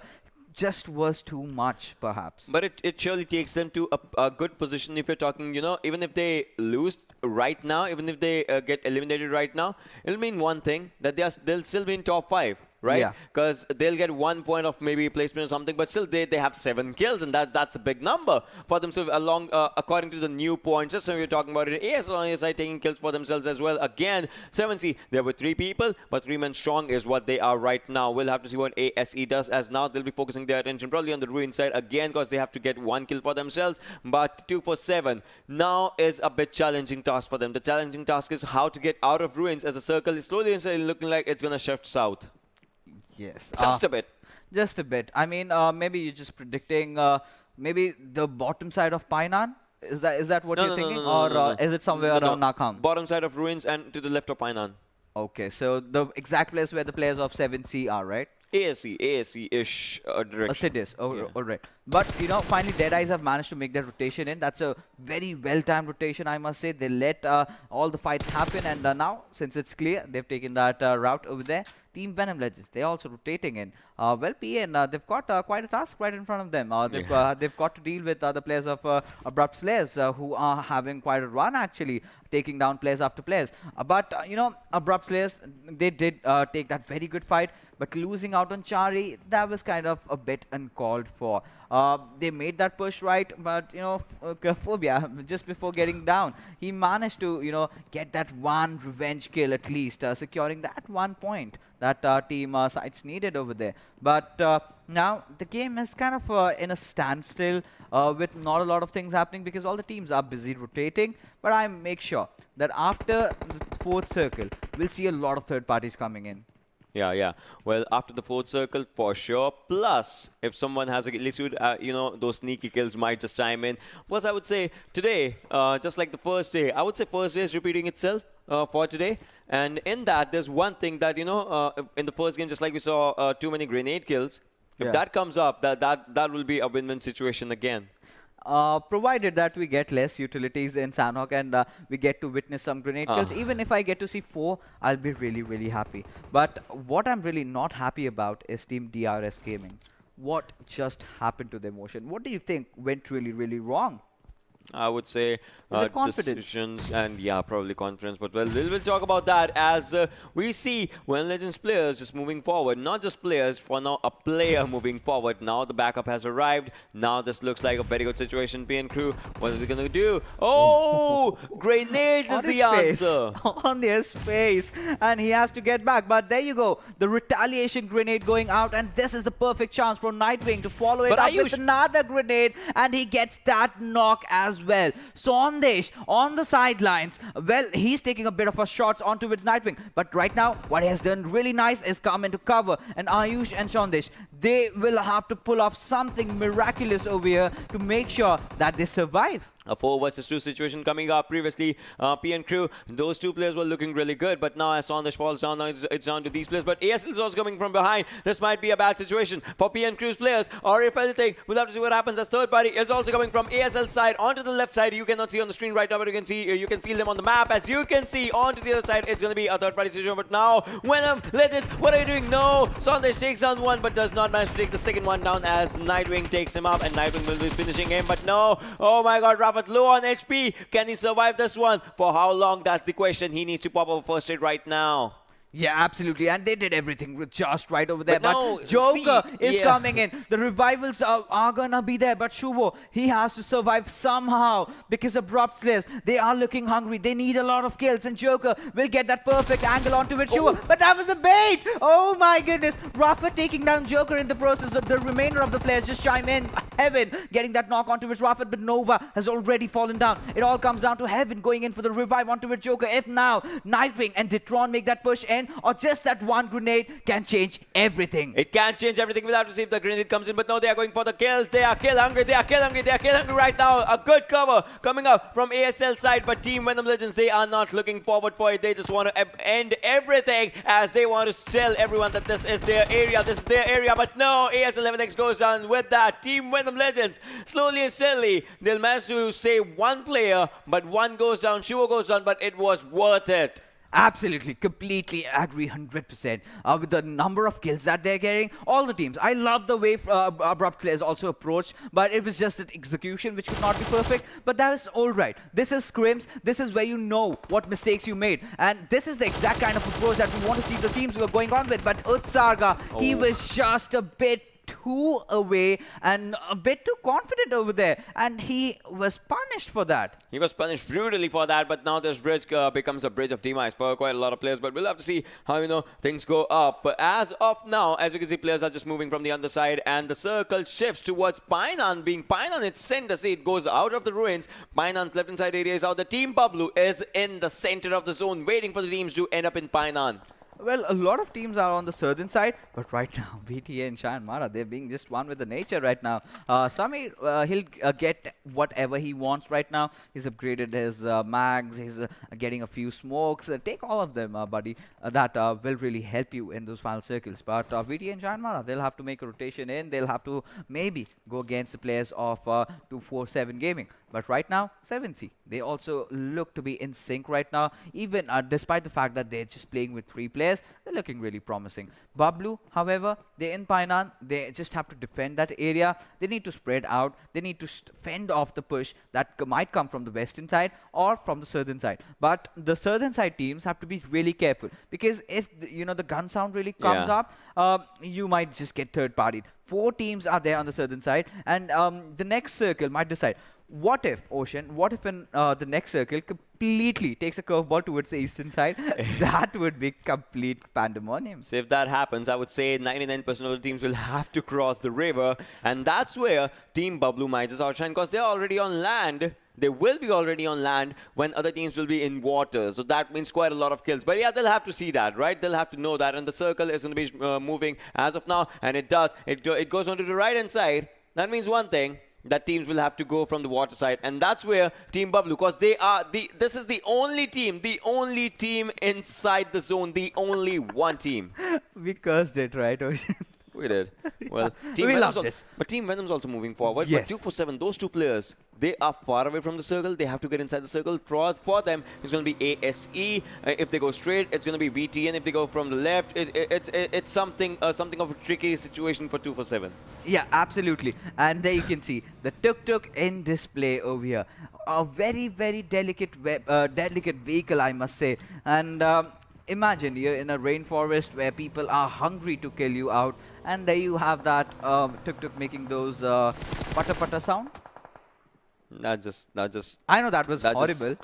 just was too much, perhaps. But it surely takes them to a good position if you're talking, you know, even if they lose right now, even if they get eliminated right now, it'll mean one thing, that they'll still be in top 5. Right? Because they'll get 1 point of maybe placement or something, but still they have 7 kills, and that's a big number for themselves along according to the new points. Just so we're talking about it, ASL on the side taking kills for themselves as well. Again, 7C, there were 3 people, but 3 men strong is what they are right now. We'll have to see what ASE does, as now they'll be focusing their attention probably on the ruin side again, because they have to get 1 kill for themselves. But 247 now is a bit challenging task for them. The challenging task is how to get out of ruins, as the circle is slowly and slowly looking like it's gonna shift south. Yes. Just a bit. Just a bit. I mean, maybe you're just predicting maybe the bottom side of Painan? Is that what you're thinking? Or is it somewhere around Nakham? Bottom side of ruins and to the left of Painan. Okay, so the exact place where the players of 7C are, right? ASE-ish direction. Assiduous. All right. But, you know, finally DEADEYES have managed to make that rotation in. That's a very well-timed rotation, I must say. They let all the fights happen, and now, since it's clear, they've taken that route over there. Team Venom Legends, they're also rotating in. Well, PN, they've got quite a task right in front of them. They've got to deal with the players of Abrupt Slayers, who are having quite a run, actually, taking down players after players. But, you know, Abrupt Slayers, they did take that very good fight, but losing out on Chari, that was kind of a bit uncalled for. They made that push right, but, you know, Phobia, just before getting down, he managed to, you know, get that one revenge kill at least, securing that 1 point that team SCYTES needed over there. But now the game is kind of in a standstill with not a lot of things happening because all the teams are busy rotating. But I make sure that after the 4th circle, we'll see a lot of third parties coming in. Yeah. Well, after the 4th circle, for sure. Plus, if someone has a illicit, you know, those sneaky kills might just chime in. Plus, I would say today, just like the first day, I would say first day is repeating itself for today. And in that, there's one thing that, you know, in the first game, just like we saw too many grenade kills, if that comes up, that will be a win-win situation again. Provided that we get less utilities in Sanhok and we get to witness some grenade kills. Even if I get to see 4, I'll be really, really happy. But what I'm really not happy about is Team DRS Gaming. What just happened to their motion? What do you think went really, really wrong? I would say decisions and probably confidence. But well, we'll talk about that as we see Venom Legends players just moving forward. Not just players, for now a player moving forward. Now the backup has arrived. Now this looks like a very good situation. PN crew, what are they going to do? Oh, grenades is the answer. On his face. And he has to get back. But there you go. The retaliation grenade going out. And this is the perfect chance for Nightwing to follow it up with another grenade. And he gets that knock as well. Sandesh on the sidelines. Well, he's taking a bit of a shots onto his Nightwing. But right now, what he has done really nice is come into cover. And Ayush and Sandesh, they will have to pull off something miraculous over here to make sure that they survive. A 4 versus 2 situation coming up. Previously, PN crew, those 2 players were looking really good. But now as Sandesh falls down, now it's down to these players. But ASL is also coming from behind. This might be a bad situation for PN crew's players. Or if anything, we'll have to see what happens as third party is also coming from ASL side onto the left side. You cannot see on the screen right now, but you can see, you can feel them on the map. As you can see, onto the other side, it's going to be a third party situation. But now, Venom Legends, what are you doing? No, Sandesh takes down one, but does not manage to take the second one down as Nightwing takes him up. And Nightwing will be finishing him. But no, oh my god, Rafat low on HP. Can he survive this one? For how long? That's the question. He needs to pop up first aid right now. Yeah, absolutely. And they did everything just right over there. But Joker is coming in. The revivals are going to be there. But Shuvo, he has to survive somehow because Abrupt Slayers, they are looking hungry. They need a lot of kills. And Joker will get that perfect angle onto it. Shuvo, but that was a bait. Oh my goodness. Rafa taking down Joker in the process. The remainder of the players just chime in. Heaven getting that knock onto it. Rafa, but Nova has already fallen down. It all comes down to Heaven going in for the revive onto it. Joker. If now Nightwing and Detron make that push in, end or just that one grenade can change everything. It can change everything. We'll have to see if the grenade comes in, but no, they are going for the kills. They are kill hungry. They are kill hungry. They are kill hungry right now. A good cover coming up from ASL side, but Team Venom Legends, they are not looking forward for it. They just want to end everything as they want to tell everyone that this is their area. This is their area, but no, AS11X goes down with that. Team Venom Legends, slowly and steadily, they'll manage to save one player, but one goes down, Shivo goes down, but it was worth it. Absolutely, completely agree 100% with the number of kills that they're getting. All the teams. I love the way Abrupt Slayers also approached, but it was just that execution which could not be perfect. But that is all right. This is scrims. This is where you know what mistakes you made. And this is the exact kind of approach that we want to see the teams were going on with. But Utsarga, he was just a bit too away and a bit too confident over there, and he was punished for that. He was punished brutally for that, but now this bridge becomes a bridge of demise for quite a lot of players, but we'll have to see how, things go up. But as of now, as you can see, players are just moving from the underside, and the circle shifts towards Painan. Being Painan, it's sent to see it goes out of the ruins. Painan's left inside area is out. The team Bablu is in the center of the zone, waiting for the teams to end up in Painan. Well, a lot of teams are on the southern side, but right now, VTNxJyanMaara, they're being just one with the nature right now. Samir, he'll get whatever he wants right now. He's upgraded his mags, he's getting a few smokes. Take all of them, buddy. That will really help you in those final circles. But VTNxJyanMaara, they'll have to make a rotation in. They'll have to maybe go against the players of 247 Gaming. But right now, 7C, they also look to be in sync right now. Even despite the fact that they're just playing with 3 players, they're looking really promising. Bablu, however, they're in Painan. They just have to defend that area. They need to spread out. They need to fend off the push that might come from the western side or from the southern side. But the southern side teams have to be really careful, because if the gun sound really comes up, you might just get third-partied. 4 teams are there on the southern side, and the next circle might decide. What if, Ocean, what if in the next circle completely takes a curveball towards the eastern side? That would be complete pandemonium. So if that happens, I would say 99% of the teams will have to cross the river. And that's where Team Bablu might just outshine, because they're already on land. They will be already on land when other teams will be in water. So that means quite a lot of kills. But yeah, they'll have to see that, right? They'll have to know that. And the circle is going to be moving as of now. And it does. It goes onto the right-hand side. That means one thing, that teams will have to go from the water side, and that's where Team Bablu, because this is the only team inside the zone, the only one team. We cursed it, right? We did. Well, Team Venom's also moving forward. Yes. But 247, those 2 players, they are far away from the circle. They have to get inside the circle. For them, it's going to be ASE. If they go straight, it's going to be VTN. If they go from the left, it's something of a tricky situation for 247. Yeah, absolutely. And there you can see the tuk-tuk in display over here. A very, very delicate vehicle, I must say. And imagine you're in a rainforest where people are hungry to kill you out, and there you have that tuk-tuk making those pata-pata sound. That just. I know that was horrible.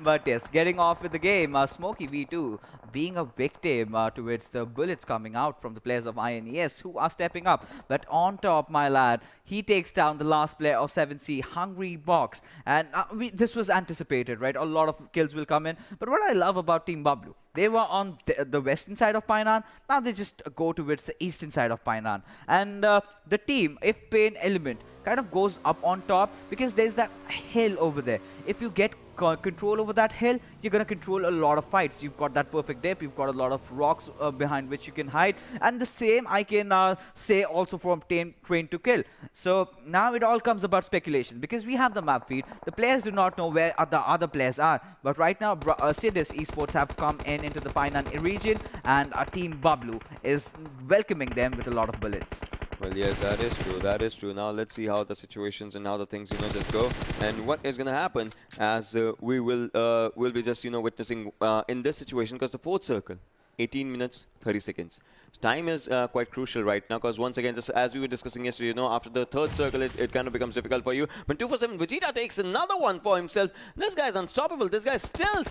But yes, getting off with the game, Smokey V2 being a victim towards the bullets coming out from the players of INES who are stepping up. But on top, my lad, he takes down the last player of 7C, Hungry Box. And this was anticipated, right? A lot of kills will come in. But what I love about Team Bablu, they were on the western side of Painan. Now they just go towards the eastern side of Painan. And the team, if PAINxELMT, kind of goes up on top, because there's that hill over there. If you get control over that hill, you're going to control a lot of fights. You've got that perfect dip, you've got a lot of rocks behind which you can hide, and the same I can say also from Train to Kill. So now it all comes about speculation, because we have the map feed. The players do not know where the other players are, but right now CZxHIGHVOLTAGE Esports have come into the Painan region, and our Team Bablu is welcoming them with a lot of bullets. Well, yes, that is true. That is true. Now let's see how the situations and how the things just go, and what is going to happen as we will be just witnessing in this situation, because the 4th circle, 18 minutes, 30 seconds. Time is quite crucial right now because once again, just as we were discussing yesterday, you know, after the third circle, it kind of becomes difficult for you. But 247, Vegeta takes another one for himself. This guy's unstoppable. This guy's still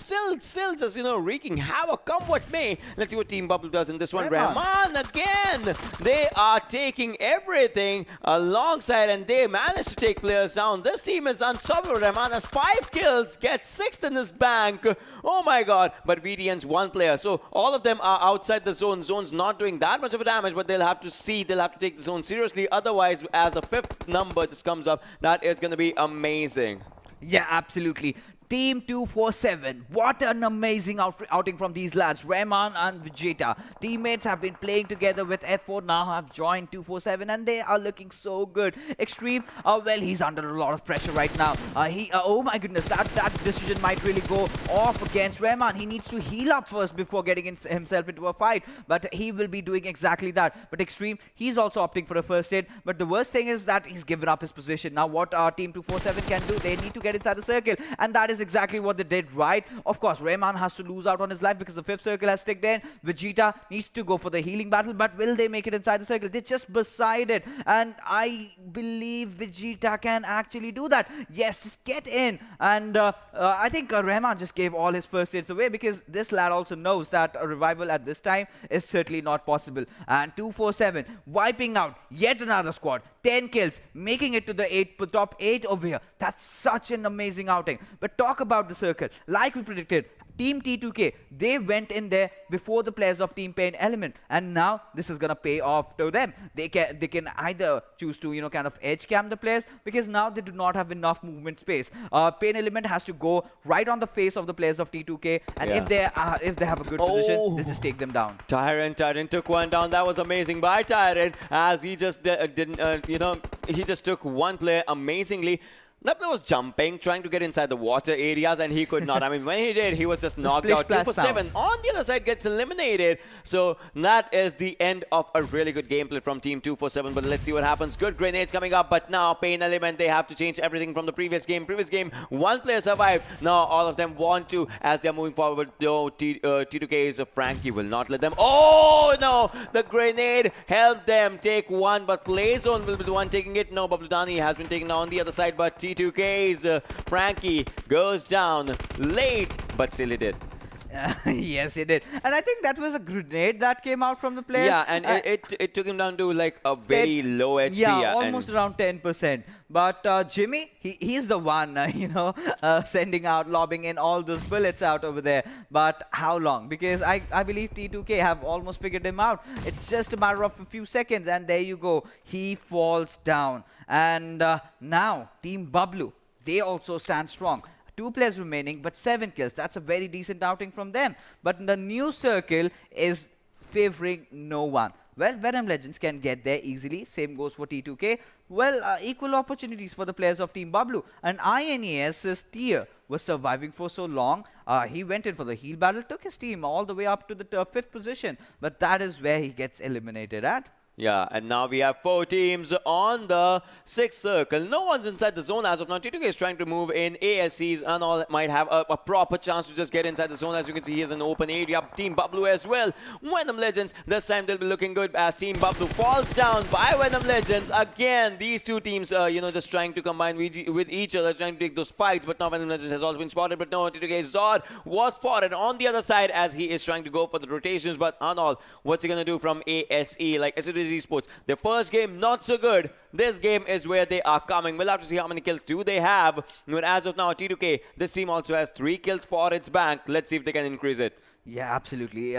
just, you know, wreaking havoc. Come what may. Let's see what Team Bablu does in this one. Rahman again. They are taking everything alongside and they managed to take players down. This team is unstoppable. Rahman has 5 kills, gets 6th in his bank. Oh my god. But VTN's 1 player. So all of them are outside the zone. Zone's not doing that much of a damage, but they'll have to take the zone seriously. Otherwise, as a 5th number just comes up, that is going to be amazing. Yeah, absolutely. Team 247, what an amazing outing from these lads, Rahman and Vegeta. Teammates have been playing together with F4, now have joined 247 and they are looking so good. Extreme, well, he's under a lot of pressure right now. Oh my goodness, that decision might really go off against Rahman. He needs to heal up first before getting himself into a fight, but he will be doing exactly that. But Extreme, he's also opting for a first aid, but the worst thing is that he's given up his position. Now what our Team 247 can do, they need to get inside the circle, and that is exactly what they did, right? Of course, Rahman has to lose out on his life because the 5th circle has ticked in. Vegeta needs to go for the healing battle, but will they make it inside the circle? They're just beside it, and I believe Vegeta can actually do that. Yes, just get in. And I think Rahman just gave all his first aids away because this lad also knows that a revival at this time is certainly not possible. And 247 wiping out yet another squad. 10 kills, making it to the top 8 over here. That's such an amazing outing. But talk about the circle. Like we predicted, Team T2K, they went in there before the players of Team PAINxELMT, and now this is gonna pay off to them. They can either choose to, you know, kind of edge cam the players because now they do not have enough movement space. PAINxELMT has to go right on the face of the players of T2K, and if they have a good position, they just take them down. Tyrant took one down. That was amazing by Tyrant, as he just didn't, you know, he just took one player amazingly. That player was jumping, trying to get inside the water areas, and he could not. I mean, when he did, he was just knocked out. 247 on the other side gets eliminated. So that is the end of a really good gameplay from Team 247. But let's see what happens. Good grenades coming up, but now PAINxELMT, they have to change everything from the previous game. Previous game, 1 player survived. Now all of them want to, as they're moving forward. No, T2K's Frankie will not let them. Oh no! The grenade helped them take 1, but Playzone will be the one taking it. No, Bablu has been taken on the other side, but T2K's Frankie goes down late, but still he did. Yes, it did. And I think that was a grenade that came out from the players. Yeah, and it took him down to like a very low HP. Yeah, almost around 10%. But Jimmy, he's the one, you know, sending out, lobbing in all those bullets out over there. But how long? Because I believe T2K have almost figured him out. It's just a matter of a few seconds, and there you go. He falls down. And now, Team Bablu, they also stand strong. 2 players remaining, but 7 kills. That's a very decent outing from them. But the new circle is favoring no one. Well, Venom Legends can get there easily. Same goes for T2K. Well, equal opportunities for the players of Team Bablu. And INES's tier was surviving for so long. He went in for the heal battle, took his team all the way up to the 5th position. But that is where he gets eliminated at. Yeah, and now we have 4 teams on the 6th circle. No one's inside the zone as of now. T2K is trying to move in. ASCs and all might have a proper chance to just get inside the zone. As you can see, here's an open area. Team Bablu as well. Venom Legends, this time they'll be looking good as Team Bablu falls down by Venom Legends. Again, these 2 teams, you know, just trying to combine with each other, trying to take those fights. But now Venom Legends has also been spotted. But no, T2K Zod was spotted on the other side as he is trying to go for the rotations. But on all, what's he going to do from ASE? Like Assiduous Esports, their first game not so good. This game is where they are coming. We'll have to see how many kills do they have. But as of now, T2K, this team also has 3 kills for its bank. Let's see if they can increase it. Yeah, absolutely.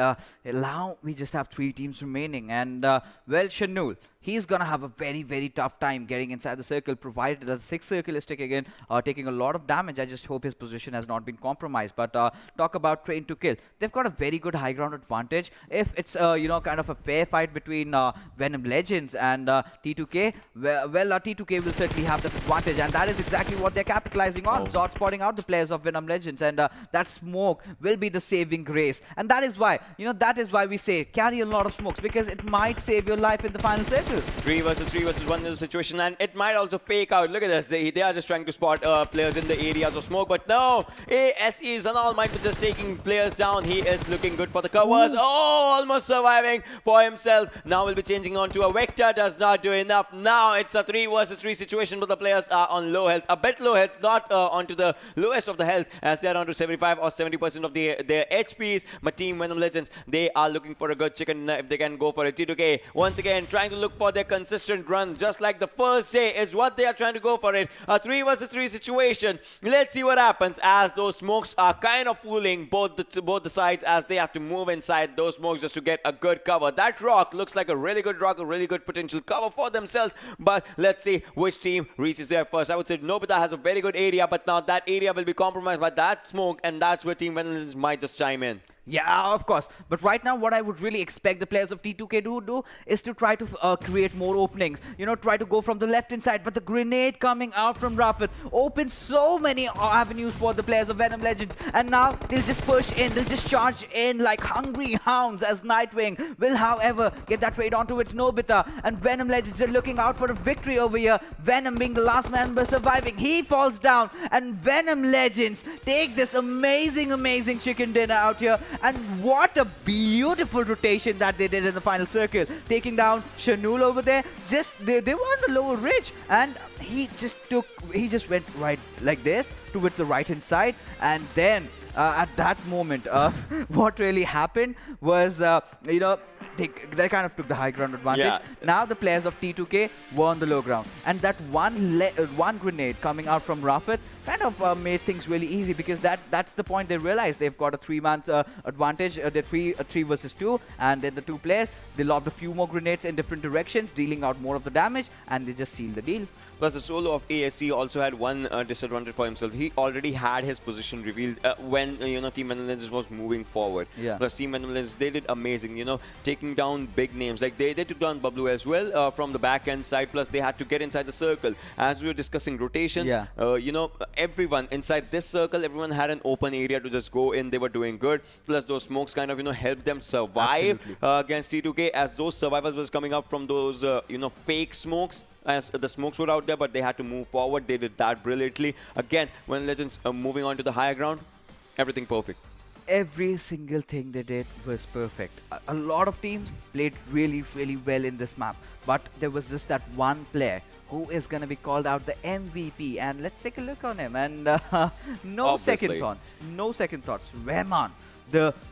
Now we just have 3 teams remaining. And, well, Shanul, he's going to have a very, very tough time getting inside the circle, provided that the 6th circle is taking a lot of damage. I just hope his position has not been compromised. But talk about train to kill. They've got a very good high ground advantage. If it's, you know, kind of a fair fight between Venom Legends and T2K, well, T2K will certainly have that advantage. And that is exactly what they're capitalizing on. Zod spotting out the players of Venom Legends. And that smoke will be the saving grace. And that is why, you know, that is why we say carry a lot of smokes, because it might save your life in the final circle. battle. 3 versus 1 is the situation, and it might also fake out. Look at this. They are just trying to spot players in the areas of smoke, but no. ASE Zanal might be just taking players down. He is looking good for the covers. Ooh. Oh, almost surviving for himself. Now we'll be changing on to a Vector. Does not do enough. Now it's a 3 versus 3 situation, but the players are on low health. A bit low health, not onto the lowest of the health, as they are down to 75 or 70% of their HPs. But Team Venom Legends, they are looking for a good chicken if they can go for it. T2K, once again, trying to look for their consistent run, just like the first day is what they are trying to go for it. A 3 versus 3 situation. Let's see what happens, as those smokes are kind of fooling both the sides, as they have to move inside those smokes just to get a good cover. That rock looks like a really good rock, a really good potential cover for themselves. But let's see which team reaches there first. I would say Nobita has a very good area, but now that area will be compromised by that smoke, and that's where Team Venom Legends might just chime in. Yeah, of course. But right now, what I would really expect the players of T2K to do is to try to create more openings. You know, try to go from the left inside. But the grenade coming out from Rafat opens so many avenues for the players of Venom Legends. And now they'll just push in. They'll just charge in like hungry hounds, as Nightwing will, however, get that raid onto its Nobita. And Venom Legends are looking out for a victory over here. Venom being the last member surviving. He falls down. And Venom Legends take this amazing chicken dinner out here. And what a beautiful rotation that they did in the final circle, taking down Shanul over there. Just they were on the lower ridge, and he just went right like this towards the right hand side, and then at that moment, what really happened was, you know, they kind of took the high ground advantage. Yeah. Now the players of T2K were on the low ground, and that one grenade coming out from Rafat kind of made things really easy, because that's the point. They realized they've got a 3-man advantage. They're 3 versus 2, and then the 2 players, they lobbed a few more grenades in different directions, dealing out more of the damage, and they just sealed the deal. Plus, the solo of ASC also had one disadvantage for himself. He already had his position revealed when Team Venom Legends was moving forward. Yeah. Plus, Team Venom Legends, they did amazing. Taking down big names. Like they took down Bablu as well from the back end side. Plus, they had to get inside the circle. As we were discussing rotations, yeah. Everyone inside this circle, everyone had an open area to just go in. They were doing good. Plus, those smokes kind of helped them survive against T2K, as those survivors was coming up from those fake smokes. As the smokes were out there, but they had to move forward. They did that brilliantly. Again, when Legends moving on to the higher ground, everything perfect. Every single thing they did was perfect. A lot of teams played really well in this map, but there was just that one player who is going to be called out the MVP, and let's take a look on him. And no Obviously. second thoughts. Rahman.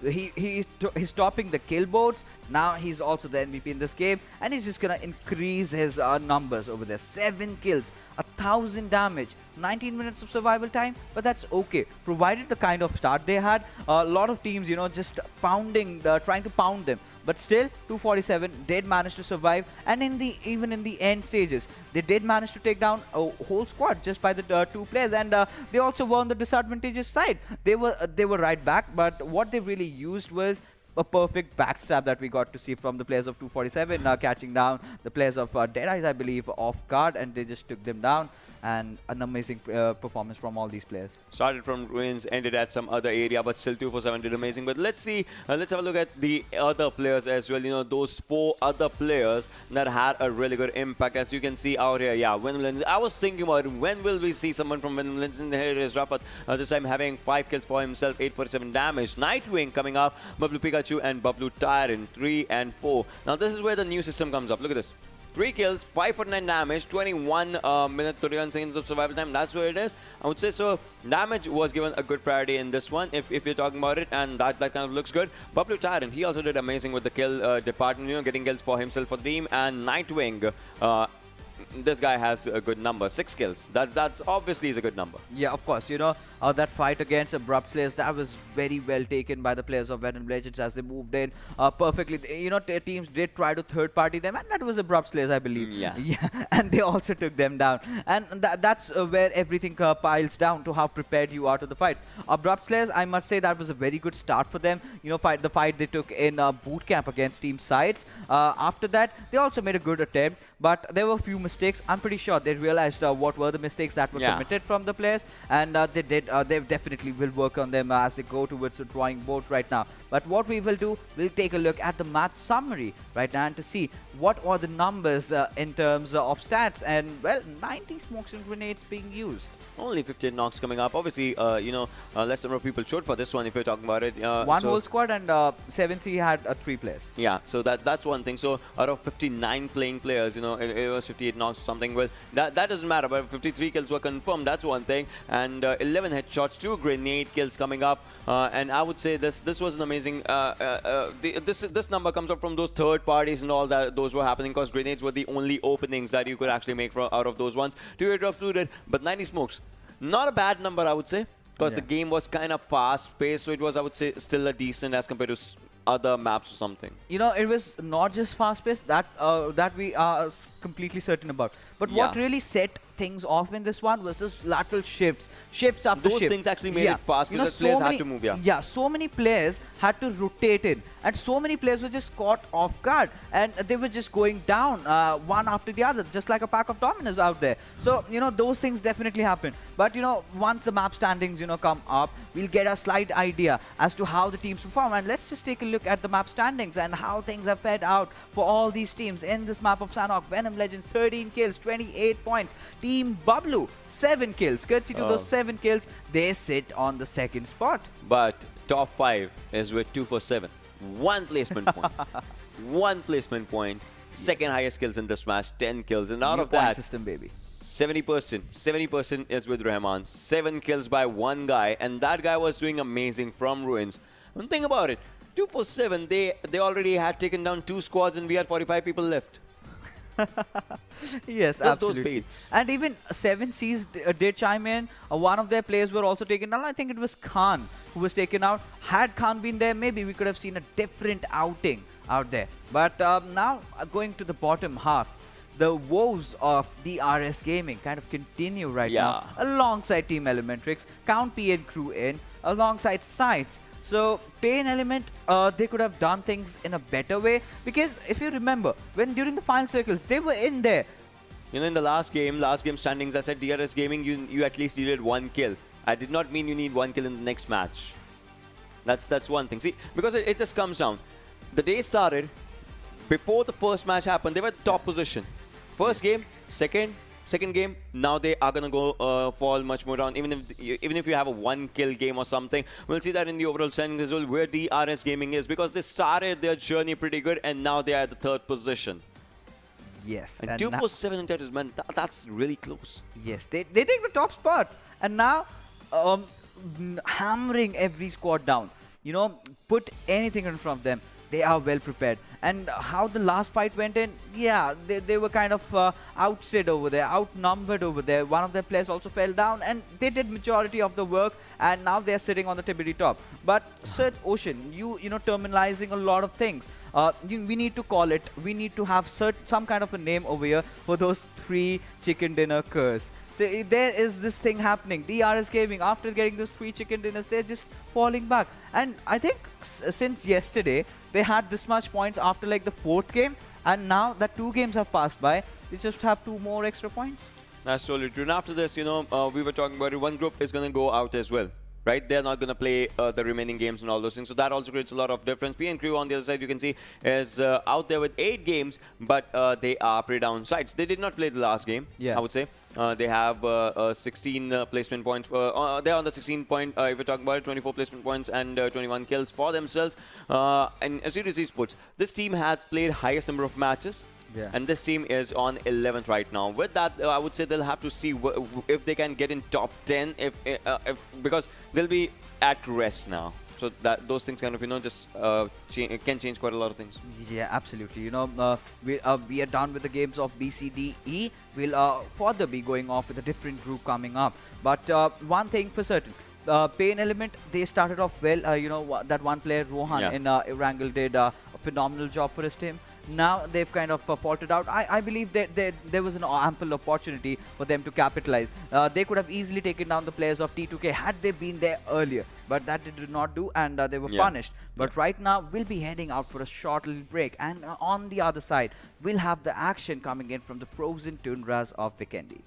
He's topping the kill boards. Now he's also the MVP in this game, and he's just gonna increase his numbers over there. 7 kills, 1000 damage, 19 minutes of survival time, but that's okay, provided the kind of start they had. A lot of teams, just pounding, trying to pound them. But still, 247 did manage to survive, and even in the end stages, they did manage to take down a whole squad just by the 2 players, and they also were on the disadvantageous side. They were right back, but what they really used was a perfect backstab that we got to see from the players of 247, catching down the players of DEADEYES, I believe, off guard, and they just took them down. And an amazing performance from all these players. Started from ruins, ended at some other area, but still 247 did amazing. But let's see, let's have a look at the other players as well. Those 4 other players that had a really good impact, as you can see out here. Yeah, Venom Legends. I was thinking about when will we see someone from Venom Legends? And here is Rafat, this time having 5 kills for himself, 847 damage. Nightwing coming up, Bablu Pikachu and Bablu Tyrant, 3 and 4. Now this is where the new system comes up. Look at this. 3 kills, 549 damage, 21 minutes, 31 seconds of survival time. That's where it is. I would say so. Damage was given a good priority in this one, if you're talking about it, and that kind of looks good. Bablu Tyrant, he also did amazing with the kill department, getting kills for himself, for the team. And Nightwing, this guy has a good number, 6 kills. That's obviously is a good number. Yeah, of course. That fight against Abrupt Slayers, that was very well taken by the players of Venom Legends as they moved in perfectly. Teams did try to third-party them, and that was Abrupt Slayers, I believe. Yeah. And they also took them down. And that's where everything piles down to how prepared you are to the fights. Abrupt Slayers, I must say that was a very good start for them. The fight they took in boot camp against Team SCYTES. After that, they also made a good attempt, but there were a few mistakes. I'm pretty sure they realized what were the mistakes that were committed from the players, and they did they definitely will work on them as they go towards the drawing boards right now. But what we will do, we'll take a look at the match summary right now and to see what are the numbers in terms of stats. And well, 90 smokes and grenades being used. Only 15 knocks coming up. Obviously, less number of people showed for this one if you're talking about it. One whole squad, and 7C had 3 players. Yeah, so that's one thing. So out of 59 playing players, it was 58 knocks or something. Well, that doesn't matter, but 53 kills were confirmed. That's one thing. And 11 headshots, 2 grenade kills coming up. And I would say this was an amazing. This number comes up from those third parties and all that. Those were happening because grenades were the only openings that you could actually make out of those ones. 2 airdrops looted, but 90 smokes. Not a bad number, I would say, because the game was kind of fast-paced, so it was, I would say, still a decent as compared to other maps or something. It was not just fast-paced, that we are completely certain about. But what really set things off in this one was those lateral shifts after those shift. things actually made it fast because players had to move. Yeah, so many players had to rotate in, and so many players were just caught off guard, and they were just going down one after the other, just like a pack of dominoes out there. So those things definitely happen. But once the map standings come up, we'll get a slight idea as to how the teams perform. And let's just take a look at the map standings and how things have fed out for all these teams in this map of Sanhok. Venom Legends 13 kills, 28 points. Team Bablu 7 kills. Courtesy to those 7 kills, they sit on the 2nd spot. But top 5 is with 2 for 7. 1 placement point. 1 placement point. 2nd highest kills in this match, 10 kills. And out of that, system, baby. 70% is with Rahman. 7 kills by 1 guy, and that guy was doing amazing from ruins. And think about it, 2 for 7, they already had taken down 2 squads and we had 45 people left. Yes, absolutely. And even 7Cs did chime in. One of their players were also taken down. I think it was Khan who was taken out. Had Khan been there, maybe we could have seen a different outing out there. But now going to the bottom half, the woes of DRS Gaming kind of continue right now alongside Team ElementriX, Count P and crew in, alongside SCYTES. So PAINxELMT, they could have done things in a better way, because if you remember, when during the final circles, they were in there. In the last game standings, I said DRS Gaming, you at least needed 1 kill. I did not mean you need 1 kill in the next match. That's one thing. See, because it just comes down. The day started, before the first match happened, they were at the top position. First game, second game, now they are gonna go fall much more down. Even if you have a 1 kill game or something, we'll see that in the overall standings as well, where DRS Gaming is, because they started their journey pretty good and now they are at the 3rd position. Yes, and 2 for 7 in titles, man, that's really close. Yes, they take the top spot, and now hammering every squad down. Put anything in front of them. They are well prepared. And how the last fight went in, they were kind of outstayed over there, outnumbered over there. One of their players also fell down, and they did majority of the work, and now they're sitting on the TBD top. But Sir Ocean, you terminalizing a lot of things. We need to call it. We need to have some kind of a name over here for those 3 chicken dinner curse. So there is this thing happening. DRS Gaming, after getting those 3 chicken dinners, they're just falling back. And I think since yesterday, they had this much points after like the 4th game. And now that 2 games have passed by, they just have 2 more extra points. That's totally true. And after this, we were talking about it. One group is going to go out as well. Right, they're not going to play the remaining games and all those things. So that also creates a lot of difference. P and Crew on the other side, you can see, is out there with 8 games, but they are pretty down sides. They did not play the last game, I would say. They have 16 placement points. They're on the 16 point, if we're talking about it, 24 placement points and 21 kills for themselves. And Assiduous Esports, this team has played highest number of matches. And this team is on 11th right now. With that, I would say they'll have to see if they can get in top 10, because they'll be at rest now. So that those things kind of just can change quite a lot of things. Yeah, absolutely. We are done with the games of B, C, D, E. We'll further be going off with a different group coming up. But one thing for certain. PAINxELMT, they started off well. That one player, Rohan, in Erangel did a phenomenal job for his team. Now they've kind of faltered out. I believe that there was an ample opportunity for them to capitalize. They could have easily taken down the players of T2K had they been there earlier. But that they did not do, and they were punished. But right now, we'll be heading out for a short little break. And on the other side, we'll have the action coming in from the frozen tundras of Vikendi.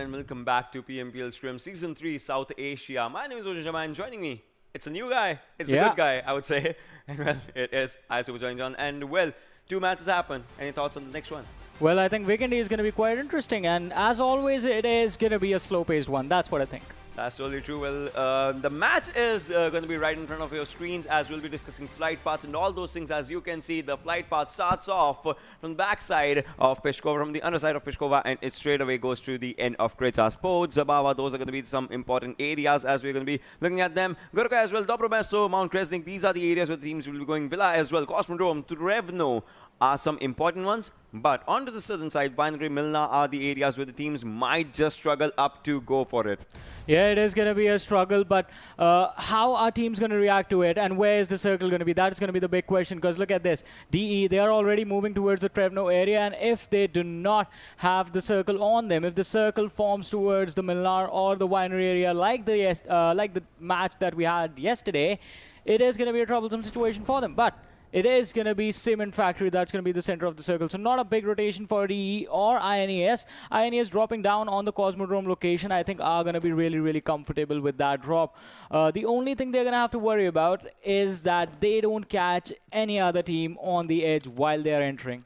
and welcome back to PMPL Scrims Season 3 South Asia. My name is Ocean Sharma, and joining me, it's a new guy. It's the good guy, I would say. And well, it is Assiduous. And well, 2 matches happen. Any thoughts on the next one? Well, I think Vikendi is going to be quite interesting, and as always, it is going to be a slow-paced one. That's what I think. That's totally true. Well, the match is going to be right in front of your screens, as we'll be discussing flight paths and all those things. As you can see, the flight path starts off from the backside of Peshkova, from the underside of Peshkova, and it straight away goes to the end of Kreta Sports. Zabava, those are going to be some important areas as we're going to be looking at them. Gurkha as well, Dobromesto, Mount Kresnik, these are the areas where the teams will be going. Villa as well, Cosmodrome, Trevno are some important ones. But onto the southern side, Binary, Milna are the areas where the teams might just struggle up to go for it. Yeah, it is going to be a struggle, but how are teams going to react to it, and where is the circle going to be? That is going to be the big question, because look at this. DE, they are already moving towards the Trevno area, and if they do not have the circle on them, if the circle forms towards the Milnar or the winery area like the match that we had yesterday, it is going to be a troublesome situation for them. But it is going to be Cement Factory that's going to be the center of the circle. So not a big rotation for DE or INES. INES dropping down on the Cosmodrome location, I think, are going to be really, really comfortable with that drop. The only thing they're going to have to worry about is that they don't catch any other team on the edge while they're entering.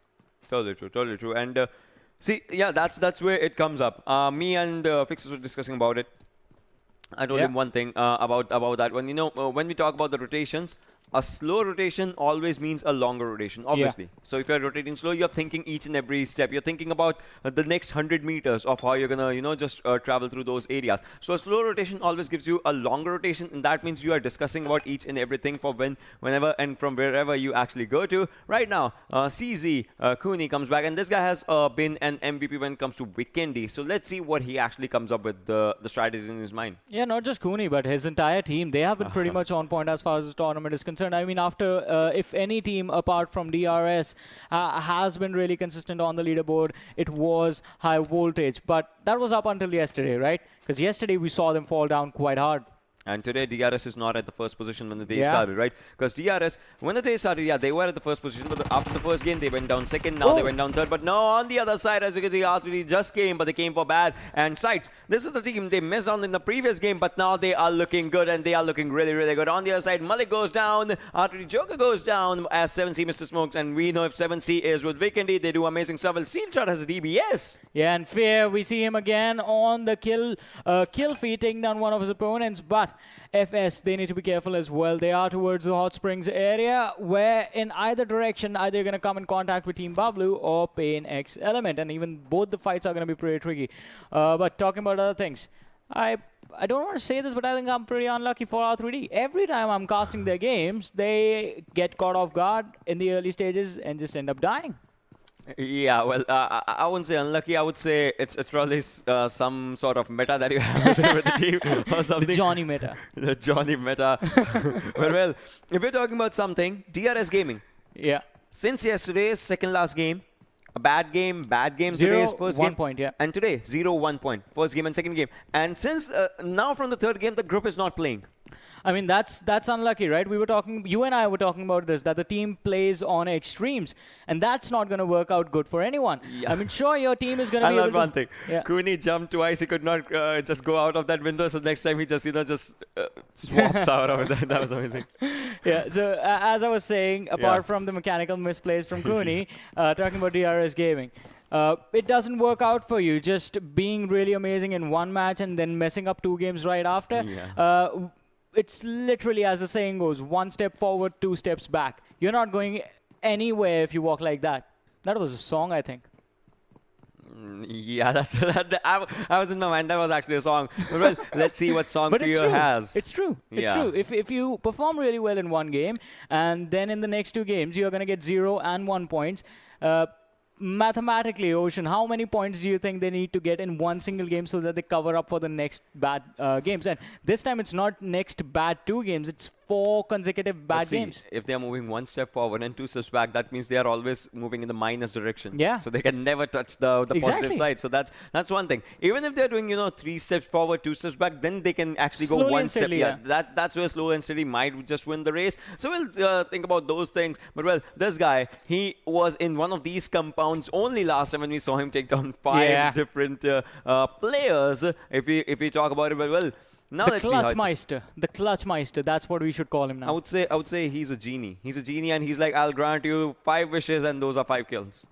Totally true, totally true. And see, yeah, that's where it comes up. Me and Fixers were discussing about it. I told him one thing about that one. You know, when we talk about the rotations, a slow rotation always means a longer rotation, obviously. So if you're rotating slow, you're thinking each and every step. You're thinking about the next 100 meters of how you're going to, you know, just travel through those areas. So a slow rotation always gives you a longer rotation, and that means you are discussing about each and everything for whenever and from wherever you actually go to. Right now, CZ Cooney comes back, and this guy has been an MVP when it comes to Vikendi. So let's see what he actually comes up with, the strategies in his mind. Yeah, not just Cooney, but his entire team. They have been pretty much on point as far as this tournament is concerned. I mean, after if any team apart from DRS has been really consistent on the leaderboard, it was High Voltage. But that was up until yesterday, right? Because yesterday we saw them fall down quite hard. And today, DRS is not at the first position when the day started, right? Because DRS, when the day started, they were at the first position. But after the first game, they went down second. Now they went down third. But no, on the other side, as you can see, R3D just came, but they came for bad. And SCYTES, this is the team they missed on in the previous game, but now they are looking good, and they are looking really, really good. On the other side, Malik goes down. R3D Joker goes down as 7C Mr. Smokes. And we know if 7C is with Vikendi, they do amazing stuff. Well, Steelshot has a DBS. Yeah, and Fear, we see him again on the kill feed, taking down one of his opponents. But FS, they need to be careful as well. They are towards the Hot Springs area, where in either direction, either you're going to come in contact with Team Bablu or PAINxELMT, and even both the fights are going to be pretty tricky. But talking about other things, I don't want to say this, but I think I'm pretty unlucky for R3D. Every time I'm casting their games, they get caught off guard in the early stages and just end up dying. Yeah, well, I wouldn't say unlucky. I would say it's probably some sort of meta that you have with the team or something. The Johnny meta. The Johnny meta. well, if we're talking about something, DRS Gaming. Yeah. Since yesterday's second last game, a bad game today's first 1 game. point, yeah. And today, 0-1 point. First game and second game. And since now from the third game, the group is not playing. I mean, that's unlucky, right? You and I were talking about this, that the team plays on extremes, and that's not going to work out good for anyone. Yeah. I mean, sure, your team is going to be able to... one thing. Yeah. Cooney jumped twice. He could not just go out of that window, so next time he just, swaps out of it. That was amazing. Yeah, so as I was saying, apart from the mechanical misplays from Cooney, talking about DRS Gaming, it doesn't work out for you just being really amazing in one match and then messing up 2 games right after. Yeah. It's literally, as the saying goes, 1 step forward, 2 steps back. You're not going anywhere if you walk like that. That was a song, I think. Yeah, I was in my mind. That was actually a song. Well, let's see what song Pio has. It's true. It's true. If you perform really well in one game, and then in the next 2 games, you're going to get 0 and 1 points. Mathematically, Ocean, how many points do you think they need to get in one single game so that they cover up for the next bad games? And this time, it's not next bad 2 games. It's 4 consecutive bad See, games. if they are moving 1 step forward and 2 steps back, that means they are always moving in the minus direction. Yeah. So they can never touch the positive Exactly. side. So that's one thing. Even if they're doing 3 steps forward, 2 steps back, then they can actually go Slowly 1 and step. steadily, Yeah, that's where slow and steady might just win the race. So we'll think about those things. But well, this guy, he was in one of these compounds only last time when we saw him take down 5 different players. If we talk about it, but well. Now The let's see how Clutch it's- Meister. The Clutch Meister. That's what we should call him now. I would say he's a genie. He's a genie, and he's like, I'll grant you 5 wishes, and those are 5 kills.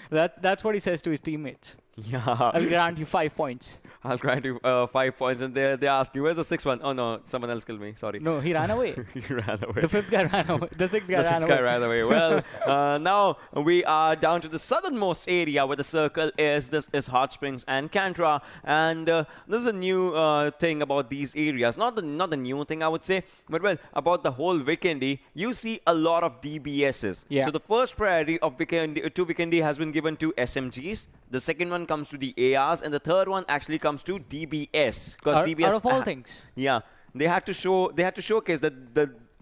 That's what he says to his teammates. Yeah. I'll grant you 5 points. I'll grant you 5 points, and they ask you, where's the 6th one? Oh no, someone else killed me. Sorry. No, he ran away. He ran away. The 5th guy ran away. The 6th guy The ran 6th away. guy ran away. Well, now we are down to the southernmost area where the circle is. This is Hot Springs and Cantra, and this is a new thing about these areas. Not the new thing, I would say, but well, about the whole Vikendi, you see a lot of DBSs. Yeah. So the first priority of Vikendi has been given to SMGs. The second one comes to the ARs, and the third one actually comes to DBS. Because DBS, out of all things. yeah, they had to showcase that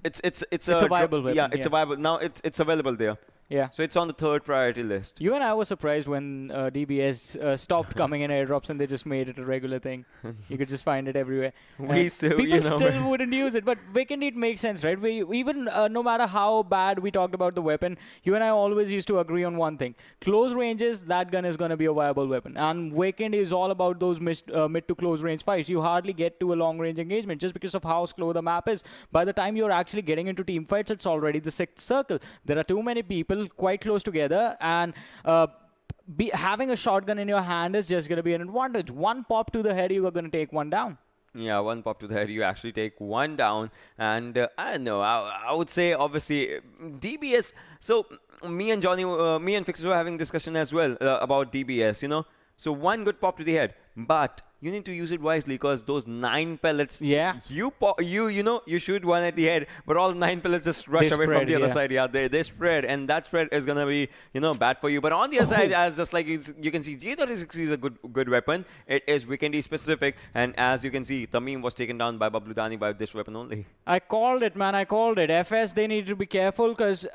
it's a viable weapon, Yeah, it's yeah. a viable. Now it's available there. Yeah. So it's on the 3rd priority list. You and I were surprised when DBS stopped coming in airdrops and they just made it a regular thing. You could just find it everywhere. We still, people you know, still wouldn't use it, but Vikendi, it makes sense, right? We even no matter how bad we talked about the weapon, you and I always used to agree on one thing: close ranges, that gun is going to be a viable weapon. And Vikendi is all about those mid to close range fights. You hardly get to a long range engagement just because of how slow the map is. By the time you're actually getting into team fights, it's already the 6th circle. There are too many people quite close together, and having a shotgun in your hand is just going to be an advantage. One pop to the head, you are going to take one down. Yeah, one pop to the head, you actually take one down. And I don't know, I would say, obviously, DBS. So me and Fixer were having discussion as well about DBS, So one good pop to the head, but you need to use it wisely, because those 9 pellets, Yeah. you shoot one at the head, but all 9 pellets just rush They away from spread, the other yeah. side. Yeah, they spread, and that spread is gonna be bad for you. But on the other side, as just like you can see, G36 is a good weapon. It is Vikendi specific, and as you can see, Tamim was taken down by Bablu Dani by this weapon only. I called it, man. I called it. FS, they need to be careful, because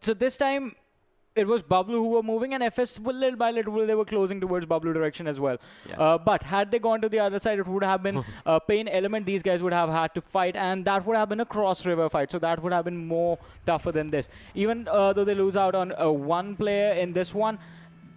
so this time it was Bablu who were moving, and FS little by little they were closing towards Bablu direction as well. Yeah. But had they gone to the other side, it would have been PAINxELMT. These guys would have had to fight, and that would have been a cross-river fight. So that would have been more tougher than this. Even though they lose out on one player in this one,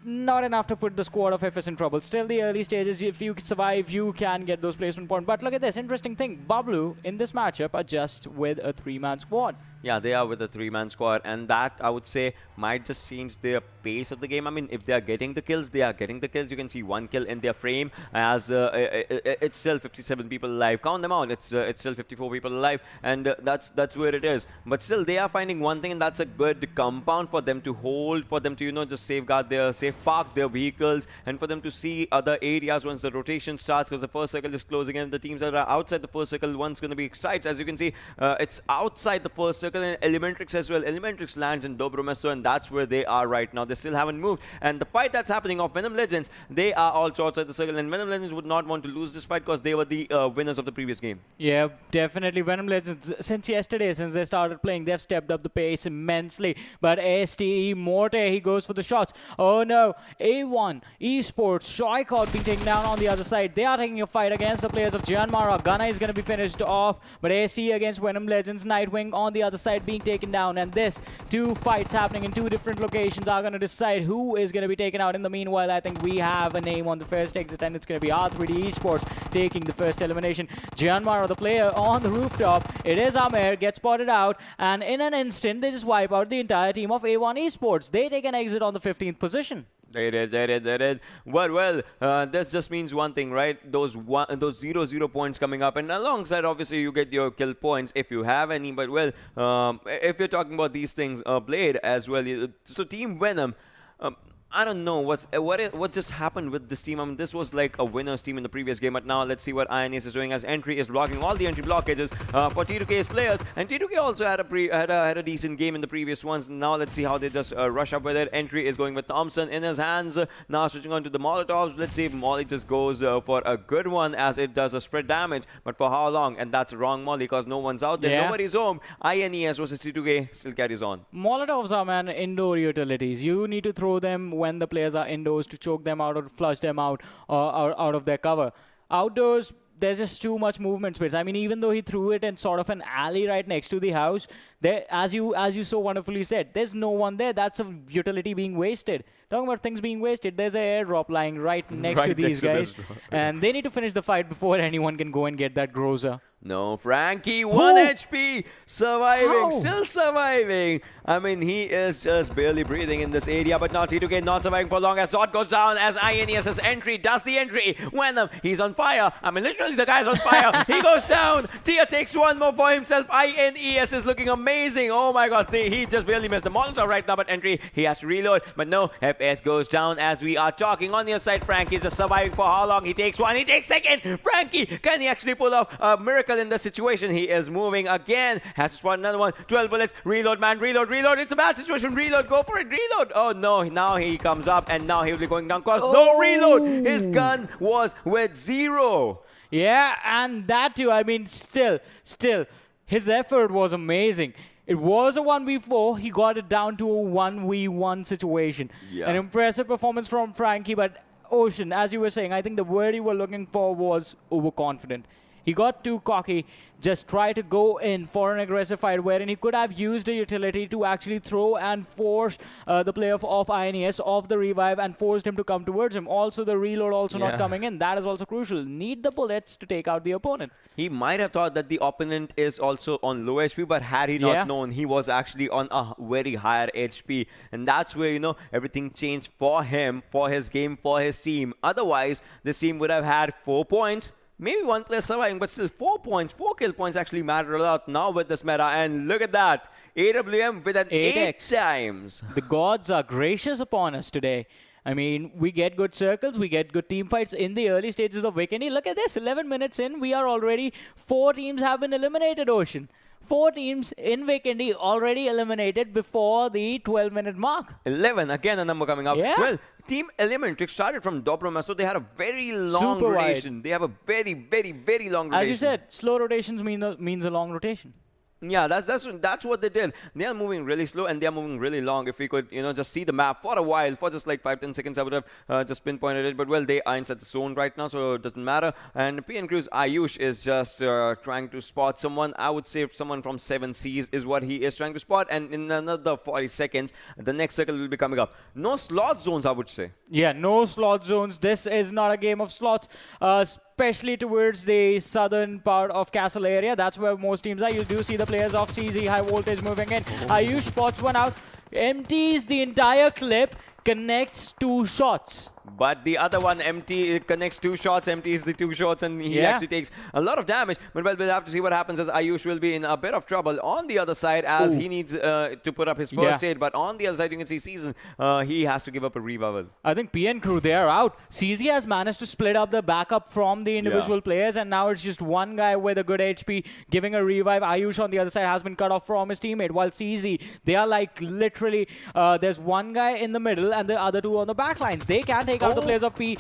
not enough to put the squad of FS in trouble. Still, the early stages, if you survive, you can get those placement points. But look at this interesting thing. Bablu in this matchup are just with a 3-man squad. Yeah, they are with a 3-man squad, and that, I would say, might just change their pace of the game. I mean, if they are getting the kills, they are getting the kills. You can see 1 kill in their frame, as it's still 57 people alive. Count them out. It's still 54 people alive, and that's where it is. But still, they are finding one thing, and that's a good compound for them to hold, for them to just safeguard their park their vehicles, and for them to see other areas once the rotation starts, because the first circle is closing in. The teams that are outside the first circle, one's going to be SCYTES. As you can see, it's outside the first circle, and ElementriX as well. ElementriX lands in Dobromesto, and that's where they are right now. They still haven't moved, and the fight that's happening of Venom Legends, they are also outside the circle, and Venom Legends would not want to lose this fight, because they were the winners of the previous game. Yeah, definitely. Venom Legends, since yesterday, since they started playing, they've stepped up the pace immensely. But STE Morte, he goes for the shots. Oh no, A1 Esports, Shoykot being taken down on the other side. They are taking a fight against the players of JyanMaara. Gunna is going to be finished off, but STE against Venom Legends, Nightwing on the other side being taken down. And this, 2 fights happening in 2 different locations are going to decide who is going to be taken out. In the meanwhile, I think we have a name on the first exit, and it's going to be R3D Esports taking the first elimination. JyanMaara, the player on the rooftop, it is Amer, gets spotted out, and in an instant, they just wipe out the entire team of A1 Esports. They take an exit on the 15th position. They did. Well, this just means one thing, right? Those 0-0 points coming up, and alongside, obviously, you get your kill points if you have any. But well, if you're talking about these things, Blade as well. So Team Venom, I don't know what just happened with this team. I mean, this was like a winner's team in the previous game, but now let's see what INES is doing as Entry is blocking all the entry blockages for T2K's players, and T2K also had a decent game in the previous ones. Now let's see how they just rush up with it. Entry is going with Thompson in his hands, now switching on to the Molotovs. Let's see if Molly just goes for a good one, as it does a spread damage, but for how long? And that's wrong Molly, because no one's out there, nobody's home. INES versus T2K still carries on. Molotovs are, man, indoor utilities. You need to throw them when the players are indoors to choke them out or flush them out out of their cover. Outdoors, there's just too much movement space. I mean, even though he threw it in sort of an alley right next to the house, there, as you so wonderfully said, there's no one there. That's a utility being wasted. Talking about things being wasted, there's an airdrop lying right next to these guys, and they need to finish the fight before anyone can go and get that Groza. No, Frankie, 1 HP, surviving, still surviving. I mean, he is just barely breathing in this area, but now T2K not surviving for long as Zod goes down, as INES's entry does the entry. Venom, he's on fire. I mean, literally the guy's on fire. He goes down. Tia takes one more for himself. INES is looking amazing. Oh my god, he just barely missed the Molotov right now, but entry, he has to reload. But no, FS goes down as we are talking. On the other side, Frankie's just surviving for how long? He takes one, he takes second. Frankie, can he actually pull off a miracle in the situation? He is moving again, has to spot another one. 12 bullets, reload man, reload. It's a bad situation, reload, go for it, reload. Oh no, now he comes up and now he will be going down course. No reload, his gun was with 0. Yeah, and that too, I mean, still, his effort was amazing. It was a 1v4, he got it down to a 1v1 situation. An impressive performance from Frankie, but Ocean, as you were saying, I think the word you were looking for was overconfident. He got too cocky, just tried to go in for an aggressive fight wherein he could have used a utility to actually throw and force the player of INES off the revive and forced him to come towards him. Also, the reload also not coming in. That is also crucial. Need the bullets to take out the opponent. He might have thought that the opponent is also on low HP, but had he not known, he was actually on a very higher HP. And that's where, you know, everything changed for him, for his game, for his team. Otherwise, this team would have had 4 points. Maybe one player surviving, but still 4 points, 4 kill points actually matter a lot now with this meta. And look at that, AWM with an 8 times. The gods are gracious upon us today. I mean, we get good circles, we get good team fights in the early stages of Vikendi. Look at this, 11 minutes in, we are already, 4 teams have been eliminated, Ocean. 4 teams in Vikendi already eliminated before the 12-minute mark. 11, again a number coming up. Well, Team ElementriX started from Dobromas, so they had a very long rotation. They have a very, very, very long rotation. As you said, slow rotations means a long rotation. Yeah, that's what they did. They are moving really slow and they are moving really long. If we could, you know, just see the map for a while, for just like 5-10 seconds, I would have just pinpointed it. But well, they are inside the zone right now, so it doesn't matter. And PN Crew's Ayush is just trying to spot someone. I would say someone from 7 Cs is what he is trying to spot. And in another 40 seconds, the next circle will be coming up. No slot zones, I would say. Yeah, no slot zones. This is not a game of slots. Especially towards the southern part of Castle area. That's where most teams are. You do see the players of CZxHIGHVOLTAGE moving in. Ayush spots one out, empties the entire clip, connects 2 shots. But the other one, empty, connects 2 shots, empties the 2 shots, and he actually takes a lot of damage. But well, we'll have to see what happens, as Ayush will be in a bit of trouble on the other side, as he needs to put up his first aid. But on the other side, you can see Season, he has to give up a revival. I think PN Crew, they are out. CZ has managed to split up the backup from the individual players, and now it's just one guy with a good HP giving a revive. Ayush on the other side has been cut off from his teammate, while CZ, they are like literally, there's one guy in the middle and the other 2 on the back lines. They can take out the players of P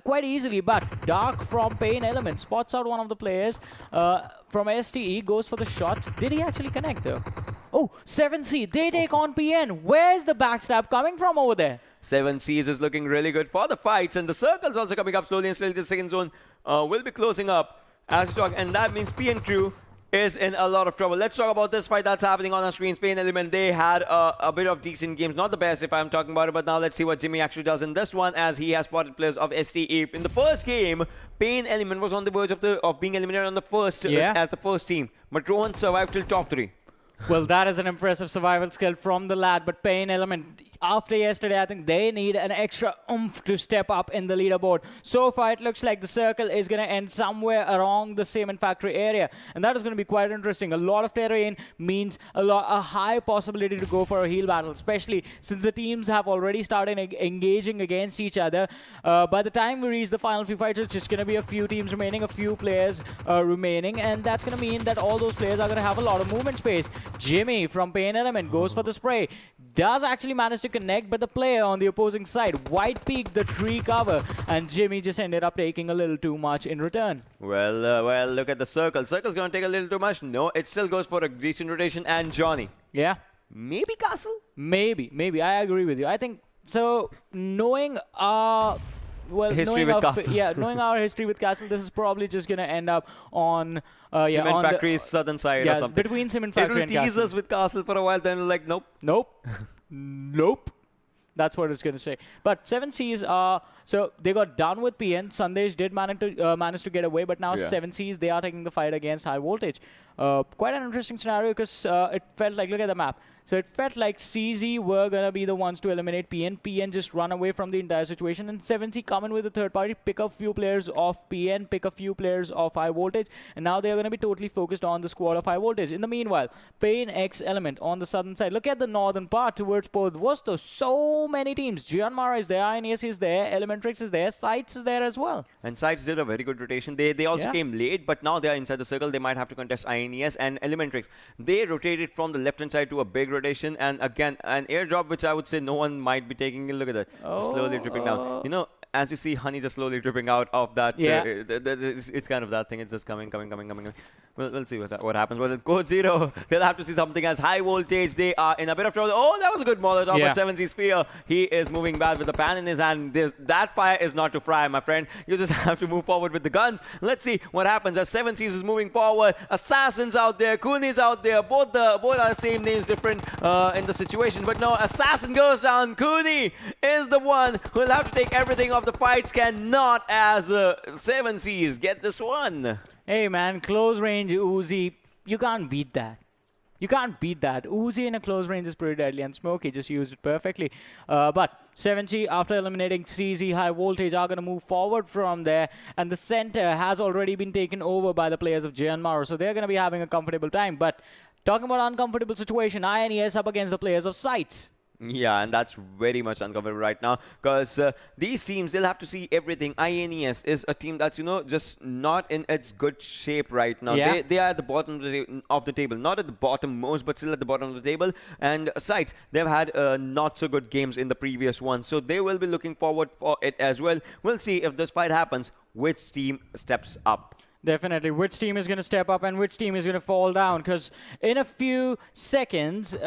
quite easily, but Dark from PAINxELMT spots out one of the players from STE, goes for the shots. Did he actually connect though? Oh, 7C, they take on PN. Where's the backstab coming from over there? 7Cs is looking really good for the fights, and the circle's also coming up slowly and slowly. The second zone will be closing up as we talk, and that means PN Crew is in a lot of trouble. Let's talk about this fight that's happening on our screens. PAINxELMT, they had a bit of decent games. Not the best if I'm talking about it, but now let's see what Jimmy actually does in this one, as he has spotted players of STE. In the first game, PAINxELMT was on the verge of being eliminated on the first as the first team. But Rohan survived till top 3. Well, that is an impressive survival skill from the lad, but PAINxELMT, after yesterday, I think they need an extra oomph to step up in the leaderboard. So far, it looks like the circle is going to end somewhere around the cement factory area. And that is going to be quite interesting. A lot of terrain means a high possibility to go for a heal battle, especially since the teams have already started engaging against each other. By the time we reach the final few fights, it's just going to be a few teams remaining, a few players remaining. And that's going to mean that all those players are going to have a lot of movement space. Jimmy from PAINxELMT goes for the spray. Does actually manage to connect, but the player on the opposing side white peaked the tree cover, and Jimmy just ended up taking a little too much in return. Well, look at the circle. Circle's going to take a little too much. No, it still goes for a decent rotation. And Johnny. Yeah. Maybe Castle? Maybe. I agree with you. I think so. Knowing history with Castle. Knowing our history with Castle, this is probably just gonna end up on Cement on Factory's southern side or something. Between Cement Factory and Castle. It will tease us with Castle for a while, then like nope. That's what it's going to say. But 7Cs are... So they got done with PN. Sandesh did manage to get away, but now 7Cs, they are taking the fight against High Voltage. Quite an interesting scenario because it felt like... Look at the map. So it felt like CZ were going to be the ones to eliminate PN. PN just run away from the entire situation. And 7C come in with a third party, pick up few players off PN, pick a few players off High Voltage. And now they are going to be totally focused on the squad of High Voltage. In the meanwhile, PAINxELMT on the southern side. Look at the northern part towards Port Vostok. So many teams. JyanMaara is there, INES is there, ElementriX is there, SCYTES is there as well. And SCYTES did a very good rotation. They also came late, but now they are inside the circle. They might have to contest INES and ElementriX. They rotated from the left-hand side to a big rotation, and again, an airdrop, which I would say no one might be taking. Look at that. Slowly dripping down. You know, as you see, honey just slowly dripping out of that. It's kind of that thing. It's just coming. We'll see what happens. But at Code Zero, they'll have to see something as High Voltage. They are in a bit of trouble. Oh, that was a good Molotov. But 7C Sphere, he is moving back with the pan in his hand. That fire is not to fry, my friend. You just have to move forward with the guns. Let's see what happens as 7Cs is moving forward. Assassins out there, Cooney's out there. Both are the same names, different in the situation. But no, Assassin goes down. Cooney is the one who will have to take everything off the fights. Cannot as 7Cs get this one. Hey man, close range Uzi, you can't beat that. You can't beat that. Uzi in a close range is pretty deadly, and Smokey just used it perfectly. But 7G, after eliminating CZ, High Voltage are going to move forward from there, and the center has already been taken over by the players of JyanMaara, so they're going to be having a comfortable time. But talking about uncomfortable situation, INES up against the players of SCYTES. Yeah, and that's very much uncomfortable right now because these teams, they'll have to see everything. INES is a team that's, you know, just not in its good shape right now. Yeah. They are at the bottom of the table. Not at the bottom most, but still at the bottom of the table. And SCYTES, they've had not so good games in the previous one. So they will be looking forward for it as well. We'll see if this fight happens, which team steps up. Definitely. Which team is going to step up and which team is going to fall down? Because in a few seconds...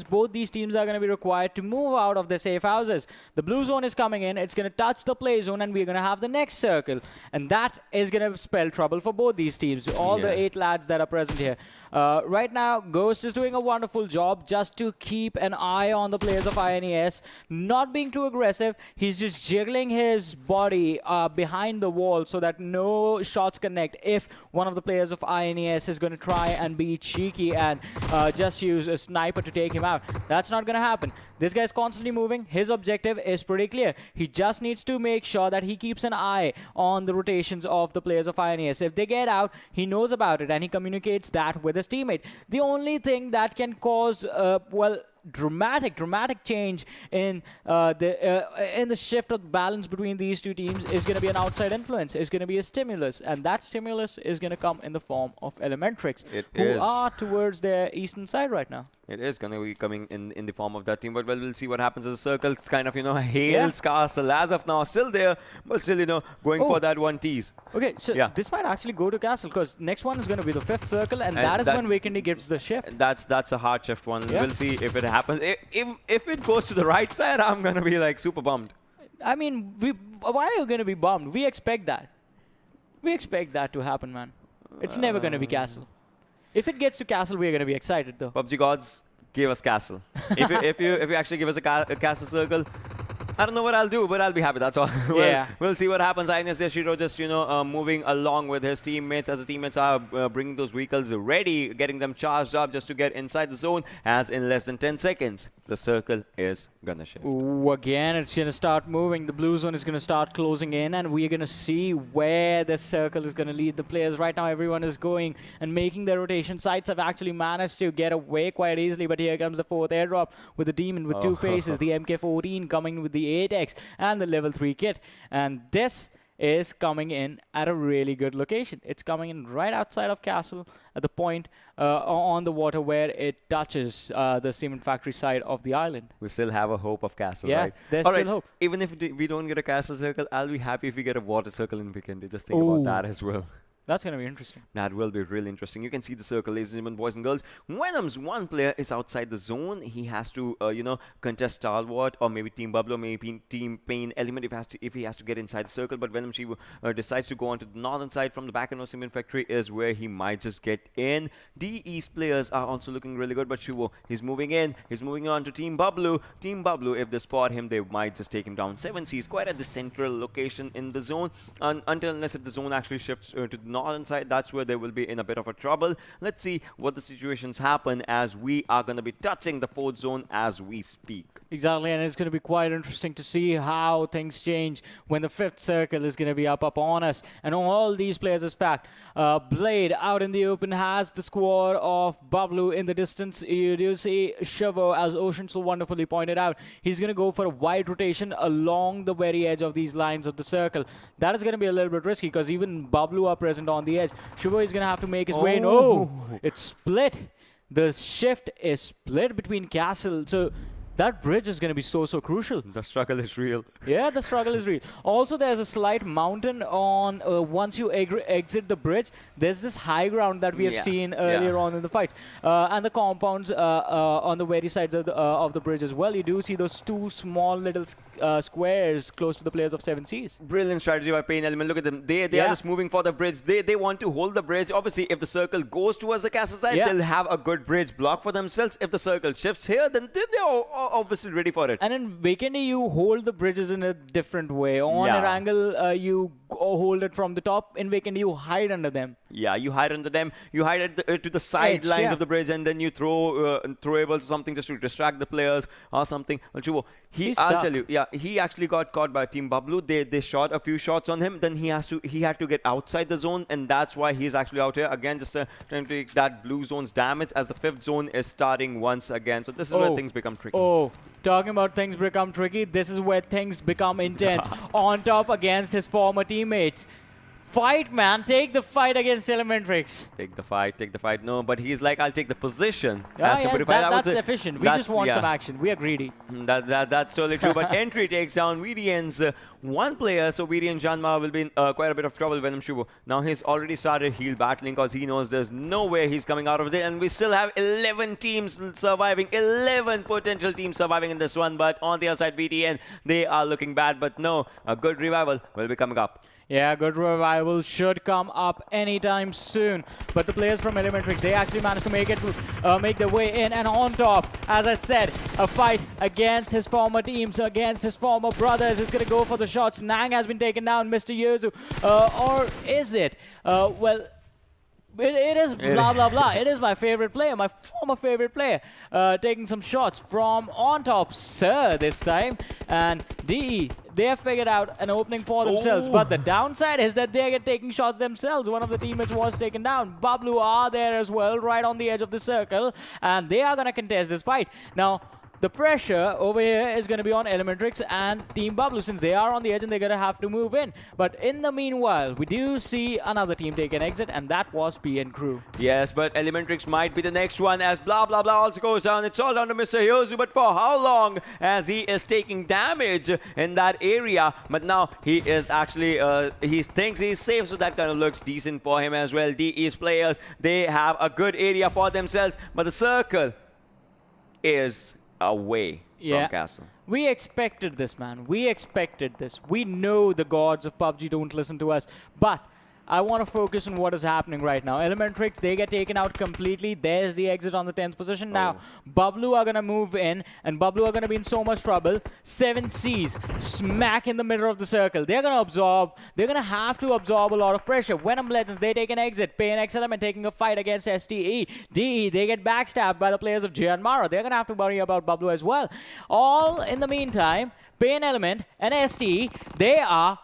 both these teams are going to be required to move out of their safe houses. The blue zone is coming in. It's going to touch the play zone, and we're going to have the next circle. And that is going to spell trouble for both these teams, all the 8 lads that are present here. Right now, Ghost is doing a wonderful job just to keep an eye on the players of INES, not being too aggressive. He's just jiggling his body behind the wall so that no shots connect if one of the players of INES is going to try and be cheeky and just use a sniper to take him out. That's not going to happen. This guy's constantly moving. His objective is pretty clear. He just needs to make sure that he keeps an eye on the rotations of the players of INES. If they get out, he knows about it and he communicates that with his teammate. The only thing that can cause, dramatic change in the shift of balance between these two teams is going to be an outside influence. It's going to be a stimulus, and that stimulus is going to come in the form of ElementriX, who are towards their eastern side right now. It is going to be coming in the form of that team, but well, we'll see what happens as a circle. It's kind of, you know, Hale's Castle as of now, still there, but still, you know, going for that one tease. Okay, so this might actually go to Castle, because next one is going to be the 5th circle, and that is when Vikendi gives the shift. That's a hard shift one. We'll see if it happens. If it goes to the right side, I'm going to be like super bummed. I mean, why are you going to be bummed? We expect that. We expect that to happen, man. It's never going to be Castle. If it gets to Castle, we're going to be excited, though. PUBG gods, give us Castle. if you actually give us a Castle circle, I don't know what I'll do, but I'll be happy. That's all. Yeah. We'll see what happens. INES Yashiro just, moving along with his teammates as the teammates are bringing those vehicles ready, getting them charged up just to get inside the zone. As in less than 10 seconds, the circle is gonna shift. Ooh, again, it's gonna start moving. The blue zone is gonna start closing in, and we're gonna see where this circle is gonna lead the players. Right now, everyone is going and making their rotation. SCYTES have actually managed to get away quite easily, but here comes the fourth airdrop with the demon with two faces, the MK14 coming with the 8X and the level 3 kit. And this is coming in at a really good location. It's coming in right outside of Castle at the point on the water where it touches the cement factory side of the island. We still have a hope of Castle, Yeah, right? there's still hope. Even if we don't get a Castle circle, I'll be happy if we get a water circle in Vikendi. Just think about that as well. That's going to be interesting. That will be really interesting. You can see the circle, ladies and gentlemen, boys and girls. Venom's one player is outside the zone. He has to, contest Stalwart or maybe Team Bablu, maybe Team PAINxELMT if he has to get inside the circle. But Venom decides to go onto the northern side from the back end of Cement Factory is where he might just get in. DE's players are also looking really good, but Shivo, he's moving in. He's moving on to Team Bablu. Team Bablu, if they spot him, they might just take him down. 7C is quite at the central location in the zone. Unless if the zone actually shifts to the northern side, that's where they will be in a bit of a trouble. Let's see what the situations happen as we are going to be touching the fourth zone as we speak. Exactly, and it's going to be quite interesting to see how things change when the fifth circle is going to be up on us. And all these players, is fact, Blade out in the open has the squad of Bablu in the distance. You do see Shivo, as Ocean so wonderfully pointed out, he's going to go for a wide rotation along the very edge of these lines of the circle. That is going to be a little bit risky because even Bablu are present on the edge. Shivo is going to have to make his way in. Oh, it's split. The shift is split between Castle. So that bridge is going to be so crucial. The struggle is real. Yeah, the struggle is real. Also, there's a slight mountain on once you exit the bridge. There's this high ground that we have seen earlier on in the fights. And the compounds on the very sides of the bridge as well. You do see those two small little squares close to the players of 7Cs. Brilliant strategy by PAINxELMT. Look at them. They are just moving for the bridge. They want to hold the bridge. Obviously, if the circle goes towards the castle side, they'll have a good bridge block for themselves. If the circle shifts here, then they're obviously ready for it. And in Vikendi, you hold the bridges in a different way. On Erangel, you hold it from the top. In Vikendi, you hide under them. Yeah, you hide under them. You hide to the sidelines of the bridge, and then you throw throwable something just to distract the players or something. Well, Chubo, I'll tell you, he actually got caught by Team Bablu. They shot a few shots on him. Then he had to get outside the zone, and that's why he's actually out here again, just trying to take that blue zone's damage as the fifth zone is starting once again. So this is where things become tricky. Talking about things become tricky, this is where things become intense. On top against his former teammates. Fight, man. Take the fight against ElementriX. Take the fight. No, but he's like, I'll take the position. That's efficient. We just want some action. We are greedy. That's totally true. But entry takes down VTN's one player. So VTNxJyanMaara will be in quite a bit of trouble. Venom Shubo. Now he's already started heal battling because he knows there's no way he's coming out of it. And we still have 11 teams surviving. 11 potential teams surviving in this one. But on the other side, VTN, they are looking bad. But no, a good revival will be coming up. Yeah, good revival should come up anytime soon. But the players from ElementriX, they actually managed to make their way in. And on top, as I said, a fight against his former teams, against his former brothers. He's going to go for the shots. Nang has been taken down, Mr. Yuzu. Or is it? Well, it is blah, blah, blah. It is my favorite player, my former favorite player, taking some shots from on top, sir, this time. And DE, they have figured out an opening for themselves. But the downside is that they are taking shots themselves. One of the teammates was taken down. Bablu are there as well, right on the edge of the circle. And they are going to contest this fight. Now, the pressure over here is going to be on ElementriX and Team Bablu since they are on the edge and they're going to have to move in. But in the meanwhile, we do see another team take an exit, and that was PN Crew. Yes, but ElementriX might be the next one as blah, blah, blah also goes down. It's all down to Mr. Yozu, but for how long as he is taking damage in that area. But now he is actually, he thinks he's safe, so that kind of looks decent for him as well. DE's players, they have a good area for themselves, but the circle is away from Castle. We expected this, man. We expected this. We know the gods of PUBG don't listen to us. But I want to focus on what is happening right now. ElementriX, they get taken out completely. There's the exit on the 10th position. Now, Bablu are going to move in, and Bablu are going to be in so much trouble. 7 Cs, smack in the middle of the circle. They're going to absorb. They're going to have to absorb a lot of pressure. Venom Legends, they take an exit. PAINxELMT taking a fight against STE. DE, they get backstabbed by the players of JyanMaara. They're going to have to worry about Bablu as well. All in the meantime, PAINxELMT and STE, they are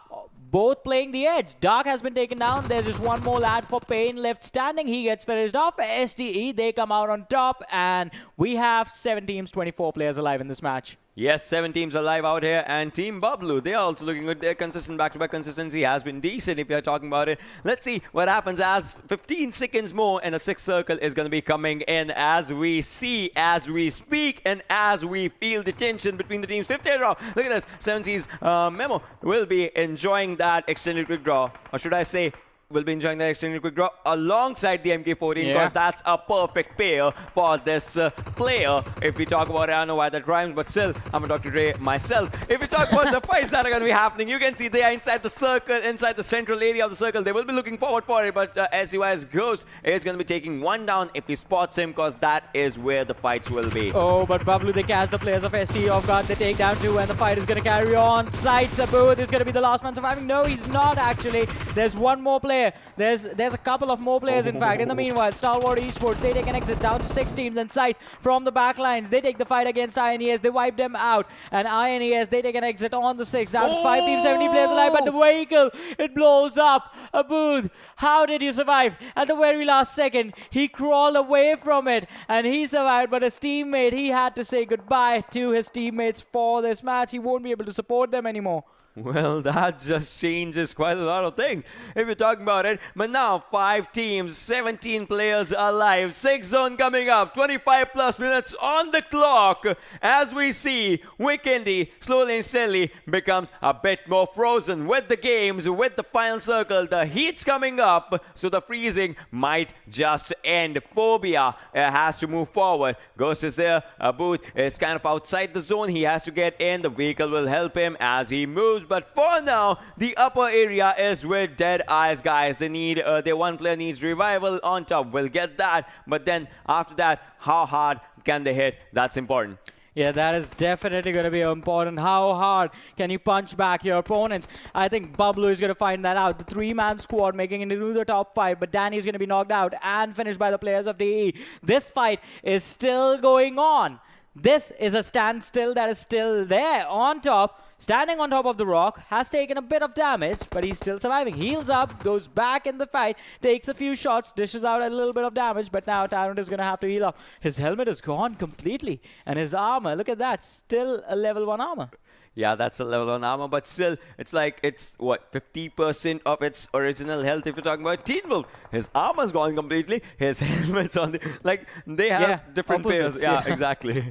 both playing the edge. Dark has been taken down. There's just one more lad for Pain left standing. He gets finished off. STE, they come out on top, and we have 7 teams, 24 players alive in this match. Yes, 7 teams alive out here, and Team Bablu, they are also looking good. Their consistent back-to-back consistency has been decent if you're talking about it. Let's see what happens as 15 seconds more, and the 6th circle is going to be coming in as we see, as we speak, and as we feel the tension between the teams. 5th air draw. Look at this. 7C's Memo will be enjoying that extended quick draw. Or should I say, will be enjoying the extended quick draw alongside the MK14 because that's a perfect pair for this player. If we talk about it, I don't know why that rhymes, but still, I'm a Dr. Dre myself. If we talk about the fights that are going to be happening, you can see they are inside the circle, inside the central area of the circle. They will be looking forward for it, but SCY's Ghost is going to be taking one down if he spots him because that is where the fights will be. Oh, but Bablu, they catch the players of ST off guard. They take down 2 and the fight is going to carry on. CZxHIGHVOLTAGE is going to be the last man surviving. No, he's not actually. There's one more player. There's a couple of more players, in fact. In the meanwhile, Stalwart Esports, they take an exit down to 6 teams, and CZxHIGHVOLTAGE from the back lines. They take the fight against INES. They wipe them out. And INES, they take an exit on the 6. Down to 5 teams, 70 players alive. But the vehicle, it blows up. Abrupt, how did you survive? At the very last second, he crawled away from it, and he survived. But his teammate, he had to say goodbye to his teammates for this match. He won't be able to support them anymore. Well, that just changes quite a lot of things if you're talking about it. But now, 5 teams, 17 players alive, 6 zone coming up, 25 plus minutes on the clock. As we see, Vikendi slowly and steadily becomes a bit more frozen with the games, with the final circle. The heat's coming up, so the freezing might just end. Phobia has to move forward. Ghost is there. Abrupt is kind of outside the zone. He has to get in. The vehicle will help him as he moves. But for now, the upper area is with DEADEYES, guys. They need their one player needs revival on top. We'll get that. But then after that, how hard can they hit? That's important. Yeah, that is definitely going to be important. How hard can you punch back your opponents? I think Bablu is going to find that out. The 3-man squad making it into the top 5, but Danny is going to be knocked out and finished by the players of DE. This fight is still going on. This is a standstill that is still there on top. Standing on top of the rock, has taken a bit of damage, but he's still surviving. Heals up, goes back in the fight, takes a few shots, dishes out a little bit of damage, but now Tyrant is going to have to heal up. His helmet is gone completely, and his armor, look at that, still a level 1 armor. Yeah, that's a level 1 armor, but still, it's like, it's what, 50% of its original health if you're talking about Teen Wolf. His armor's gone completely, his helmet's on the, like, they have different pairs. Yeah, exactly.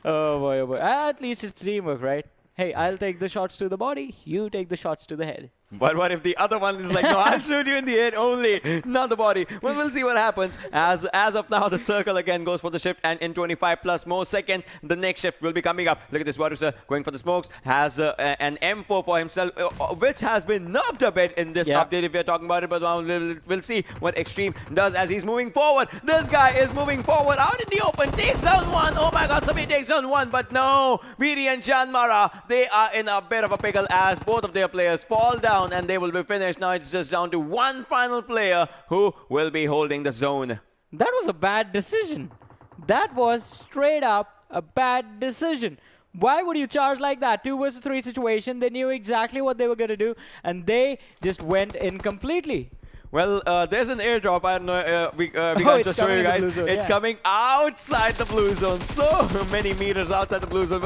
Oh boy, oh boy. At least it's teamwork, right? Hey, I'll take the shots to the body, you take the shots to the head. But what if the other one is like, no, I'll shoot you in the head only, not the body. Well, we'll see what happens. As of now, the circle again goes for the shift, and in 25 plus more seconds, the next shift will be coming up. Look at this, Warusa going for the smokes, has an M4 for himself, which has been nerfed a bit in this update if we're talking about it, but we'll see what Extreme does as he's moving forward. This guy is moving forward out in the open, takes down 1. Oh my god, somebody takes down 1, but no, VTNxJyanMaara, they are in a bit of a pickle as both of their players fall down and they will be finished. Now it's just down to one final player who will be holding the zone. That was a bad decision. That was straight up a bad decision. Why would you charge like that? 2 versus 3 situation. They knew exactly what they were going to do, and they just went in completely. Well, there's an airdrop. I don't know. We can just show you guys. It's coming outside the blue zone. So many meters outside the blue zone.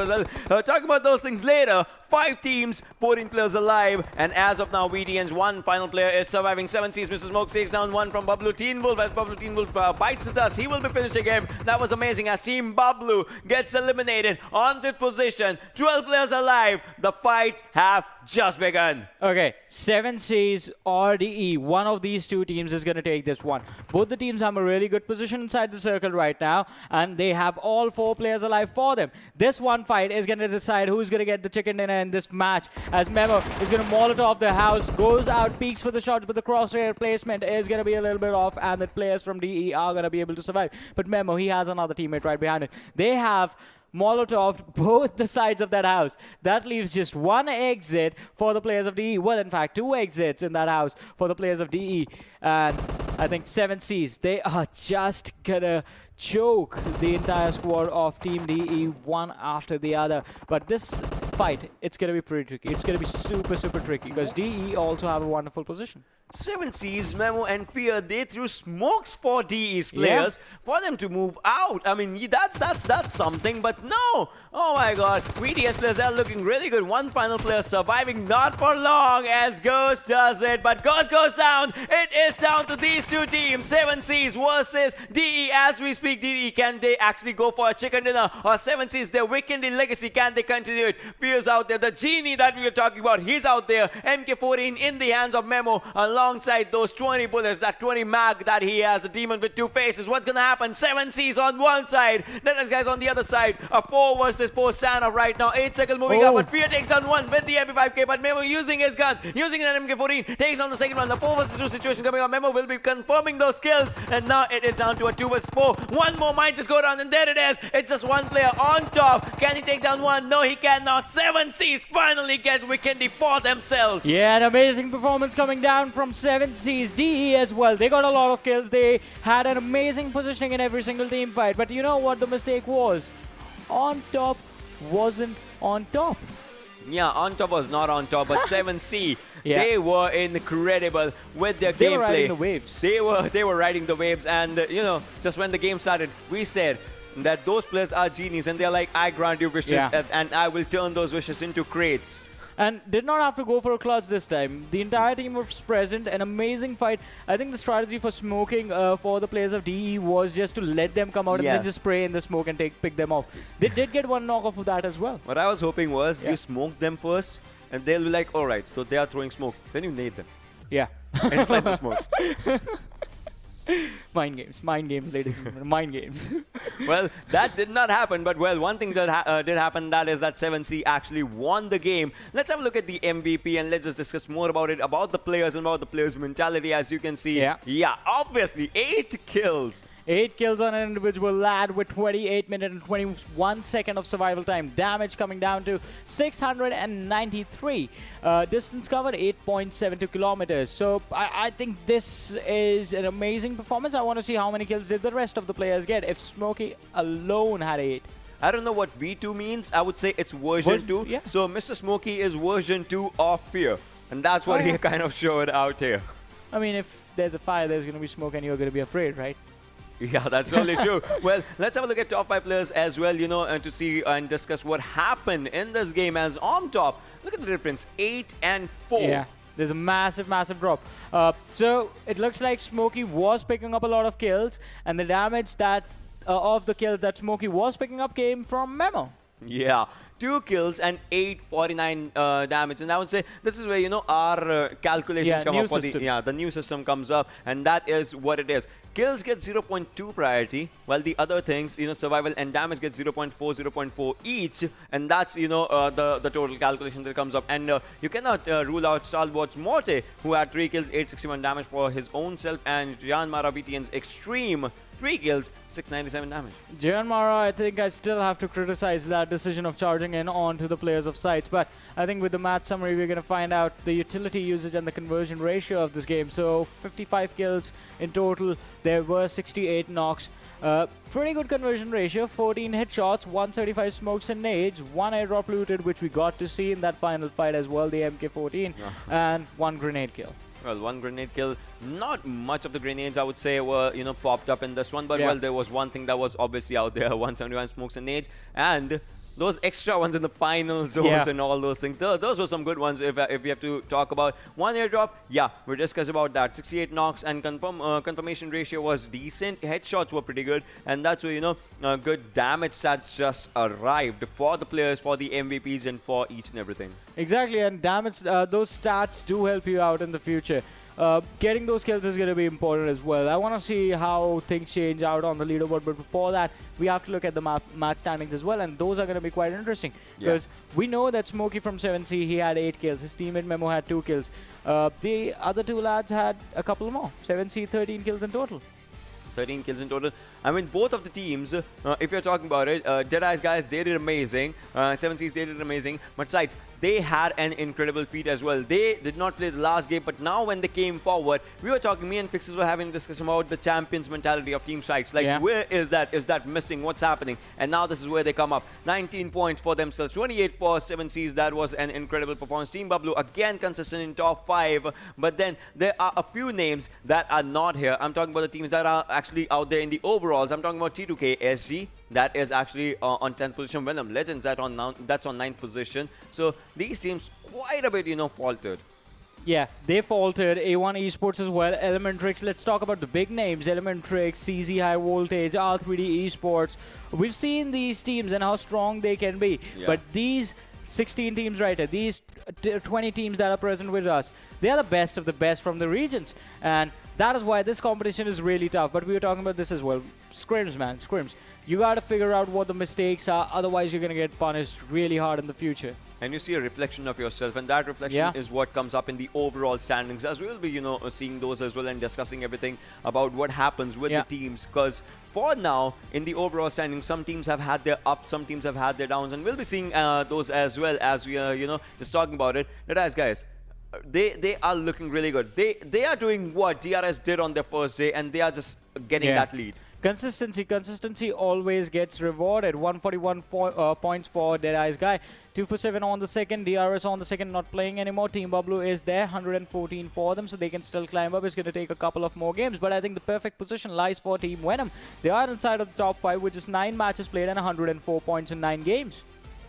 But talk about those things later. 5 teams, 14 players alive. And as of now, VTN's one final player is surviving. 7 Cs, Mr. Smoke takes down 1 from Bablu. Teen Wolf, as Bablu Teen Wolf bites the dust, he will be finishing him. That was amazing as Team Bablu gets eliminated on 5th position. 12 players alive. The fights have just begun. Okay, 7Cs or DE. One of these two teams is going to take this one. Both the teams have a really good position inside the circle right now, and they have all 4 players alive for them. This one fight is going to decide who's going to get the chicken dinner in this match, as Memo is going to Molotov the house, goes out, peeks for the shots, but the crosshair placement is going to be a little bit off, and the players from DE are going to be able to survive. But Memo, he has another teammate right behind him. They have Molotov both the sides of that house. That leaves just one exit for the players of DE. Well, in fact, 2 exits in that house for the players of DE. And I think 7Cs, they are just gonna choke the entire squad of Team DE one after the other. But this fight, it's gonna be pretty tricky. It's gonna be super, super tricky because DE also have a wonderful position. 7Cs, Memo, and Fear, they threw smokes for DE's players for them to move out. I mean, that's something, but no! Oh my god, VTS players are looking really good. One final player surviving, not for long, as Ghost does it, but Ghost goes down. It is down to these two teams, 7Cs versus DE. As we speak, DE, can they actually go for a chicken dinner? Or 7Cs, their Vikendi legacy, can they continue it? Fear's out there, the genie that we were talking about, he's out there. MK14 in the hands of Memo, alongside those 20 bullets, that 20 mag that he has, the demon with 2 faces. What's gonna happen? 7Cs on one side, then there's guys on the other side. A 4 versus 4 Sanhok right now. 8 seconds moving up, but Fear takes on one with the MP5K, but Memo using his gun, using an MK14, takes on the second one. The 4 versus 2 situation coming up. Memo will be confirming those kills, and now it is down to a 2 versus 4. One more might just go down, and there it is. It's just one player on top. Can he take down one? No, he cannot. 7Cs finally get Vikendi for themselves. Yeah, an amazing performance coming down from 7Cs. DE as well. They got a lot of kills. They had an amazing positioning in every single team fight. But you know what the mistake was? On top wasn't on top. Yeah, on top was not on top, but 7C, they were incredible with their gameplay. They were riding the waves. They were riding the waves, and you know, just when the game started, we said that those players are genies, and they're like, I grant you wishes, and I will turn those wishes into crates. And did not have to go for a clutch this time. The entire team was present. An amazing fight. I think the strategy for smoking for the players of DE was just to let them come out and then just spray in the smoke and pick them off. They did get one knock off of that as well. What I was hoping was you smoke them first, and they'll be like, all right, so they are throwing smoke. Then you nade them. Yeah. Inside the smokes. Mind games, ladies and gentlemen, mind games. Well, that did not happen, but well, one thing that did happen, that is that 7C actually won the game. Let's have a look at the MVP and let's just discuss more about it, about the players and about the players' mentality. As you can see, obviously 8 kills. 8 kills on an individual lad with 28 minutes and 21 seconds of survival time. Damage coming down to 693. Distance covered 8.72 kilometers. So I think this is an amazing performance. I want to see how many kills did the rest of the players get if Smokey alone had 8. I don't know what V2 means. I would say it's version 2. Yeah. So Mr. Smokey is version 2 of Fear. And that's what he kind of showed out here. I mean, if there's a fire, there's going to be smoke and you're going to be afraid, right? Yeah, that's totally true. Well, let's have a look at top 5 players as well, you know, and to see and discuss what happened in this game. As on top, look at the difference, 8 and 4. Yeah, there's a massive, massive drop. So it looks like Smokey was picking up a lot of kills, and the damage that of the kills that Smokey was picking up came from Memo. Yeah, 2 kills and 849 damage, and I would say this is where, you know, our calculations come up for the new system comes up, and that is what it is. Kills get 0.2 priority, while the other things, you know, survival and damage get 0.4, 0.4 each, and that's, you know, the total calculation that comes up. And you cannot rule out Stalwart Morte, who had 3 kills, 861 damage for his own self, and JyanMaara VTN's Extreme, 3 kills, 697 damage. JyanMaara, I think I still have to criticize that decision of charging in onto the players of SCYTES, but I think with the match summary we're going to find out the utility usage and the conversion ratio of this game. So 55 kills in total, there were 68 knocks. Pretty good conversion ratio, 14 hit shots, 135 smokes and nades, 1 airdrop looted, which we got to see in that final fight as well, the MK14, and 1 grenade kill. Well, 1 grenade kill. Not much of the grenades, I would say, were, you know, popped up in this one. But, well, there was one thing that was obviously out there. 171 smokes and nades. And those extra ones in the final zones and all those things. Those were some good ones if we have to talk about. One airdrop, yeah, we discussed about that. 68 knocks and confirmation ratio was decent. Headshots were pretty good. And that's where, you know, good damage stats just arrived for the players, for the MVPs, and for each and everything. Exactly, and damage, those stats do help you out in the future. Getting those kills is going to be important as well. I want to see how things change out on the leaderboard, but before that, we have to look at the match standings as well, and those are going to be quite interesting. Because we know that Smokey from 7C, he had 8 kills. His teammate Memo had 2 kills. The other 2 lads had a couple more. 7C, 13 kills in total. 13 kills in total. I mean, both of the teams, if you're talking about it, DEADEYES guys, they did amazing. 7Cs, they did amazing. But SCYTES, they had an incredible feat as well. They did not play the last game, but now when they came forward, we were talking, me and Pixels were having a discussion about the champions mentality of Team SCYTES. Like, where is that? Is that missing? What's happening? And now this is where they come up. 19 points for themselves, 28 for 7Cs. That was an incredible performance. Team Bablu, again, consistent in top 5. But then there are a few names that are not here. I'm talking about the teams that are actually out there in the overalls. I'm talking about T2K, SG, that is actually on 10th position. Venom Legends, that's on 9th position. So these teams quite a bit, you know, faltered. Yeah, they faltered. A1 Esports as well. ElementriX, let's talk about the big names. ElementriX, CZxHIGHVOLTAGE, R3D Esports. We've seen these teams and how strong they can be. Yeah. But these 16 teams right here, these 20 teams that are present with us, they are the best of the best from the regions. And that is why this competition is really tough. But we were talking about this as well. Scrims, man, scrims. You got to figure out what the mistakes are. Otherwise, you're going to get punished really hard in the future. And you see a reflection of yourself, and that reflection is what comes up in the overall standings, as we will be, you know, seeing those as well and discussing everything about what happens with the teams. Because for now, in the overall standings, some teams have had their ups, some teams have had their downs, and we'll be seeing those as well as we are, you know, just talking about it. But guys, they are looking really good. They are doing what DRS did on their first day, and they are just getting that lead. Consistency always gets rewarded. 141 points for DEADEYES guy. 2 for 7 on the second. DRS on the second, not playing anymore. Team Bablu is there. 114 for them, so they can still climb up. It's going to take a couple of more games, but I think the perfect position lies for Team Venom. They are inside of the top 5 with just 9 matches played and 104 points in 9 games.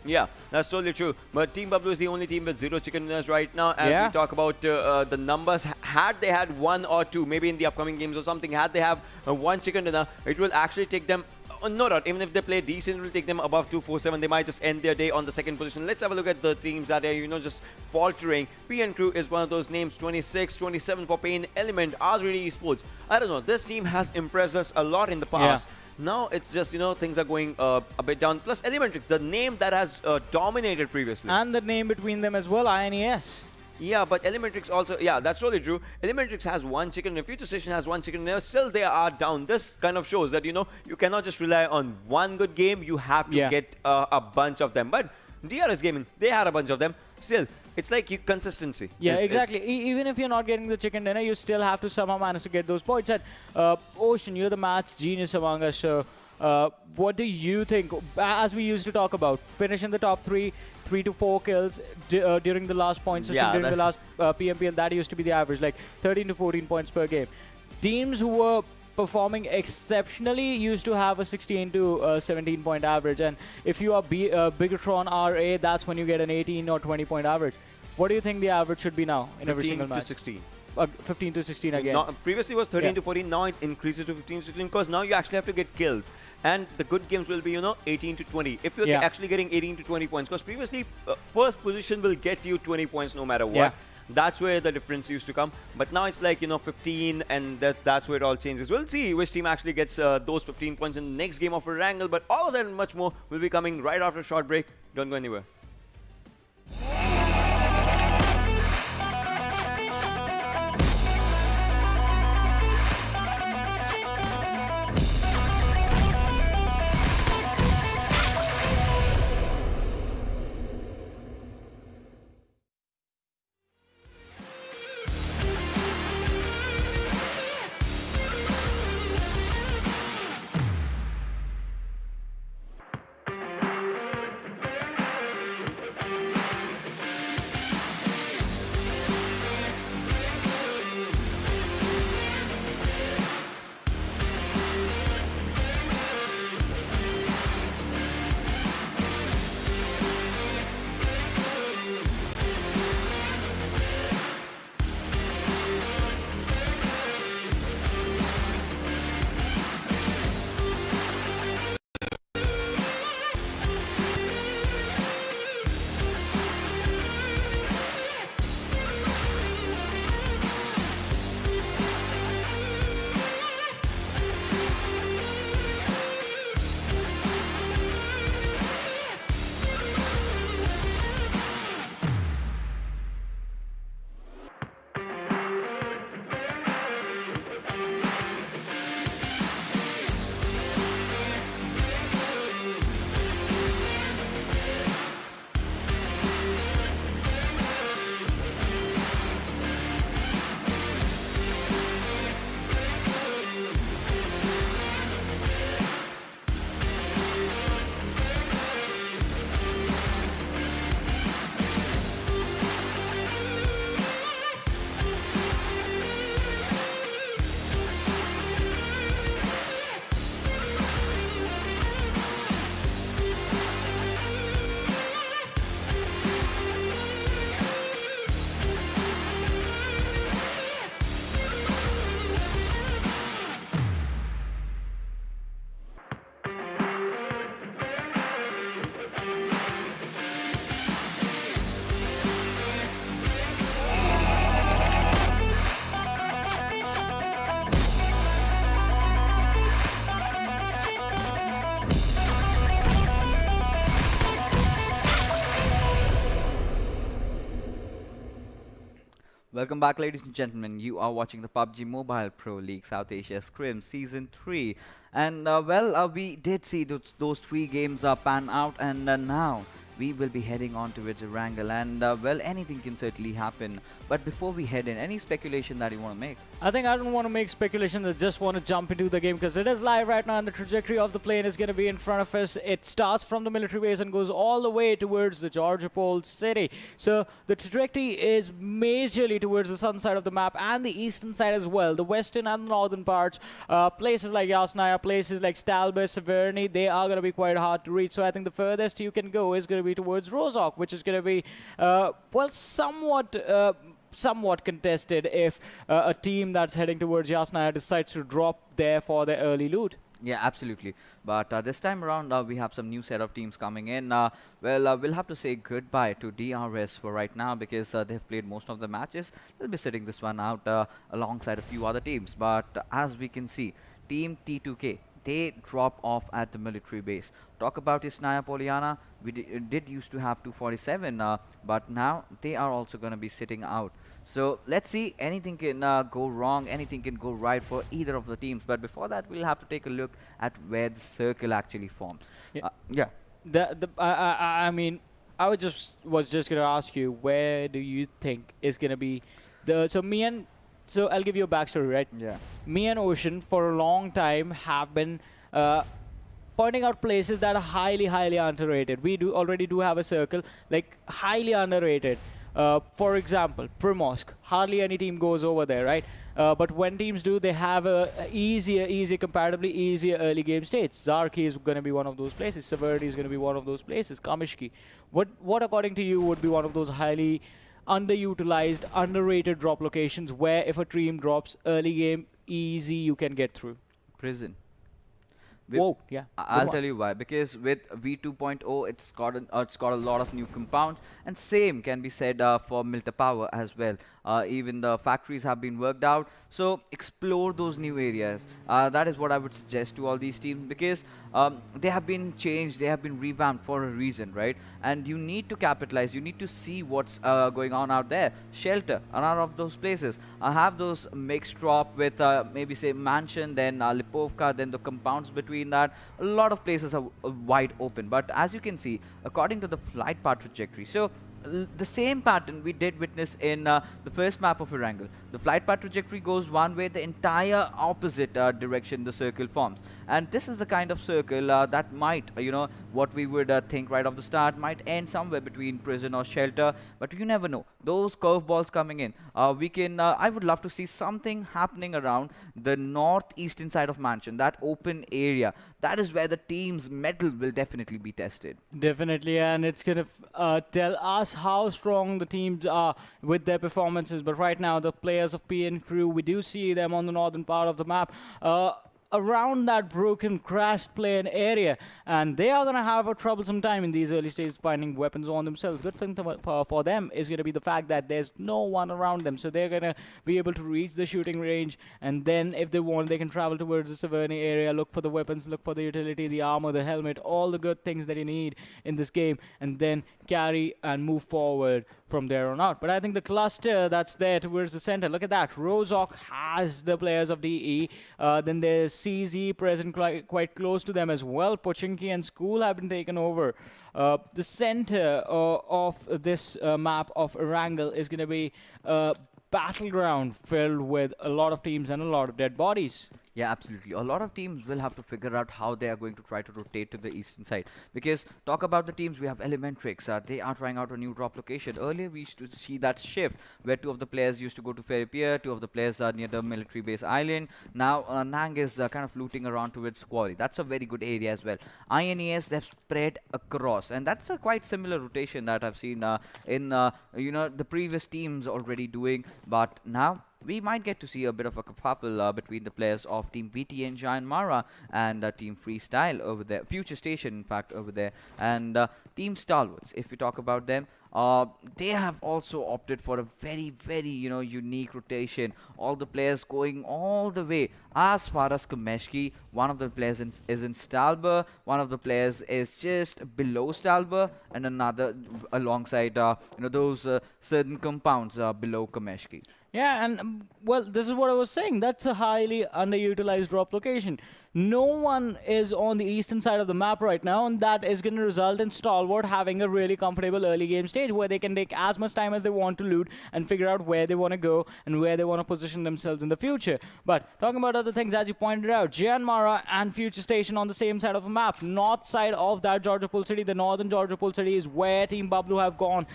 Yeah, that's totally true. But Team Bablu is the only team with 0 chicken dinners right now. As we talk about the numbers, had they had 1 or 2, maybe in the upcoming games or something, had they have 1 chicken dinner, it will actually take them, no doubt, even if they play decent, it will take them above 247. They might just end their day on the second position. Let's have a look at the teams that are, you know, just faltering. PN Crew is one of those names. 26, 27 for PAINxELMT, R3D Esports. I don't know. This team has impressed us a lot in the past. Now it's just, you know, things are going a bit down. Plus ElementriX, the name that has dominated previously. And the name between them as well, INES. Yeah, but ElementriX also, that's totally true. ElementriX has 1 chicken and FutureStation has 1 chicken and still they are down. This kind of shows that, you know, you cannot just rely on 1 good game. You have to get a bunch of them. But DRS Gaming, they had a bunch of them. Still, it's like consistency. Yeah, exactly. Even if you're not getting the chicken dinner, you still have to somehow manage to get those points. And Ocean, you're the maths genius among us. So what do you think, as we used to talk about, finish in the top 3 to 4 kills during the last point system, during the last PMPL, that used to be the average, like 13 to 14 points per game. Teams who were performing exceptionally used to have a 16 to 17 point average, and if you are Bigatron RA, that's when you get an 18 or 20 point average. What do you think the average should be now in every single match? 15 to 16. 15 to 16 again. Previously was 13 to 14, now it increases to 15 to 16 because now you actually have to get kills. And the good games will be, you know, 18 to 20. If you're actually getting 18 to 20 points, because previously first position will get you 20 points no matter what. That's where the difference used to come. But now it's like, you know, 15, and that's where it all changes. We'll see which team actually gets those 15 points in the next game of Erangel. But all of that and much more will be coming right after a short break. Don't go anywhere. Welcome back, ladies and gentlemen. You are watching the PUBG Mobile Pro League South Asia Scrims Season 3. And, we did see those 3 games pan out, and now we will be heading on towards Erangel. And, anything can certainly happen. But before we head in, any speculation that you want to make? I think I don't want to make speculation. I just want to jump into the game because it is live right now and the trajectory of the plane is going to be in front of us. It starts from the military base and goes all the way towards the Georgopol city. So the trajectory is majorly towards the southern side of the map and the eastern side as well. The western and northern parts, places like Yasnaya, places like Stalwart, Severny, they are going to be quite hard to reach. So I think the furthest you can go is going to be towards Rozhok, which is going to be, somewhat contested if a team that's heading towards Yasnaya decides to drop there for their early loot. Yeah, absolutely. But this time around, we have some new set of teams coming in. We'll have to say goodbye to DRS for right now because they've played most of the matches. They'll be sitting this one out alongside a few other teams. But as we can see, Team T2K, they drop off at the military base. Talk about Isnaya Poliana, we did used to have 247, but now they are also going to be sitting out. So let's see, anything can go wrong, anything can go right for either of the teams. But before that, we'll have to take a look at where the circle actually forms. Yeah. I mean, I was just going to ask you, where do you think is going to be the... So I'll give you a backstory, right? Yeah. Me and Ocean, for a long time, have been pointing out places that are highly, highly underrated. We already do have a circle, like, highly underrated. For example, Primorsk. Hardly any team goes over there, right? But when teams do, they have comparatively easier early game states. Zarki is going to be one of those places. Severity is going to be one of those places. Kamishki. What according to you, would be one of those highly underutilized, underrated drop locations where if a team drops early game, easy you can get through? Prison. Whoa, yeah. I'll tell you why. Because with V2.0, it's got a lot of new compounds, and same can be said for Milta Power as well. Even the factories have been worked out, so explore those new areas. That is what I would suggest to all these teams, because they have been changed, they have been revamped for a reason, right? And you need to capitalize, you need to see what's going on out there. Shelter, another of those places. I have those mixed drop with maybe say Mansion, then Lipovka, then the compounds between that. A lot of places are wide open, but as you can see, according to the flight path trajectory, so the same pattern we did witness in the first map of Erangel. The flight path trajectory goes one way, the entire opposite direction the circle forms. And this is the kind of circle that might, what we would think right off the start, might end somewhere between prison or shelter, but you never know. Those curveballs coming in, I would love to see something happening around the northeastern side of Mansion, that open area. That is where the team's mettle will definitely be tested. Definitely, and it's going to tell us how strong the teams are with their performances. But right now, the players of PN Crew, we do see them on the northern part of the map. Around that broken, crashed plane area, and they are going to have a troublesome time in these early stages finding weapons on themselves. Good thing for them is going to be the fact that there's no one around them, so they're going to be able to reach the shooting range, and then if they want, they can travel towards the Severny area, look for the weapons, look for the utility, the armor, the helmet, all the good things that you need in this game, and then carry and move forward from there on out. But I think the cluster that's there towards the center, look at that. Rozhok has the players of DE. Then there's CZ present quite close to them as well. Pochinki and School have been taken over. The center of this map of Erangel is going to be a battleground filled with a lot of teams and a lot of dead bodies. Yeah, absolutely. A lot of teams will have to figure out how they are going to try to rotate to the eastern side. Because talk about the teams, we have ElementriX. They are trying out a new drop location. Earlier, we used to see that shift where 2 of the players used to go to Ferry Pier, 2 of the players are near the military base island. Now, Nang is kind of looting around towards Quarry. That's a very good area as well. INES, they've spread across. And that's a quite similar rotation that I've seen in the previous teams already doing. But now, we might get to see a bit of a kerfuffle between the players of Team VTNxJyanMaara and Team Freestyle over there, FutureStation in fact over there, and Team Stalwarts. If we talk about them, they have also opted for a very unique rotation. All the players going all the way as far as Kameshki. One of the players is in Stalber, one of the players is just below Stalber, and another alongside those certain compounds below Kameshki. Yeah, and well, this is what I was saying. That's a highly underutilized drop location. No one is on the eastern side of the map right now, and that is going to result in Stalwart having a really comfortable early game stage where they can take as much time as they want to loot and figure out where they want to go and where they want to position themselves in the future. But talking about other things, as you pointed out, JyanMaara and FutureStation on the same side of the map. North side of that Georgia Pool City, the northern Georgia Pool City, is where Team Bablu have gone.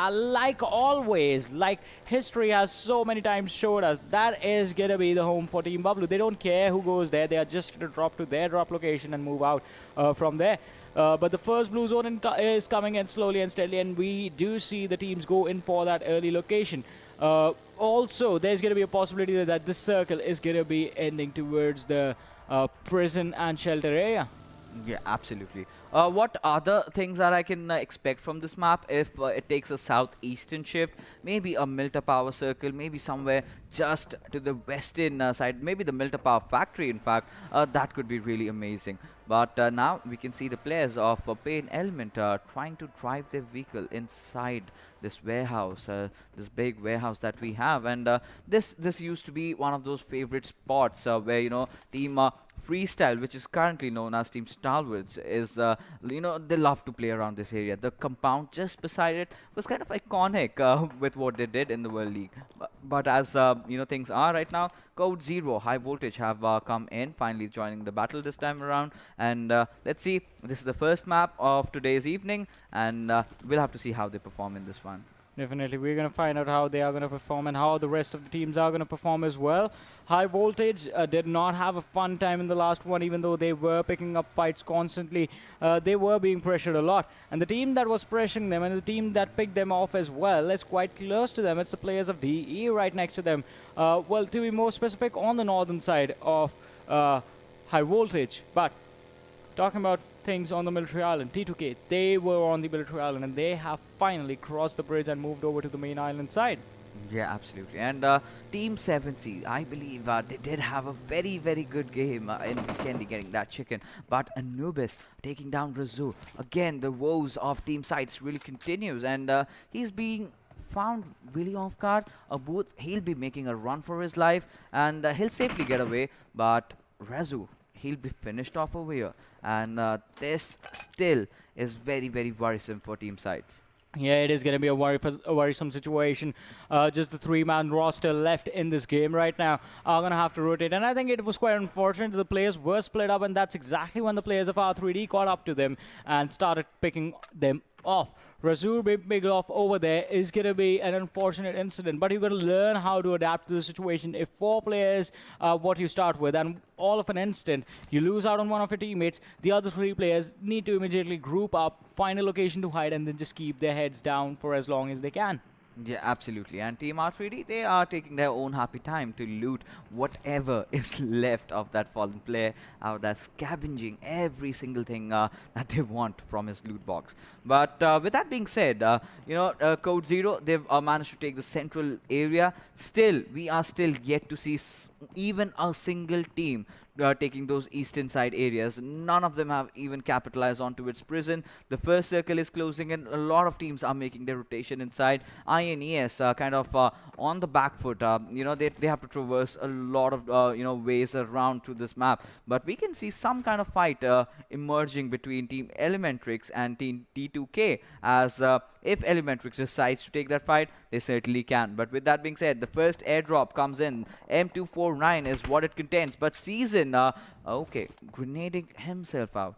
Like always, like history has so many times showed us, that is going to be the home for Team Bablu. They don't care who goes there. They are just going to drop to their drop location and move out from there. But the first blue zone is coming in slowly and steadily, and we do see the teams go in for that early location. Also, there's going to be a possibility that this circle is going to be ending towards the prison and shelter area. Yeah, absolutely. What other things that I can expect from this map if it takes a southeastern shift? Maybe a Milta Power Circle, maybe somewhere just to the western side, maybe the Milta Power Factory, in fact. That could be really amazing. But now we can see the players of PAINxELMT trying to drive their vehicle inside this warehouse, this big warehouse that we have. And this used to be one of those favorite spots where, Team Freestyle, which is currently known as Team Stalwarts, is, they love to play around this area. The compound just beside it was kind of iconic with what they did in the World League. But as, things are right now, Code Zero, High Voltage have come in, finally joining the battle this time around. And let's see, this is the first map of today's evening, and we'll have to see how they perform in this one. Definitely, we're going to find out how they are going to perform and how the rest of the teams are going to perform as well. High Voltage did not have a fun time in the last one, even though they were picking up fights constantly. They were being pressured a lot. And the team that was pressuring them and the team that picked them off as well is quite close to them. It's the players of DE right next to them. Well, to be more specific, on the northern side of High Voltage. But talking about things on the military island, T2K, they were on the military island and they have finally crossed the bridge and moved over to the main island side. Yeah, absolutely. And Team 7C, I believe they did have a very good game in Vikendi getting that chicken. But Anubis taking down Razu. Again, the woes of Team Sites really continues, and he's being found really off guard. Abut, he'll be making a run for his life, and he'll safely get away. But Razu, he'll be finished off over here. And this still is very worrisome for Team Sides. Yeah, it is going to be a worrisome situation. Just the three-man roster left in this game right now are going to have to rotate. And I think it was quite unfortunate that the players were split up, and that's exactly when the players of R3D caught up to them and started picking them off. Razur being picked off over there is going to be an unfortunate incident, but you've got to learn how to adapt to the situation. If 4 players are what you start with, and all of an instant you lose out on one of your teammates, the other 3 players need to immediately group up, find a location to hide, and then just keep their heads down for as long as they can. Yeah, absolutely. And Team R3D, they are taking their own happy time to loot whatever is left of that fallen player. They're scavenging every single thing that they want from his loot box. But with that being said, Code Zero, they've managed to take the central area. Still, we are still yet to see even a single team taking those eastern side areas. None of them have even capitalized onto its prison. The first circle is closing and a lot of teams are making their rotation inside. INES kind of on the back foot. They have to traverse a lot of ways around to this map. But we can see some kind of fight emerging between Team ElementriX and Team T2K, as if ElementriX decides to take that fight, they certainly can. But with that being said, the first airdrop comes in. M249 is what it contains, but Season, okay, grenading himself out.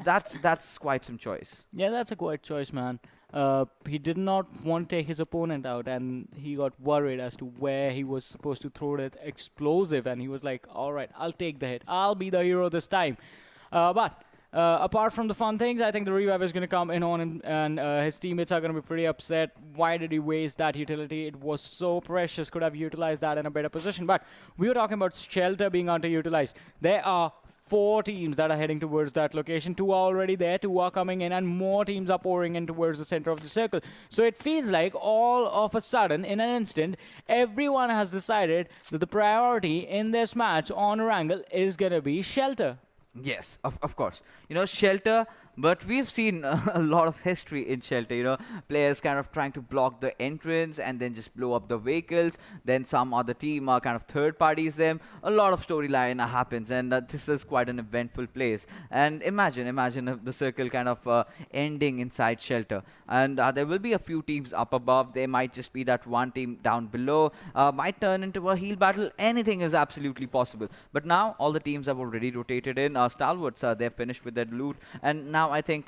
That's quite some choice. Yeah, that's a quite choice, man. He did not want to take his opponent out, and he got worried as to where he was supposed to throw that explosive, and he was like, all right, I'll take the hit. I'll be the hero this time. But apart from the fun things, I think the revive is going to come in on and his teammates are going to be pretty upset. Why did he waste that utility? It was so precious. Could have utilized that in a better position. But we were talking about Shelter being underutilized. There are 4 teams that are heading towards that location. 2 are already there, 2 are coming in, and more teams are pouring in towards the center of the circle. So it feels like all of a sudden, in an instant, everyone has decided that the priority in this match on Erangel is going to be Shelter. Yes, of course. You know, Shelter, but we've seen a lot of history in Shelter, you know, players kind of trying to block the entrance and then just blow up the vehicles. Then some other team are kind of third parties them. A lot of storyline happens, and this is quite an eventful place. And imagine if the circle kind of ending inside Shelter. And there will be a few teams up above. There might just be that one team down below. Might turn into a heal battle. Anything is absolutely possible. But now all the teams have already rotated in. Stalwarts, they're finished with their loot, and now I think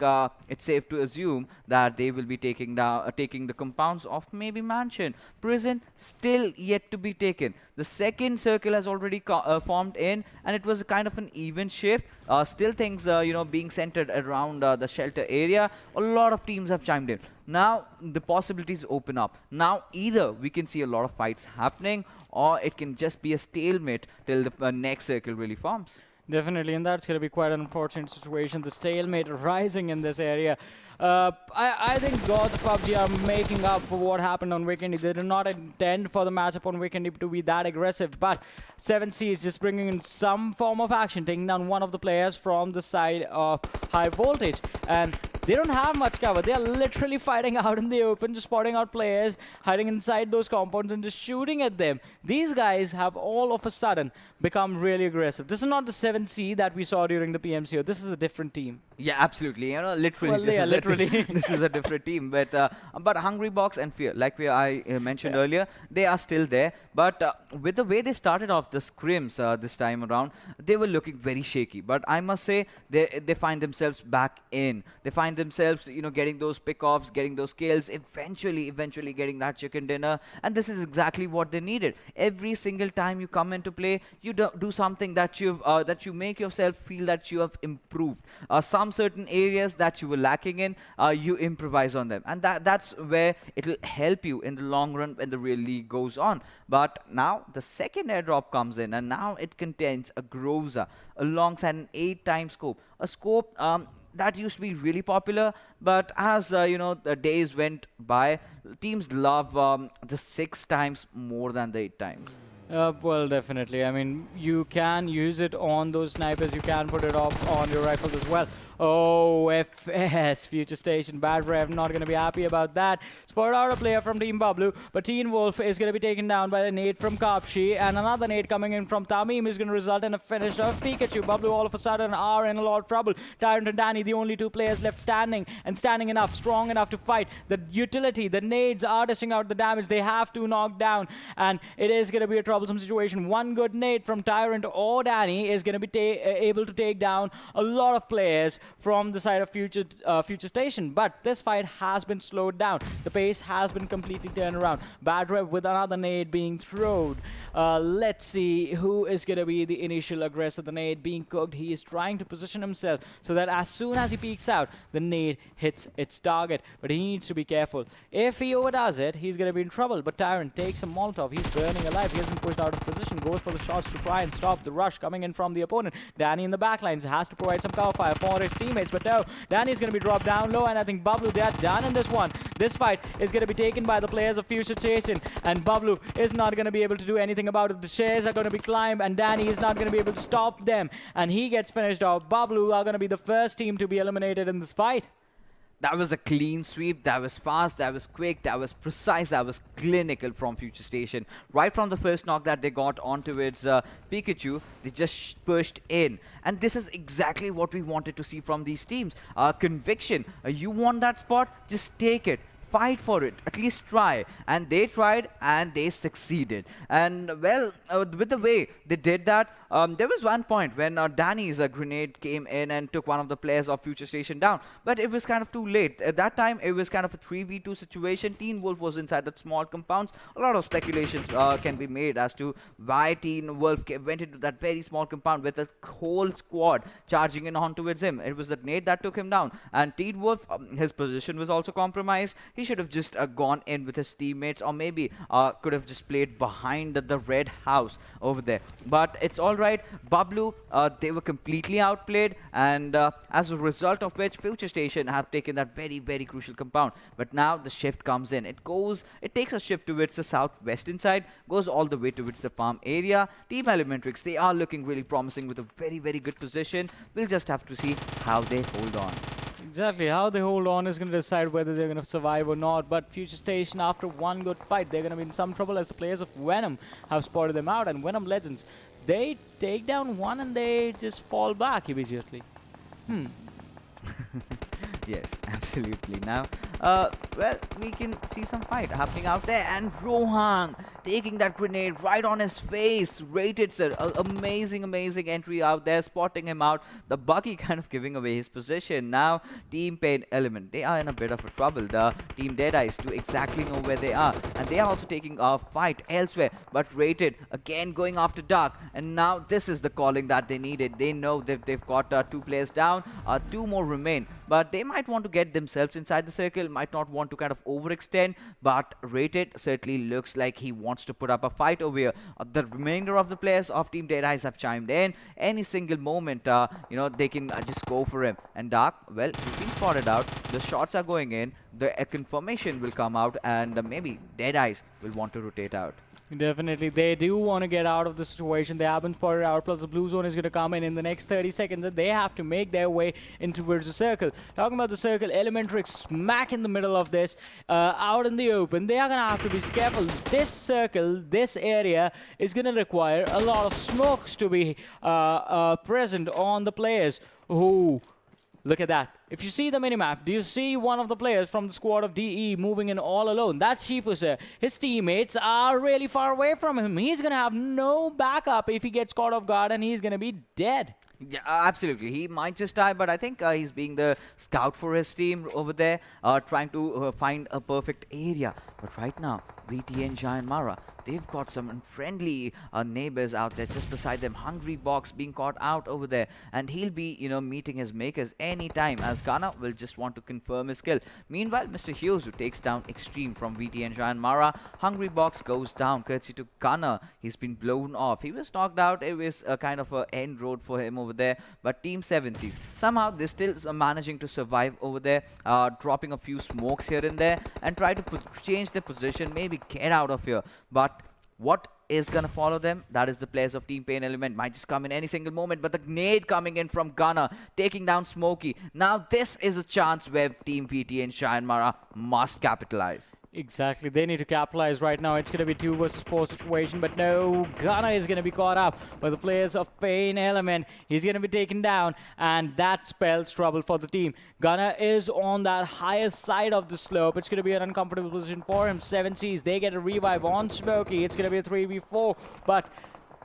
it's safe to assume that they will be taking the compounds of maybe Mansion. Prison still yet to be taken. The second circle has already formed in, and it was a kind of an even shift. Still things being centered around the Shelter area. A lot of teams have chimed in. Now the possibilities open up. Now either we can see a lot of fights happening, or it can just be a stalemate till the next circle really forms. Definitely, and that's going to be quite an unfortunate situation. The stalemate rising in this area. I think gods of Pubg are making up for what happened on Vikendi. They did not intend for the matchup on Vikendi to be that aggressive, but 7C is just bringing in some form of action, taking down one of the players from the side of High Voltage, and they don't have much cover. They are literally fighting out in the open, just spotting out players, hiding inside those compounds and just shooting at them. These guys have all of a sudden become really aggressive. This is not the 7C that we saw during the PMCO. This is a different team. Yeah, absolutely. You know, literally, Well, literally. this is a different team. But Hungry Box and Fear, like I mentioned earlier, they are still there. But with the way they started off the scrims this time around, they were looking very shaky. But I must say, they find themselves back in. They find themselves, getting those pickoffs, getting those kills, eventually getting that chicken dinner. And this is exactly what they needed. Every single time you come into play, you do something that you make yourself feel that you have improved. Some certain areas that you were lacking in, you improvise on them, and that's where it will help you in the long run when the real league goes on. But now the second airdrop comes in, and now it contains a Groza alongside an 8-time scope, a scope that used to be really popular, but as the days went by, teams love the 6 times more than the 8 times. Well, definitely. I mean, you can use it on those snipers. You can put it off on your rifles as well. Oh, FS, FutureStation, bad rev, not going to be happy about that. Spotted out a player from Team Bablu, but Teen Wolf is going to be taken down by a nade from Kapshi, and another nade coming in from Tamim is going to result in a finish of Pikachu. Bablu all of a sudden are in a lot of trouble. Tyrant and Danny, the only 2 players left standing, and standing enough, strong enough to fight. The utility, the nades are dishing out the damage. They have to knock down, and it is going to be a troublesome situation. One good nade from Tyrant or Danny is going to be able to take down a lot of players from the side of FutureStation, but this fight has been slowed down. The pace has been completely turned around. Bad rev with another nade being thrown. Let's see who is going to be the initial aggressor. The nade being cooked. He is trying to position himself so that as soon as he peeks out, the nade hits its target, but he needs to be careful. If he overdoes it, he's going to be in trouble, but Tyrant takes a Molotov. He's burning alive. He hasn't pushed out of position, goes for the shots to try and stop the rush coming in from the opponent. Danny in the backlines has to provide some cover fire for his teammates, but no, Danny's going to be dropped down low, and I think Bablu, they are done in this one. This fight is going to be taken by the players of FutureStation, and Bablu is not going to be able to do anything about it. The shares are going to be climbed, and Danny is not going to be able to stop them, and he gets finished off. Bablu are going to be the first team to be eliminated in this fight. That was a clean sweep, that was fast, that was quick, that was precise, that was clinical from FutureStation. Right from the first knock that they got onto its Pikachu, they just pushed in. And this is exactly what we wanted to see from these teams. Conviction, you want that spot, just take it. fight for it, at least try. And they tried and they succeeded. And well, with the way they did that, there was one point when Danny's grenade came in and took one of the players of FutureStation down, but it was kind of too late. At that time, it was kind of a 3v2 situation. Teen Wolf was inside that small compounds. A lot of speculations can be made as to why Teen Wolf went into that very small compound with a whole squad charging in on towards him. It was the nade that took him down. And Teen Wolf, his position was also compromised. He should have just gone in with his teammates, or maybe could have just played behind the red house over there. But it's all right. Bablu, they were completely outplayed, and as a result of which FutureStation have taken that very, very crucial compound. But now the shift comes in. It takes a shift towards the southwestern side, goes all the way towards the farm area. Team ElementriX, they are looking really promising with a very, very good position. We'll just have to see how they hold on. Exactly, how they hold on is going to decide whether they're going to survive or not. But FutureStation, after one good fight, they're going to be in some trouble as the players of Venom have spotted them out. And Venom Legends, they take down one and they just fall back immediately. Yes, absolutely. Now, well, we can see some fight happening out there, and Rohan taking that grenade right on his face. Rated, sir. Amazing, amazing entry out there, spotting him out. The Buggy kind of giving away his position. Now, Team PAINxELMT, they are in a bit of a trouble. The Team DEADEYES do exactly know where they are, and they are also taking a fight elsewhere. But Rated, again, going after Dark, and now this is the calling that they needed. They know that they've got 2 players down, 2 more remain. But they might want to get themselves inside the circle, might not want to kind of overextend, but Rated certainly looks like he wants to put up a fight over here. The remainder of the players of Team DEADEYES have chimed in. Any single moment, you know, they can just go for him. And Dark, well, he's been spotted out. The shots are going in. The confirmation will come out, and maybe DEADEYES will want to rotate out. Definitely, they do want to get out of the situation. They haven't spotted out, plus the blue zone is going to come in the next 30 seconds, and they have to make their way in towards the circle. Talking about the circle, ElementriX smack in the middle of this, out in the open. They are going to have to be careful. This circle, this area is going to require a lot of smokes to be present on the players. Ooh, look at that. If you see the minimap, do you see one of the players from the squad of DE moving in all alone? That's Shifu, sir. His teammates are really far away from him. He's going to have no backup if he gets caught off guard, and he's going to be dead. Yeah, absolutely. He might just die, but I think he's being the scout for his team over there, trying to find a perfect area. But right now, VTNxJyanMaara, they've got some unfriendly neighbors out there just beside them. Hungry Box being caught out over there, and he'll be, you know, meeting his makers anytime, as Ghana will just want to confirm his kill. Meanwhile, Mr. Hughes, who takes down Extreme from VTNxJyanMaara, Hungry Box goes down courtesy to Ghana. He's been blown off. He was knocked out. It was a kind of an end road for him over there. But Team 7Cs, somehow they're still managing to survive over there, dropping a few smokes here and there, and try to change their position, maybe get out of here. But what is going to follow them? That is the players of Team PAINxELMT. Might just come in any single moment, but the nade coming in from Ghana, taking down Smokey. Now this is a chance where Team VTNxJyanMaara must capitalize. Exactly, they need to capitalize right now. It's going to be 2 versus 4 situation, but no, Ghana is going to be caught up by the players of PAINxELMT. He's going to be taken down, and that spells trouble for the team. Ghana is on that highest side of the slope. It's going to be an uncomfortable position for him. 7Cs, they get a revive on Smokey. It's going to be a 3v4, but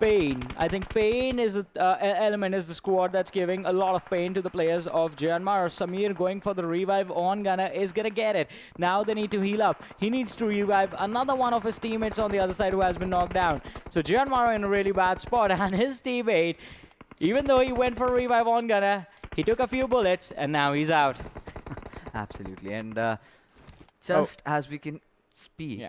Pain. I think Pain is Element is the squad that's giving a lot of pain to the players of Jyanmara. Samir going for the revive on Ghana is gonna get it. Now they need to heal up. He needs to revive another one of his teammates on the other side who has been knocked down. So Jyanmara in a really bad spot, and his teammate, even though he went for a revive on Ghana, he took a few bullets and now he's out. Absolutely, and just as we can speak,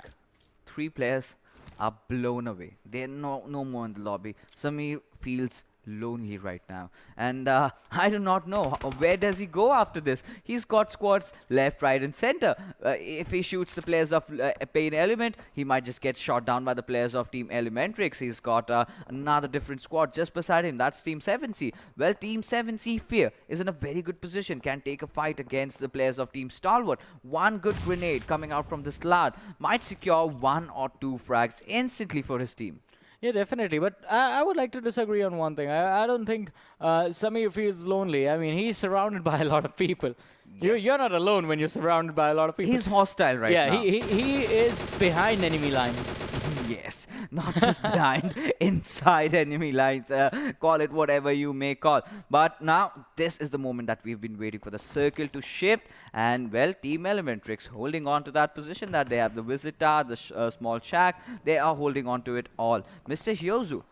3 players are blown away. They're no more in the lobby. Samir feels lonely right now, and I do not know where does he go after this. He's got squads left, right and center. If he shoots the players of PAINxELMT, he might just get shot down by the players of Team ElementriX. He's got another different squad just beside him. That's Team 7C. Well, Team 7C Fear is in a very good position, can take a fight against the players of Team Stalwart. One good grenade coming out from this lad might secure 1 or 2 frags instantly for his team. Yeah, definitely. But I would like to disagree on one thing. I don't think Samir feels lonely. I mean, he's surrounded by a lot of people. You're not alone when you're surrounded by a lot of people. He's hostile right now. Yeah, he is behind enemy lines. Yes, not just behind, inside enemy lines. Call it whatever you may call. But now, this is the moment that we've been waiting for, the circle to shift. And, well, Team ElementriX holding on to that position that they have the Visitor, the small shack. They are holding on to it all. Mr. Hyozu,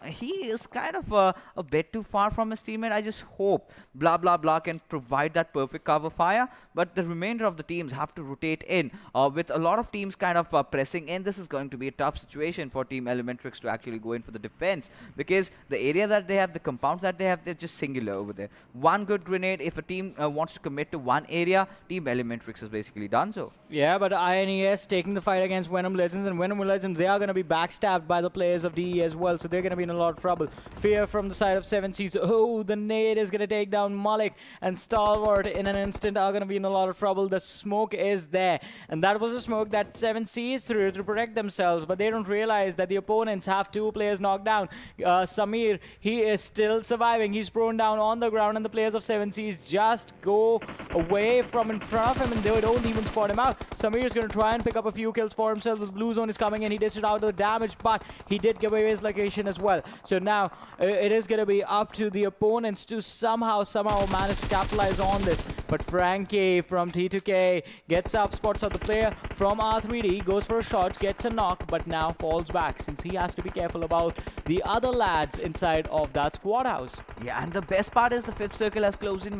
he is kind of a bit too far from his teammate. I just hope blah blah blah can provide that perfect cover fire, but the remainder of the teams have to rotate in. With a lot of teams kind of pressing in, this is going to be a tough situation for Team ElementriX to actually go in for the defense, because the area that they have, the compounds that they have, they're just singular over there. One good grenade, if a team wants to commit to one area, Team ElementriX has basically done so. Yeah, but INES taking the fight against Venom Legends, and Venom Legends, they are going to be backstabbed by the players of DE as well, so they're going to be in a lot of trouble. Fear from the side of 7Cs. Oh, the nade is going to take down Malik, and Stalwart in an instant are going to be in a lot of trouble. The smoke is there, and that was a smoke that 7Cs threw to protect themselves, but they don't realize that the opponents have two players knocked down. Samir, he is still surviving. He's prone down on the ground, and the players of 7Cs just go away from in front of him, and they don't even spot him out. Samir is going to try and pick up a few kills for himself. The blue zone is coming in. He dished out the damage, but he did give away his location as well. So now it is going to be up to the opponents to somehow manage to capitalize on this. But Frankie from T2K gets up, spots out the player from R3D, goes for a shot, gets a knock, but now falls back since he has to be careful about the other lads inside of that squad house. Yeah, and the best part is the fifth circle has closed in,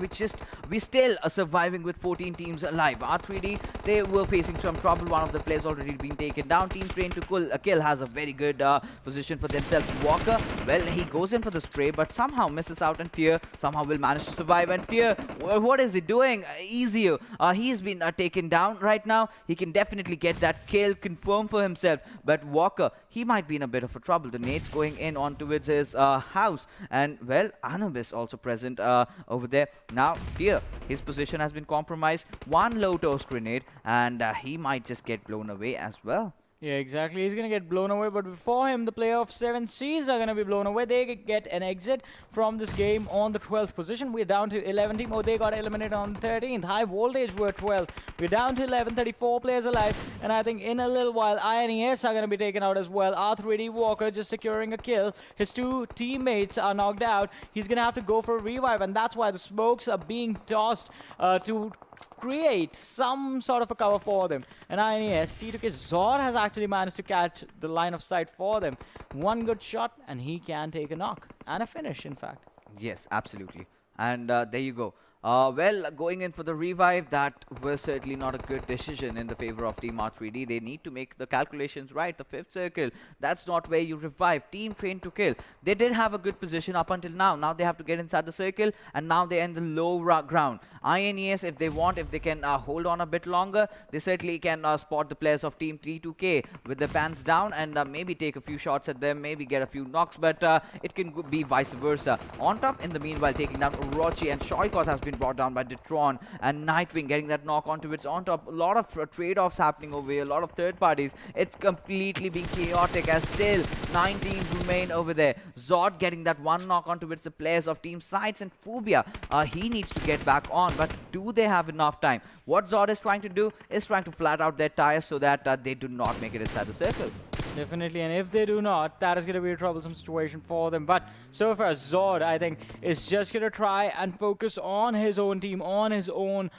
we still are surviving with 14 teams alive. R3D, they were facing some trouble. One of the players already been taken down. Team Train to Kill has a very good position for themselves. Walker, well, he goes in for the spray, but somehow misses out, and Tier somehow will manage to survive. And Tier, what is he doing? Easier. He's been taken down right now. He can definitely get that kill confirmed for himself. But Walker, he might be in a bit of a trouble. The nade's going in on towards his house. And, well, Anubis also present over there. Now, Tier, his position has been compromised. One low toast grenade, and he might just get blown away as well. Yeah, exactly. He's going to get blown away, but before him, the player of 7Cs are going to be blown away. They get an exit from this game on the 12th position. We're down to 11 team. Oh, they got eliminated on the 13th. High Voltage were 12th. We're down to 11, 34 players alive, and I think in a little while, INES are going to be taken out as well. R3D Walker just securing a kill. His two teammates are knocked out. He's going to have to go for a revive, and that's why the smokes are being tossed to create some sort of a cover for them. And INES, T2K Zod has actually managed to catch the line of sight for them. One good shot, and he can take a knock. And a finish, in fact. Yes, absolutely. And there you go. Well, going in for the revive, that was certainly not a good decision in the favor of Team R3D. They need to make the calculations right. The fifth circle, that's not where you revive. Team Train to Kill, they did have a good position up until now. Now they have to get inside the circle, and now they're in the low ground. INES, if they can hold on a bit longer, they certainly can spot the players of Team T2K with their pants down and maybe take a few shots at them, maybe get a few knocks, but it can be vice versa. On top, in the meanwhile, taking down Orochi, and Shoykot has been brought down by Detron, and Nightwing getting that knock onto its on top. A lot of trade-offs happening over here, a lot of third parties. It's completely being chaotic as still 9 teams remain over there. Zod getting that one knock onto its the players of Team SCYTES, and Phobia, he needs to get back on, but do they have enough time? What Zod is trying to do is trying to flat out their tires so that they do not make it inside the circle. Definitely, and if they do not, that is going to be a troublesome situation for them. But so far, Zod, I think, is just going to try and focus on his own team, on his own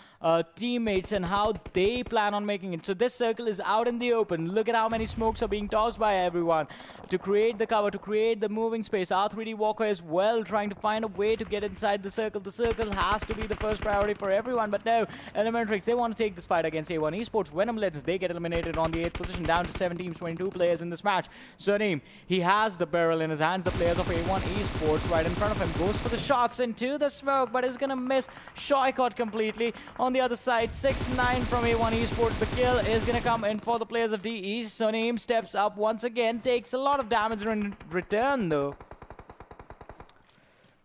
teammates, and how they plan on making it. So this circle is out in the open. Look at how many smokes are being tossed by everyone to create the cover, to create the moving space. R3D Walker as well, trying to find a way to get inside the circle. The circle has to be the first priority for everyone, but no, ElementriX, they want to take this fight against A1 Esports. Venom Legends, they get eliminated on the 8th position, down to 7 teams, 22 players in this match. Sunim, he has the barrel in his hands. The players of A1 Esports right in front of him, goes for the shots into the smoke, but is going to miss Shoykot completely. On the other side, 6-9 from A1 Esports. The kill is going to come in for the players of DE. Sunim steps up once again, takes a lot of damage in return though.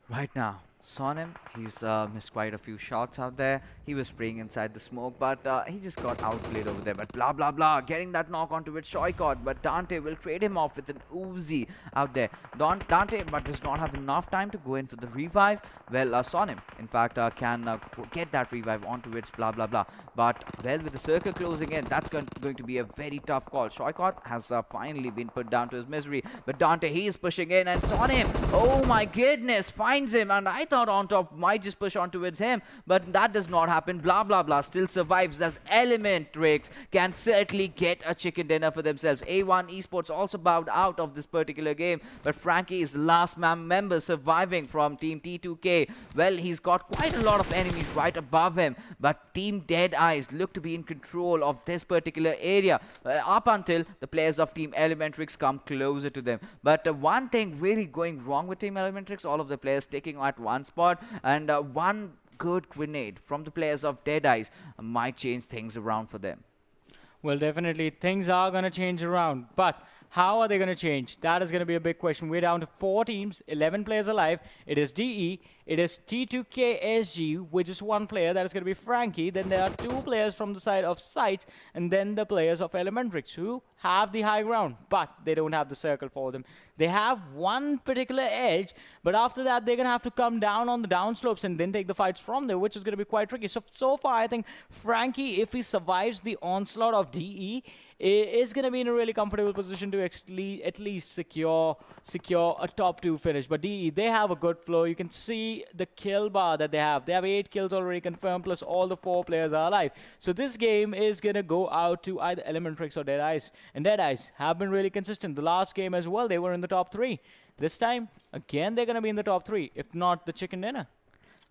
Right now, Sonim, He's missed quite a few shots out there. He was spraying inside the smoke, but he just got outplayed over there. But blah, blah, blah. Getting that knock onto it, Shoykot. But Dante will trade him off with an Uzi out there. Dante, but does not have enough time to go in for the revive. Well, Sonim, in fact, can get that revive onto its blah, blah, blah. But, well, with the circle closing in, that's going to be a very tough call. Shoykot has finally been put down to his misery. But Dante, he is pushing in, and Sonim, oh my goodness, finds him. And I thought on top might just push on towards him, but that does not happen. Blah, blah, blah still survives, as ElementriX can certainly get a chicken dinner for themselves. A1 Esports also bowed out of this particular game, but Frankie is the last member surviving from Team T2K. Well, he's got quite a lot of enemies right above him, but Team DEADEYES look to be in control of this particular area up until the players of Team ElementriX come closer to them. But one thing really going wrong with Team ElementriX, all of the players sticking at one spot, and one good grenade from the players of DEADEYES might change things around for them. Well, definitely things are going to change around, but how are they going to change? That is going to be a big question. We're down to 4 teams, 11 players alive. It is DE, it is T2KSG, which is 1 player. That is going to be Frankie. Then there are 2 players from the side of SCYTES, and then the players of ElementriX, who have the high ground, but they don't have the circle for them. They have one particular edge, but after that, they're going to have to come down on the downslopes and then take the fights from there, which is going to be quite tricky. So far, I think Frankie, if he survives the onslaught of DE, is going to be in a really comfortable position to at least secure a top 2 finish. But DE, they have a good flow. You can see the kill bar that they have. They have 8 kills already confirmed, plus all the 4 players are alive. So this game is going to go out to either ElementriX or DEADEYES. And DEADEYES have been really consistent. The last game as well, they were in the top 3. This time, again, they're going to be in the top 3, if not the chicken dinner.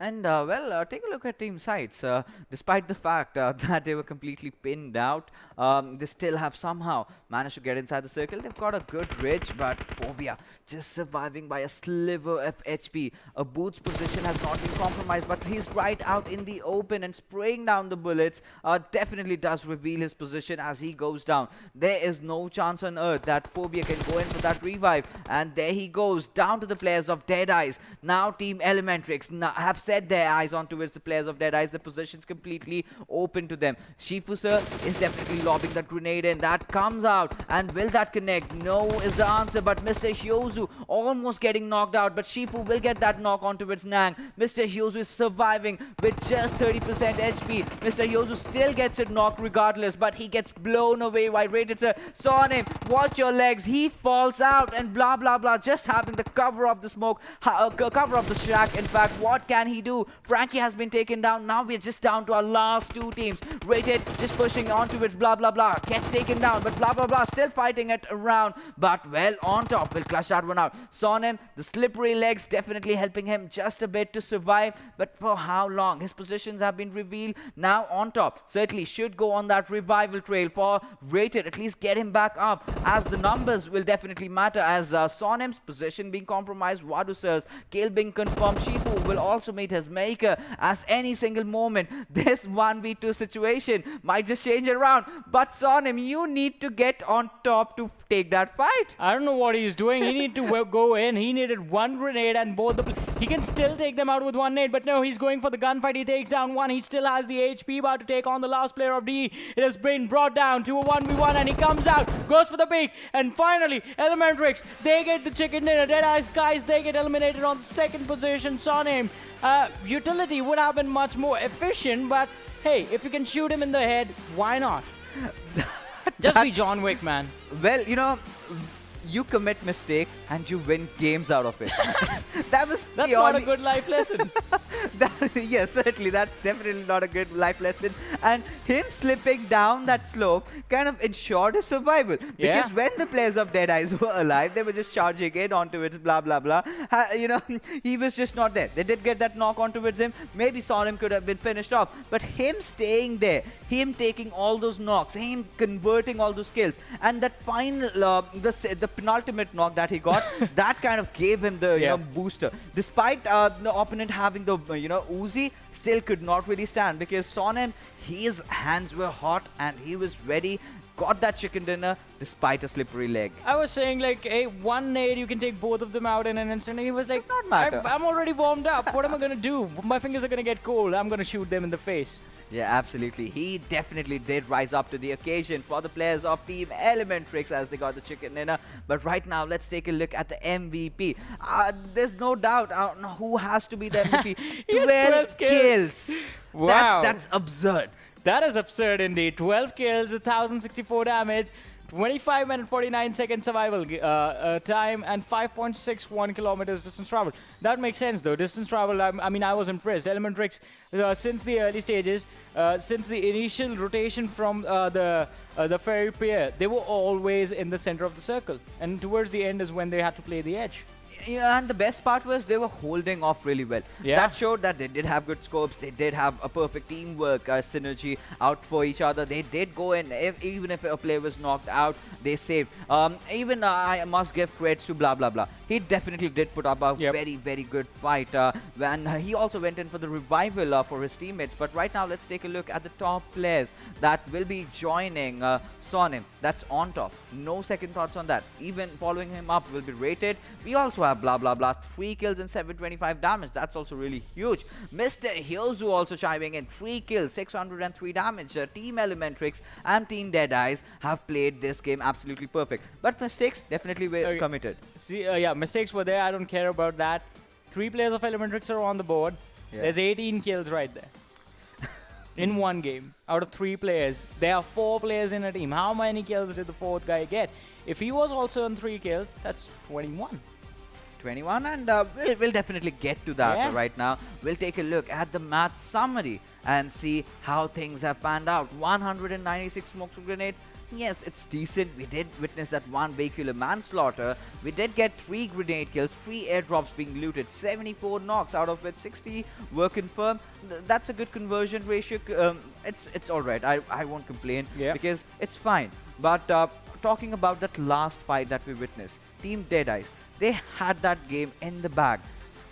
And, well, take a look at Team SCYTES. Despite the fact that they were completely pinned out, they still have somehow managed to get inside the circle. They've got a good ridge, but Phobia just surviving by a sliver of HP. A Boots position has not been compromised, but he's right out in the open and spraying down the bullets. Definitely does reveal his position as he goes down. There is no chance on earth that Phobia can go in for that revive. And there he goes, down to the players of DEADEYES. Now Team ElementriX have set their eyes on towards the players of DEADEYES. The position's completely open to them. Shifu sir is definitely lobbing that grenade in. That comes out, and will that connect? No is the answer, but Mr. Hyozu almost getting knocked out, but Shifu will get that knock on towards Nang. Mr. Hyozu is surviving with just 30% HP. Mr. Hyozu still gets it knocked regardless, but he gets blown away by Rated sir. Saw him, watch your legs, he falls out, and blah blah blah, just having the cover of the smoke, cover of the shack. In fact, what can he do? Frankie has been taken down. Now we're just down to our last 2 teams. Rated just pushing on to it, blah blah blah, gets taken down, but blah blah blah still fighting it around. But well, on top will clutch that one out. Sonim, the slippery legs definitely helping him just a bit to survive, but for how long? His positions have been revealed. Now on top certainly should go on that revival trail for Rated, at least get him back up, as the numbers will definitely matter, as Sonim's position being compromised, Wadusir's kill being confirmed. Shifu will also meet his maker, as any single moment this 1v2 situation might just change it around. But Sonim, you need to get on top to take that fight. I don't know what he's doing. He needed to go in. He needed 1 grenade, and he can still take them out with 1 nade, but no, he's going for the gunfight. He takes down 1. He still has the HP bar to take on the last player of DE. It has been brought down to a 1v1, and he comes out, goes for the peak, and finally ElementriX, they get the chicken dinner. DEADEYES guys, they get eliminated on the 2nd position. Sonim, utility would have been much more efficient, but hey, if you can shoot him in the head, why not? Just be John Wick, man. Well, you know, you commit mistakes and you win games out of it. That's not a good life lesson. Yes, certainly that's definitely not a good life lesson. And him slipping down that slope kind of ensured his survival, because when the players of DEADEYES were alive, they were just charging in onto it, blah blah blah. You know, he was just not there. They did get that knock on towards him. Maybe Sonim could have been finished off, but him staying there, him taking all those knocks, him converting all those kills, and that final the penultimate knock that he got, that kind of gave him the you know, booster. Despite the opponent having the you know, Uzi, still could not really stand, because Sonim, his hands were hot and he was ready. got that chicken dinner despite a slippery leg. I was saying like, hey, one nade, you can take both of them out in an instant. And he was like, Does not matter. I'm already warmed up. What am I going to do? My fingers are going to get cold. I'm going to shoot them in the face. Yeah, absolutely. He definitely did rise up to the occasion for the players of Team ElementriX as they got the chicken dinner. But right now, let's take a look at the MVP. There's no doubt who has to be the MVP. He has 12 kills. Wow. That's absurd. That is absurd indeed. 12 kills, 1,064 damage, 25 minute 49 second survival time, and 5.61 kilometers distance travel. That makes sense though. Distance travel, I mean, I was impressed. ElementriX, since the early stages, since the initial rotation from the ferry pier, they were always in the center of the circle. And towards the end is when they had to play the edge. Yeah, and the best part was they were holding off really well. Yeah. That showed that they did have good scopes. They did have a perfect teamwork, synergy out for each other. They did go in, even if a player was knocked out, they saved. Even I must give credits to blah blah blah. He definitely did put up a very, very good fight. When he also went in for the revival for his teammates. But right now, let's take a look at the top players that will be joining Sonim. That's on top. No second thoughts on that. Even following him up will be rated. We also have blah blah blah, 3 kills and 725 damage. That's also really huge. Mr. Hyozu also chiming in, 3 kills, 603 damage. Team ElementriX and Team Deadeyes have played this game absolutely perfect, but mistakes definitely were committed. See, yeah, mistakes were there. I don't care about that. 3 players of ElementriX are on the board. Yeah. There's 18 kills right there. In one game, out of 3 players. There are 4 players in a team. How many kills did the 4th guy get? If he was also on 3 kills, that's 21. 21, and we'll definitely get to that right now. We'll take a look at the match summary and see how things have panned out. 196 smoke grenades. Yes, it's decent. We did witness that one vehicular manslaughter. We did get 3 grenade kills, 3 airdrops being looted, 74 knocks, out of which 60 were confirmed. That's a good conversion ratio. It's all right. I won't complain because it's fine. But talking about that last fight that we witnessed, Team Deadeyes, they had that game in the bag.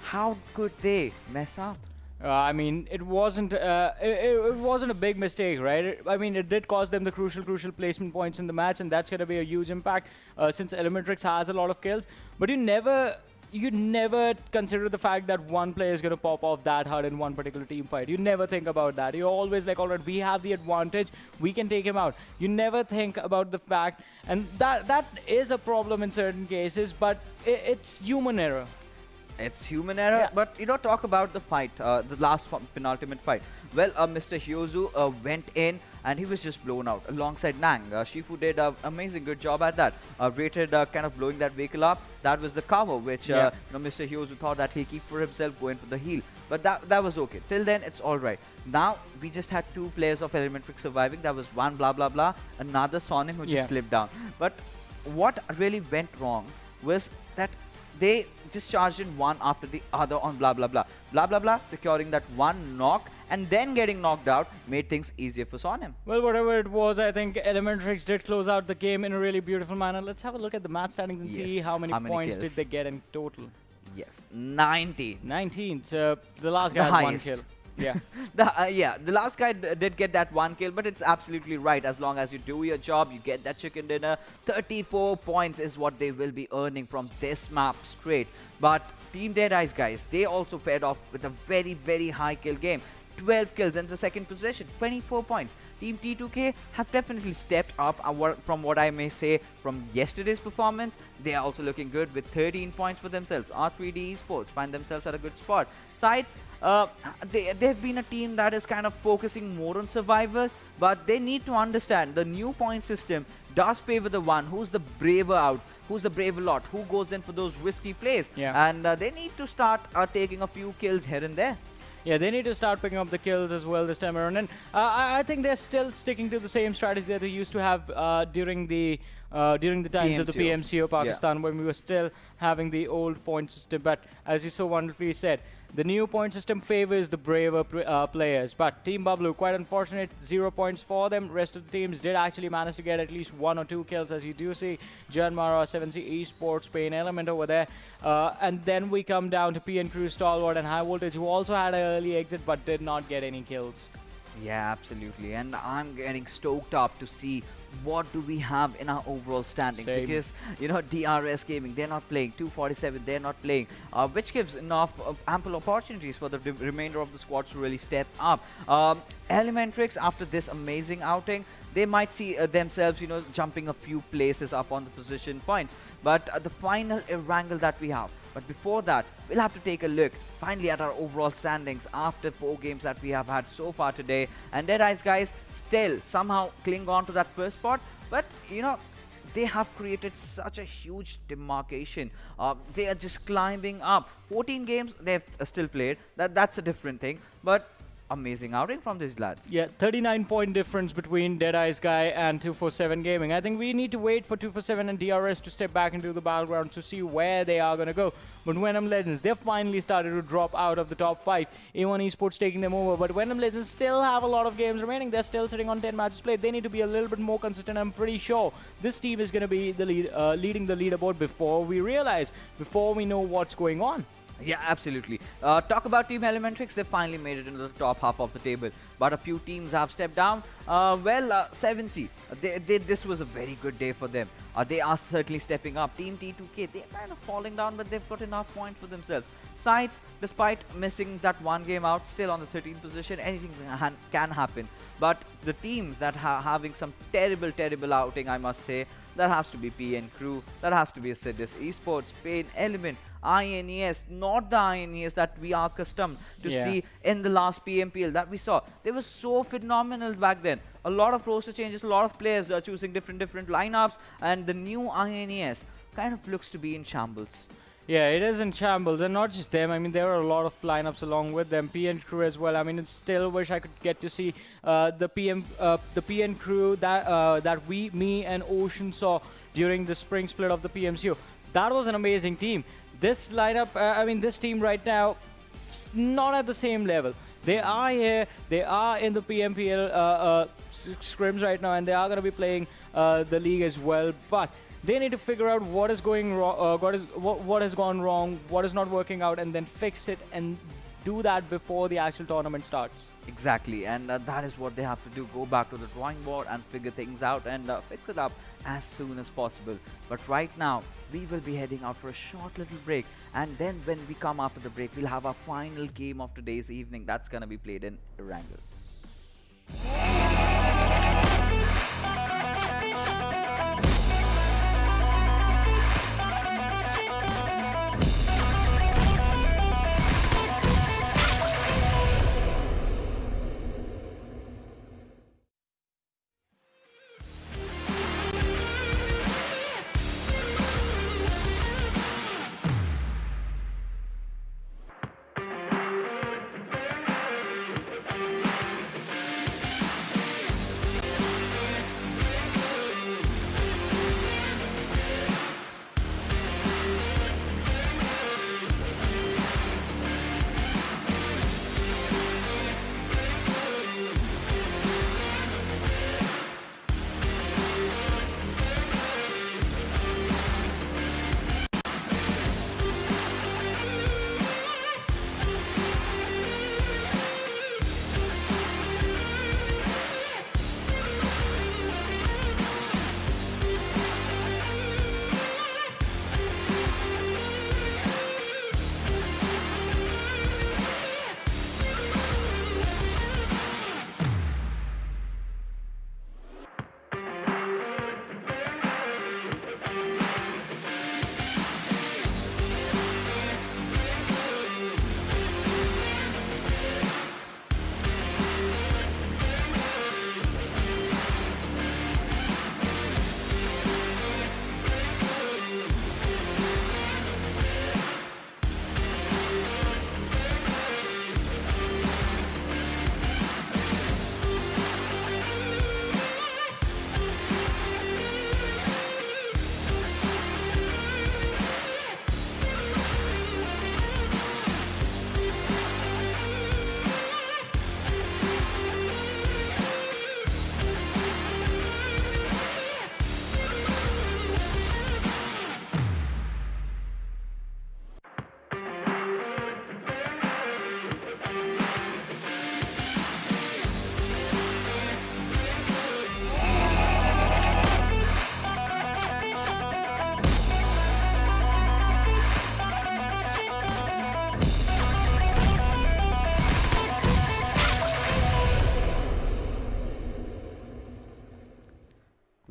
How could they mess up? I mean, it wasn't a big mistake, right? I mean, it did cost them the crucial placement points in the match, and that's going to be a huge impact since ElementriX has a lot of kills. But you never consider the fact that one player is going to pop off that hard in one particular team fight. You never think about that. You're always like, all right, we have the advantage. We can take him out. You never think about the fact, and that is a problem in certain cases, but it's human error. It's human error, but talk about the fight, the last penultimate fight. Well, Mr. Hyozu went in and he was just blown out alongside Nang. Shifu did an amazing good job at that. Rated kind of blowing that vehicle up. That was the cover which Mr. Hyozu thought that he'd keep for himself, going for the heal. But that was okay. Till then, it's all right. Now, we just had 2 players of ElementriX surviving. That was one blah blah blah, another Sonim who just slipped down. But what really went wrong was that they just charged in one after the other on blah blah blah. Blah blah blah, securing that one knock and then getting knocked out made things easier for Sonim. Well, whatever it was, I think ElementriX did close out the game in a really beautiful manner. Let's have a look at the match standings and see how many points kills did they get in total. Yes, 19. 19. So the last guy had 1 kill. Yeah. The last guy did get that 1 kill, but it's absolutely right. As long as you do your job, you get that chicken dinner. 34 points is what they will be earning from this map straight. But Team Deadeyes, guys, they also fared off with a very, very high kill game. 12 kills in the second position, 24 points. Team T2K have definitely stepped up from what I may say from yesterday's performance. They are also looking good with 13 points for themselves. R3D Esports find themselves at a good spot. SCYTES, they've been a team that is kind of focusing more on survival, but they need to understand the new point system does favor the one who's the braver out, who's the braver lot, who goes in for those risky plays. And they need to start taking a few kills here and there. Yeah, they need to start picking up the kills as well this time around. And I think they're still sticking to the same strategy that they used to have during the times of the PMCO Pakistan, when we were still having the old point system. But as you so wonderfully said, the new point system favors the braver players. But Team Bablu, quite unfortunate, 0 points for them. Rest of the teams did actually manage to get at least 1 or 2 kills, as you do see. JyanMaara, CZxHIGHVOLTAGE, PAINxELMT over there. And then we come down to PN Stalwart and HIGHVOLTAGE, who also had an early exit but did not get any kills. Yeah, absolutely. And I'm getting stoked up to see what do we have in our overall standings? Same. Because DRS Gaming, they're not playing. 247, they're not playing, which gives enough ample opportunities for the remainder of the squads to really step up. ElementriX, after this amazing outing, they might see themselves, jumping a few places up on the position points. But the final Erangel that we have. But before that, we'll have to take a look finally at our overall standings after 4 games that we have had so far today. And DEADEYES guys still somehow cling on to that first spot. But, they have created such a huge demarcation. They are just climbing up. 14 games they've still played. That's a different thing. But amazing outing from these lads. Yeah, 39-point difference between DEADEYES guy and 247 Gaming. I think we need to wait for 247 and DRS to step back into the battleground to see where they are going to go. But Venom Legends, they've finally started to drop out of the top 5. A1 Esports taking them over, but Venom Legends still have a lot of games remaining. They're still sitting on 10 matches played. They need to be a little bit more consistent. I'm pretty sure this team is going to be the leading the leaderboard before we know what's going on. Yeah, absolutely. Talk about Team ElementriX. They finally made it into the top half of the table, but a few teams have stepped down. 7C, this was a very good day for them. They are certainly stepping up. Team T2K, they're kind of falling down, but they've got enough points for themselves. SCYTES, despite missing that one game out, still on the 13th position. Anything can happen. But the teams that are having some terrible outing, I must say, that has to be PN Crew, that has to be Assiduous Esports, PAINxELMT, INES, not the INES that we are accustomed to see in the last PMPL that we saw. They were so phenomenal back then. A lot of roster changes, a lot of players are choosing different lineups, and the new INES kind of looks to be in shambles. Yeah, it is in shambles, and not just them. I mean, there are a lot of lineups along with them. PN Crew as well. I mean, I still wish I could get to see the PN Crew that me and Ocean saw during the spring split of the PMCO. That was an amazing team. This lineup, this team right now, not at the same level. They are here. They are in the PMPL scrims right now, and they are going to be playing the league as well. But they need to figure out what is going wrong, what has gone wrong, what is not working out, and then fix it and do that before the actual tournament starts. Exactly, and that is what they have to do. Go back to the drawing board and figure things out and fix it up as soon as possible. But right now, we will be heading out for a short little break, and then when we come after the break, we'll have our final game of today's evening. That's gonna be played in Erangel.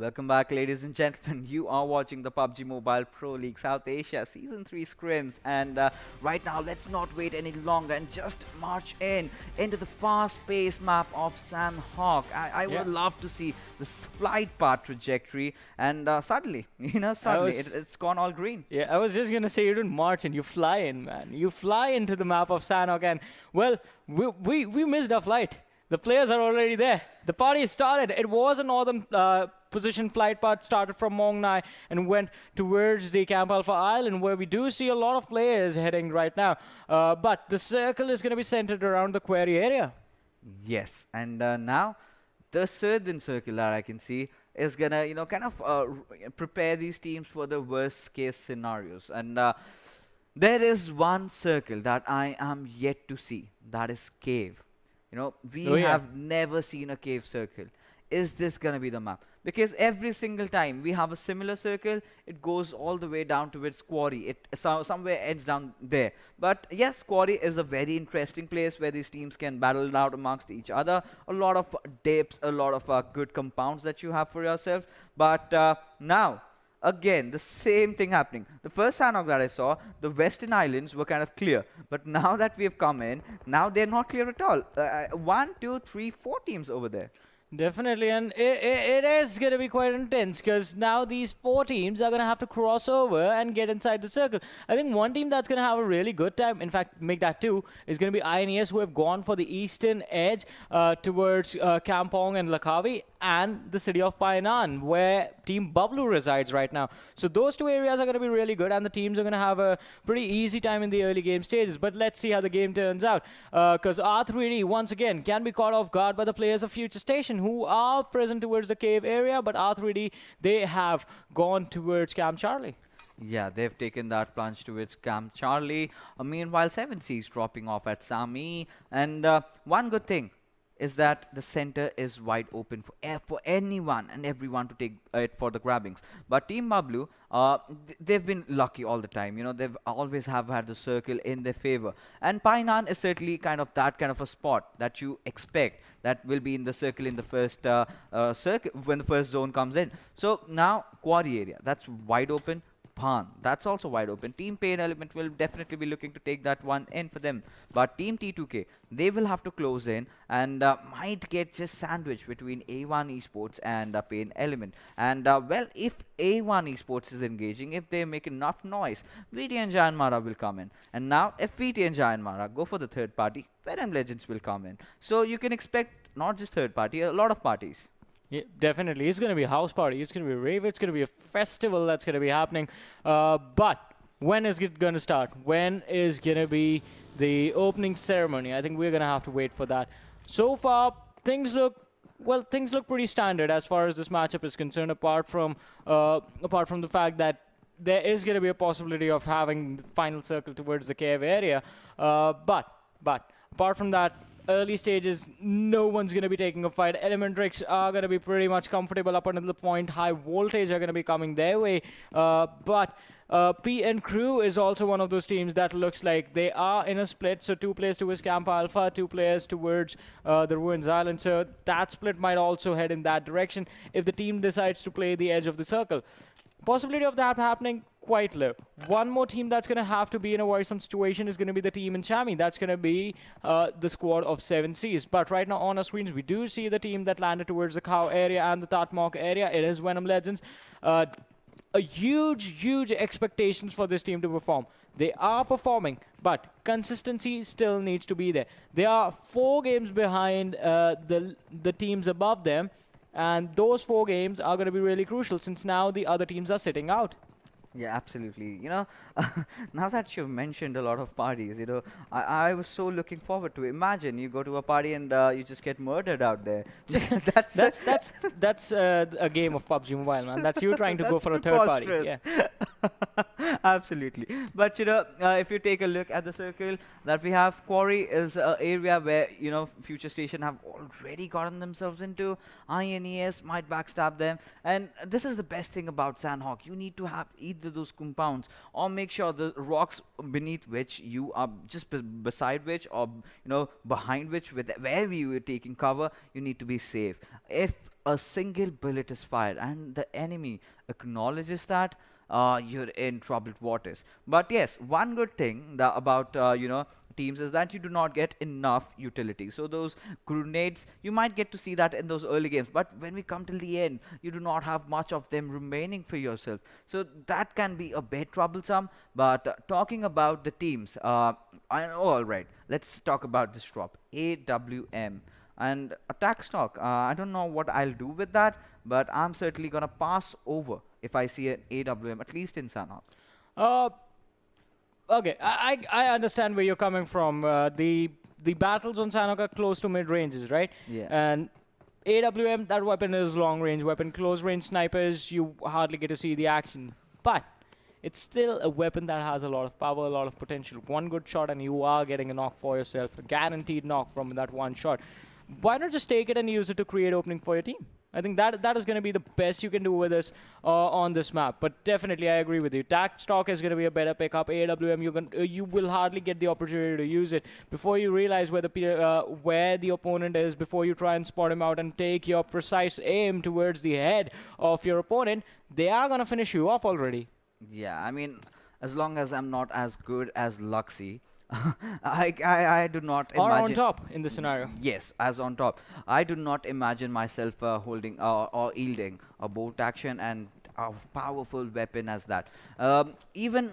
Welcome back, ladies and gentlemen. You are watching the PUBG Mobile Pro League South Asia Season 3 Scrims. And right now, let's not wait any longer and just march into the fast-paced map of Sanhok. I would love to see this flight path trajectory. And suddenly, it's gone all green. Yeah, I was just going to say you don't march in, you fly in, man. You fly into the map of Sanhok and, well, we missed our flight. The players are already there. The party started. It was a northern position flight path, started from Mong Nai and went towards the Camp Alpha Island, where we do see a lot of players heading right now. But the circle is going to be centered around the quarry area. Yes, and now the southern circle that I can see is going to, kind of prepare these teams for the worst case scenarios. And there is one circle that I am yet to see. That is cave. We have never seen a cave circle. Is this going to be the map? Because every single time we have a similar circle, it goes all the way down to its quarry. It somewhere ends down there. But yes, quarry is a very interesting place where these teams can battle it out amongst each other. A lot of dips, a lot of good compounds that you have for yourself. But now, again, the same thing happening. The first Sanhok that I saw, the Western Islands were kind of clear. But now that we have come in, now they're not clear at all. 1, 2, 3, 4 teams over there. Definitely, and it is going to be quite intense because now these 4 teams are going to have to cross over and get inside the circle. I think one team that's going to have a really good time, in fact, make that 2, is going to be INES, who have gone for the eastern edge towards Kampong and Lakavi and the city of Painan, where Team Bablu resides right now. So those 2 areas are going to be really good, and the teams are going to have a pretty easy time in the early game stages. But let's see how the game turns out, because R3D, once again, can be caught off guard by the players of FutureStation, who are present towards the cave area, but R3D, they have gone towards Camp Charlie. Yeah, they've taken that plunge towards Camp Charlie. Meanwhile, 7C is dropping off at Sami. And one good thing is that the center is wide open for anyone and everyone to take it for the grabbings. But Team Bablu, they've been lucky all the time. They've always have had the circle in their favor. And Painan is certainly that kind of a spot that you expect that will be in the circle in the first circle when the first zone comes in. So now quarry area, that's wide open. Pan, that's also wide open. Team PAINxELMT will definitely be looking to take that one in for them. But Team T2K, they will have to close in and might get just sandwiched between A1 Esports and PAINxELMT. And well, if A1 Esports is engaging, if they make enough noise, VTNxJyanMaara will come in. And now, if VTNxJyanMaara go for the third party, Venom Legends will come in. So you can expect not just third party, a lot of parties. Yeah, definitely. It's going to be a house party. It's going to be a rave. It's going to be a festival that's going to be happening. But when is it going to start? When is going to be the opening ceremony? I think we're going to have to wait for that. So far, things look pretty standard as far as this matchup is concerned, apart from the fact that there is going to be a possibility of having the final circle towards the cave area. But apart from that, early stages, no one's going to be taking a fight. ElementriX are going to be pretty much comfortable up until the point. High voltage are going to be coming their way. But PN Crew is also one of those teams that looks like they are in a split. So 2 players towards Camp Alpha, 2 players towards the Ruins Island. So that split might also head in that direction if the team decides to play the edge of the circle. Possibility of that happening quite low. One more team that's going to have to be in a worrisome situation is going to be the team in Chami. That's going to be the squad of 7Cs. But right now on our screens, we do see the team that landed towards the Cow area and the Tatmok area. It is Venom Legends. A huge expectations for this team to perform. They are performing, but consistency still needs to be there. They are 4 games behind the teams above them. And those 4 games are going to be really crucial since now the other teams are sitting out. Yeah, absolutely. Now that you've mentioned a lot of parties, I was so looking forward to it. Imagine you go to a party and you just get murdered out there. That's a game of PUBG Mobile, man. That's you trying to go for a third party. Yeah. Absolutely. But if you take a look at the circle that we have, Quarry is an area where FutureStation have already gotten themselves into. INES might backstab them, and this is the best thing about Sanhok. You need to have either those compounds, or make sure the rocks beneath which you are just beside which, or behind which, wherever you are taking cover, you need to be safe. If a single bullet is fired and the enemy acknowledges that, you're in troubled waters. But yes, one good thing about teams is that you do not get enough utility. So those grenades, you might get to see that in those early games, but when we come till the end, you do not have much of them remaining for yourself. So that can be a bit troublesome. But talking about the teams, all right, let's talk about this drop, AWM. And attack stock, I don't know what I'll do with that, but I'm certainly going to pass over if I see an AWM, at least in Sanhok. Okay, I understand where you're coming from. The battles on Sanhok are close to mid-ranges, right? Yeah. And AWM, that weapon is long-range weapon. Close-range snipers, you hardly get to see the action. But it's still a weapon that has a lot of power, a lot of potential. One good shot and you are getting a knock for yourself, a guaranteed knock from that one shot. Why not just take it and use it to create opening for your team? I think that is going to be the best you can do with this on this map. But definitely, I agree with you. Tac stock is going to be a better pickup. AWM, you will hardly get the opportunity to use it before you realize where the opponent is, before you try and spot him out and take your precise aim towards the head of your opponent. They are going to finish you off already. Yeah, I mean, as long as I'm not as good as Luxy, I do not imagine. Or on top in this scenario. Yes, as on top. I do not imagine myself holding or yielding a bolt action and a powerful weapon as that. Even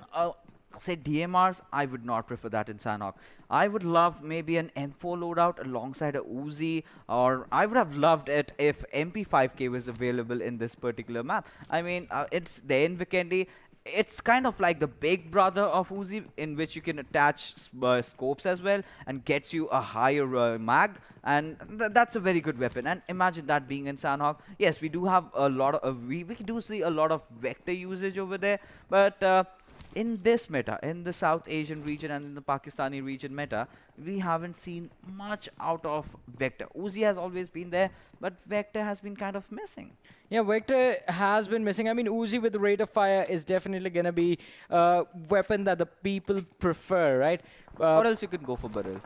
say DMRs, I would not prefer that in Sanhok. I would love maybe an M4 loadout alongside a Uzi, or I would have loved it if MP5K was available in this particular map. I mean, it's there in Vikendi. It's kind of like the big brother of Uzi, in which you can attach scopes as well and gets you a higher mag, and that's a very good weapon. And imagine that being in Sanhok. Yes, we do have a lot of we do see a lot of vector usage over there, but in this meta, in the South Asian region and in the Pakistani region meta, we haven't seen much out of Vector. Uzi has always been there, but Vector has been kind of missing. Yeah, Vector has been missing. I mean, Uzi with the rate of fire is definitely going to be a weapon that the people prefer, right? Or else you could go for Barrel.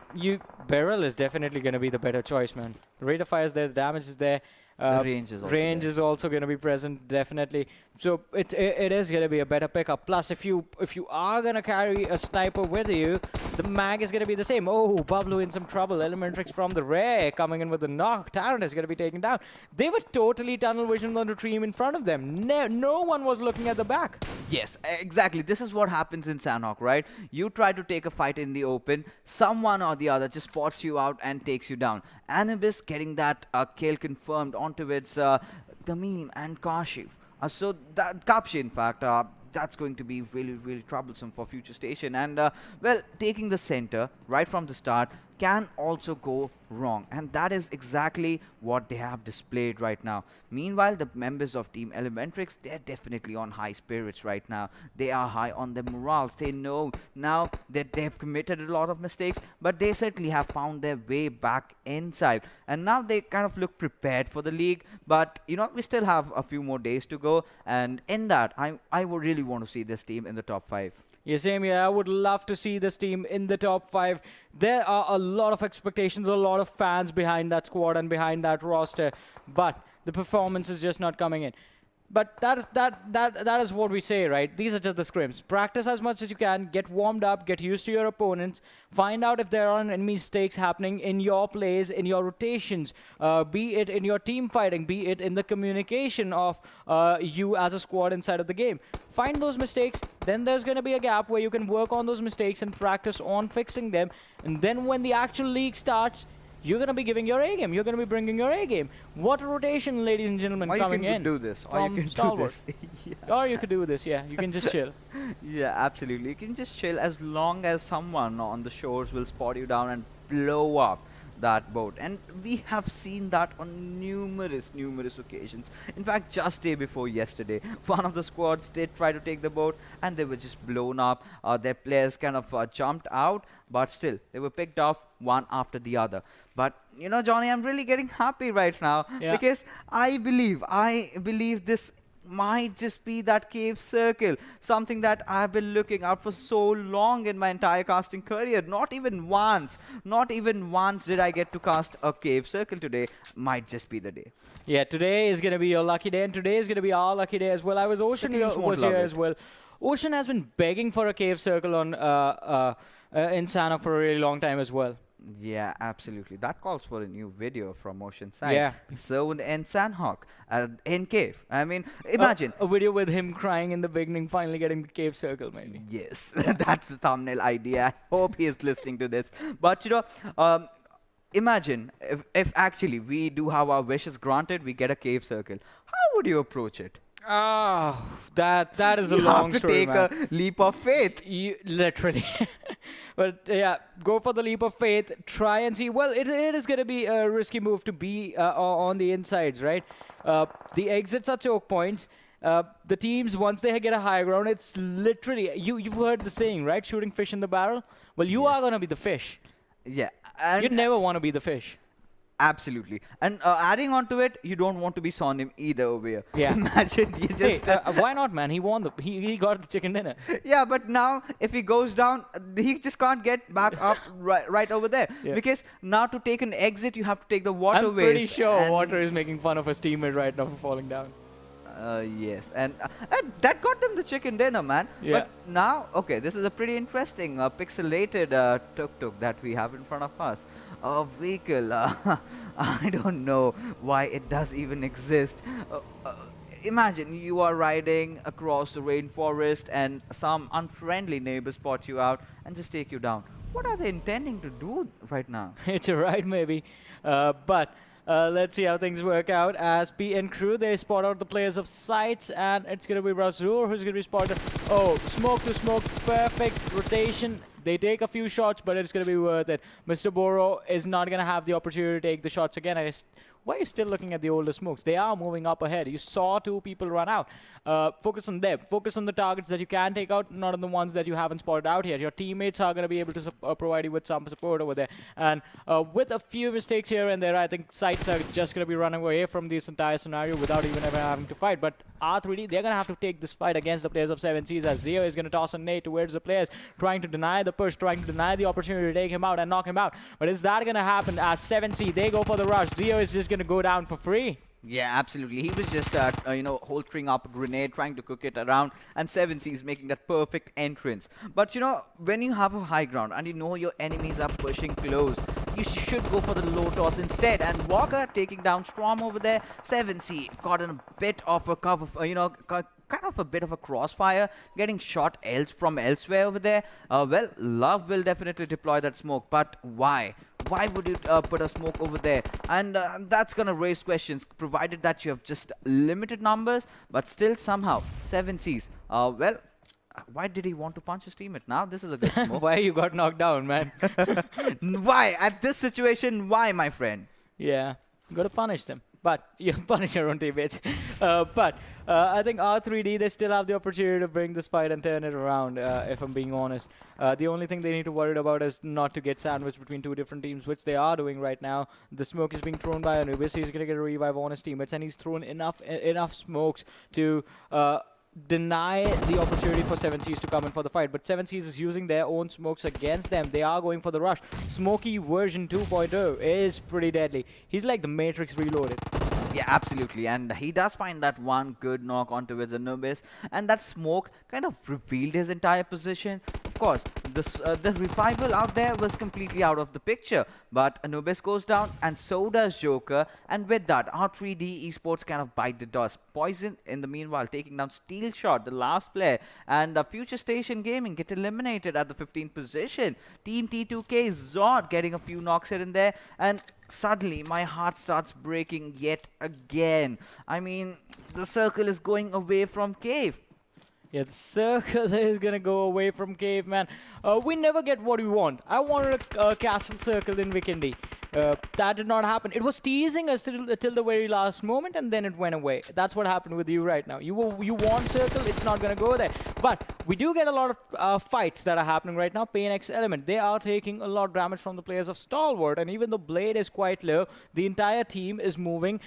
Barrel is definitely going to be the better choice, man. The rate of fire is there, the damage is there. The range is also going to be present, definitely. So it is going to be a better pickup. Plus, if you are going to carry a sniper with you, the mag is going to be the same. Oh, Bablu in some trouble. ElementriX from the rear coming in with the knock. Talent is going to be taken down. They were totally tunnel vision on the team in front of them. No one was looking at the back. Yes, exactly. This is what happens in Sanhok, right? You try to take a fight in the open, someone or the other just spots you out and takes you down. Anubis getting that kill confirmed onto its Tamim and Kashif. So that Kapshi, in fact, that's going to be really, really troublesome for FutureStation. And, well, taking the center right from the start can also go wrong. And that is exactly what they have displayed right now. Meanwhile, the members of Team ElementriX, they're definitely on high spirits right now. They are high on their morals. They know now that they've committed a lot of mistakes, but they certainly have found their way back inside. And now they kind of look prepared for the league. But, we still have a few more days to go. And in that, I would really want to see this team in the top 5. Yeah, same here. I would love to see this team in the top 5. There are a lot of expectations, a lot of fans behind that squad and behind that roster, but the performance is just not coming in. But that is what we say, right? These are just the scrims. Practice as much as you can, get warmed up, get used to your opponents, find out if there are any mistakes happening in your plays, in your rotations, be it in your team fighting, be it in the communication of you as a squad inside of the game. Find those mistakes, then there's going to be a gap where you can work on those mistakes and practice on fixing them. And then when the actual league starts, you're going to be giving your A game. You're going to be bringing your A game. What a rotation, ladies and gentlemen, coming in. Or you can do this. Or you can Stalwart. do this. Yeah. Or you could do this, yeah. You can just chill. Yeah, absolutely. You can just chill as long as someone on the shores will spot you down and blow up that boat, and we have seen that on numerous occasions. In fact, just day before yesterday, one of the squads did try to take the boat, and they were just blown up. Their players kind of jumped out, but still, they were picked off one after the other. But you know, Johnny, I'm really getting happy right now because I believe this might just be that cave circle, something that I've been looking out for so long in my entire casting career. Not even once did I get to cast a cave circle today. Might just be the day. Yeah, today is going to be your lucky day, and today is going to be our lucky day as well. Ocean was here as well. Ocean has been begging for a cave circle on in Sanhok for a really long time as well. Yeah, absolutely. That calls for a new video from Ocean side. Yeah. Zone in Sanhok, in cave. I mean, imagine. A video with him crying in the beginning, finally getting the cave circle, maybe. Yes, that's the thumbnail idea. I hope he is listening to this. But, you know, imagine if actually we do have our wishes granted, we get a cave circle. How would you approach it? Oh, that is a long story, You have to take a leap of faith. Literally. But yeah, go for the leap of faith. Try and see. Well, it is going to be a risky move to be on the insides, right? The exits are choke points. The teams, once they get a high ground, it's literally, you've heard the saying, right? Shooting fish in the barrel. Well, you are going to be the fish. Yeah. And you never want to be the fish. Absolutely. And adding on to it, you don't want to be Sonim either over here. Yeah. Imagine you just... Hey, why not, man? He won he got the chicken dinner. Yeah, but now if he goes down, he just can't get back up right over there. Yeah. Because now to take an exit, you have to take the waterways. I'm pretty sure Water is making fun of his teammate right now for falling down. Yes, and that got them the chicken dinner, man. Yeah. But now, okay, this is a pretty interesting pixelated tuk-tuk that we have in front of us. A vehicle, I don't know why it does even exist. Imagine you are riding across the rainforest and some unfriendly neighbor spot you out and just take you down. What are they intending to do right now? It's a ride, maybe. But let's see how things work out. As PN crew, they spot out the players of SCYTES, and it's going to be Razur who's going to be spotted. Oh, smoke to smoke, perfect rotation. They take a few shots, but it's going to be worth it. Mr. Boro is not going to have the opportunity to take the shots again. Why are you still looking at the older smokes? They are moving up ahead. You saw two people run out. Focus on them. Focus on the targets that you can take out, not on the ones that you haven't spotted out here. Your teammates are going to be able to provide you with some support over there. And with a few mistakes here and there, I think SCYTES are just going to be running away from this entire scenario without even ever having to fight. But R3D, they're going to have to take this fight against the players of 7Cs, as Zeo is going to toss a nade towards the players, trying to deny the push, trying to deny the opportunity to take him out and knock him out. But is that going to happen? As 7C, they go for the rush. Zeo is just going to go down for free. Yeah, absolutely. He was just, holstering up a grenade, trying to cook it around, and 7C is making that perfect entrance. But, you know, when you have a high ground and you know your enemies are pushing close, you should go for the low toss instead. And Walker taking down Storm over there. 7C got in a bit of a cover, kind of a bit of a crossfire, getting shot from elsewhere over there. Well, Love will definitely deploy that smoke, but why? Why would you put a smoke over there? And that's going to raise questions, provided that you have just limited numbers, but still somehow 7Cs. Well, why did he want to punch his teammate? Now this is a good smoke. Why you got knocked down, man? Why? At this situation, why, my friend? Yeah, you got to punish them. But you punish your own teammates. But I think R3D, they still have the opportunity to bring this fight and turn it around, if I'm being honest. The only thing they need to worry about is not to get sandwiched between two different teams, which they are doing right now. The smoke is being thrown by Anubis. He's going to get a revive on his teammates, and he's thrown enough smokes to deny the opportunity for 7Cs to come in for the fight. But 7Cs is using their own smokes against them. They are going for the rush. Smokey version 2.0 is pretty deadly. He's like the Matrix reloaded. Yeah, absolutely. And he does find that one good knock onto his Anubis, and that smoke kind of revealed his entire position. Of course, the revival out there was completely out of the picture, but Anubis goes down, and so does Joker, and with that, R3D Esports kind of bite the dust. Poison, in the meanwhile, taking down Steel Shot, the last player, and FutureStation Gaming get eliminated at the 15th position. Team T2K Zod getting a few knocks here and there, and suddenly my heart starts breaking yet again. I mean, the circle is going away from Cave. Yeah, the circle is gonna go away from Cave, man. We never get what we want. I wanted a castle circle in Vikendi. That did not happen. It was teasing us till the very last moment, and then it went away. That's what happened with you right now. You want circle, it's not going to go there. But we do get a lot of fights that are happening right now. PAINxELMT, they are taking a lot of damage from the players of Stalwart, and even though Blade is quite low, the entire team is moving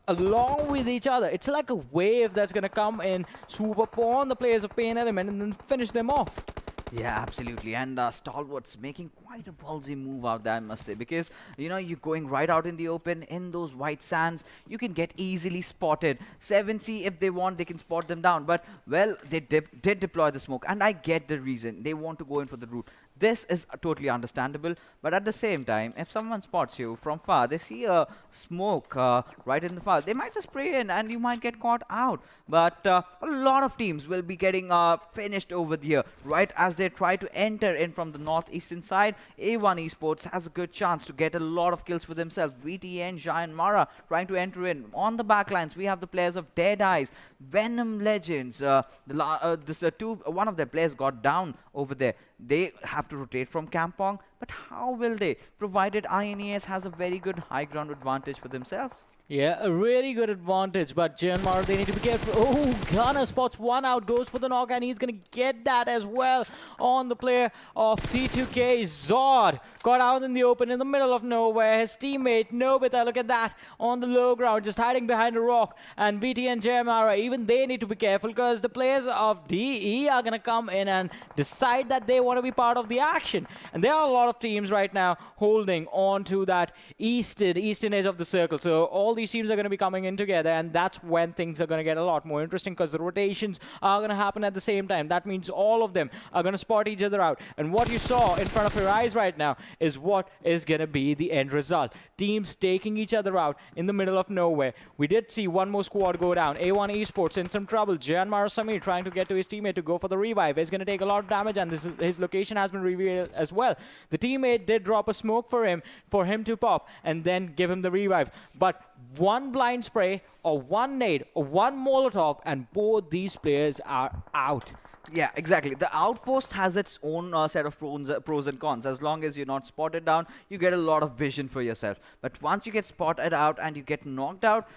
along with each other. It's like a wave that's going to come in, swoop upon the players of PAINxELMT, and then finish them off. Yeah, absolutely. And Stalwart's making quite a ballsy move out there, I must say, because, you know, you're going right out in the open, in those white sands, you can get easily spotted. 7C, if they want, they can spot them down. But, well, they did deploy the smoke, and I get the reason. They want to go in for the route. This is totally understandable, but at the same time, if someone spots you from far, they see a smoke right in the far, they might just spray in and you might get caught out. But a lot of teams will be getting finished over here, right as they try to enter in from the northeastern side. A1 Esports has a good chance to get a lot of kills for themselves. VTNxJyanMaara trying to enter in. On the backlines, we have the players of DEADEYES, Venom Legends. One of their players got down over there. They have to rotate from Kampong, but how will they? Provided INES has a very good high ground advantage for themselves. Yeah, a really good advantage, but JyanMaara, they need to be careful. Oh, Gunner spots one out, goes for the knock, and he's going to get that as well on the player of T2K. Zod got out in the open in the middle of nowhere. His teammate, Nobita, look at that, on the low ground, just hiding behind a rock. And VTNxJyanMaara, even they need to be careful because the players of DE are going to come in and decide that they want to be part of the action. And there are a lot of teams right now holding on to that eastern edge of the circle. So all these teams are going to be coming in together, and that's when things are going to get a lot more interesting because the rotations are going to happen at the same time. That means all of them are going to spot each other out. And what you saw in front of your eyes right now is what is going to be the end result. Teams taking each other out in the middle of nowhere. We did see one more squad go down. A1 Esports in some trouble. JyanMaara Samir trying to get to his teammate to go for the revive. He's going to take a lot of damage, and his location has been revealed as well. The teammate did drop a smoke for him to pop and then give him the revive. But one blind spray or one nade or one molotov and both these players are out. Yeah, exactly. The outpost has its own set of pros and cons. As long as you're not spotted down, you get a lot of vision for yourself. But once you get spotted out and you get knocked out,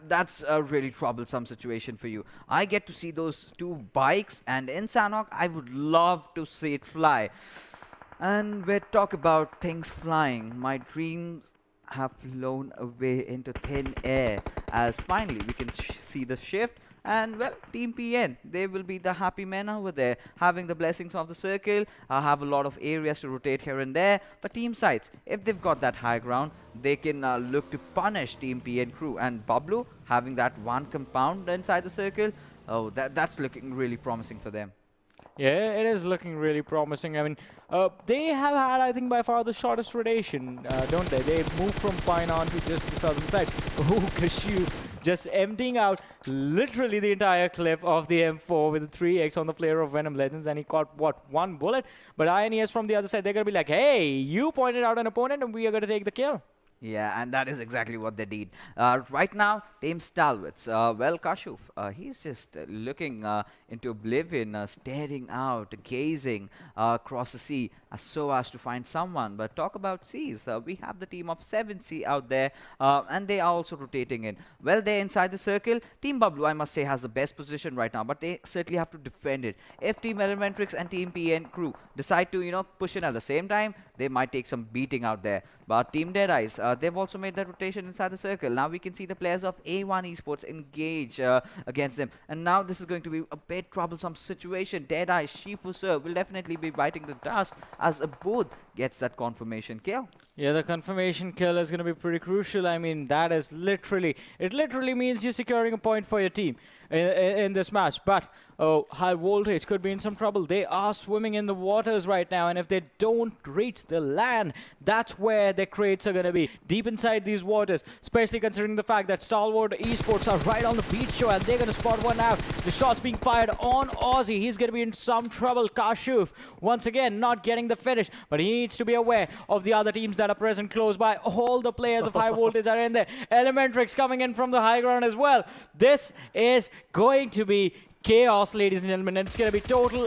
that's a really troublesome situation for you. I get to see those two bikes, and in Sanhok, I would love to see it fly. And we talk about things flying. My dreams have flown away into thin air, as finally we can see the shift. And well, Team PN, they will be the happy men over there, having the blessings of the circle, have a lot of areas to rotate here and there. But Team Sides, if they've got that high ground, they can look to punish Team PN crew. And Bablu having that one compound inside the circle, oh, that's looking really promising for them. Yeah, it is looking really promising. I mean, they have had, I think, by far the shortest rotation, don't they? They moved from Pine on to just the southern side. Oh, Kashu just emptying out literally the entire clip of the M4 with the 3x on the player of Venom Legends, and he caught, what, one bullet? But INES from the other side, they're going to be like, hey, you pointed out an opponent and we are going to take the kill. Yeah, and that is exactly what they did. Right now, Team Stalwarts, well, Kashuf, he's just looking into oblivion, staring out, gazing across the sea so as to find someone. But talk about seas. We have the team of 7C out there, and they are also rotating in. Well, they're inside the circle. Team Bablu, I must say, has the best position right now, but they certainly have to defend it. If Team ElementriX and Team PN crew decide to, you know, push in at the same time, they might take some beating out there. But Team DEADEYES, they've also made that rotation inside the circle. Now we can see the players of A1 Esports engage against them. And now this is going to be a bit troublesome situation. DEADEYES, Shifu Sir will definitely be biting the dust as Abud gets that confirmation kill. Yeah, the confirmation kill is going to be pretty crucial. I mean, that is literally, it literally means you're securing a point for your team in this match. But High Voltage could be in some trouble. They are swimming in the waters right now, and if they don't reach the land, that's where their crates are going to be, deep inside these waters, especially considering the fact that Stalwart Esports are right on the beach show, and they're going to spot one out. The shot's being fired on Aussie. He's going to be in some trouble. Kashuf, once again, not getting the finish, but he needs to be aware of the other teams that are present close by. All the players of High Voltage are in there. ElementriX coming in from the high ground as well. This is going to be chaos, ladies and gentlemen, and it's going to be total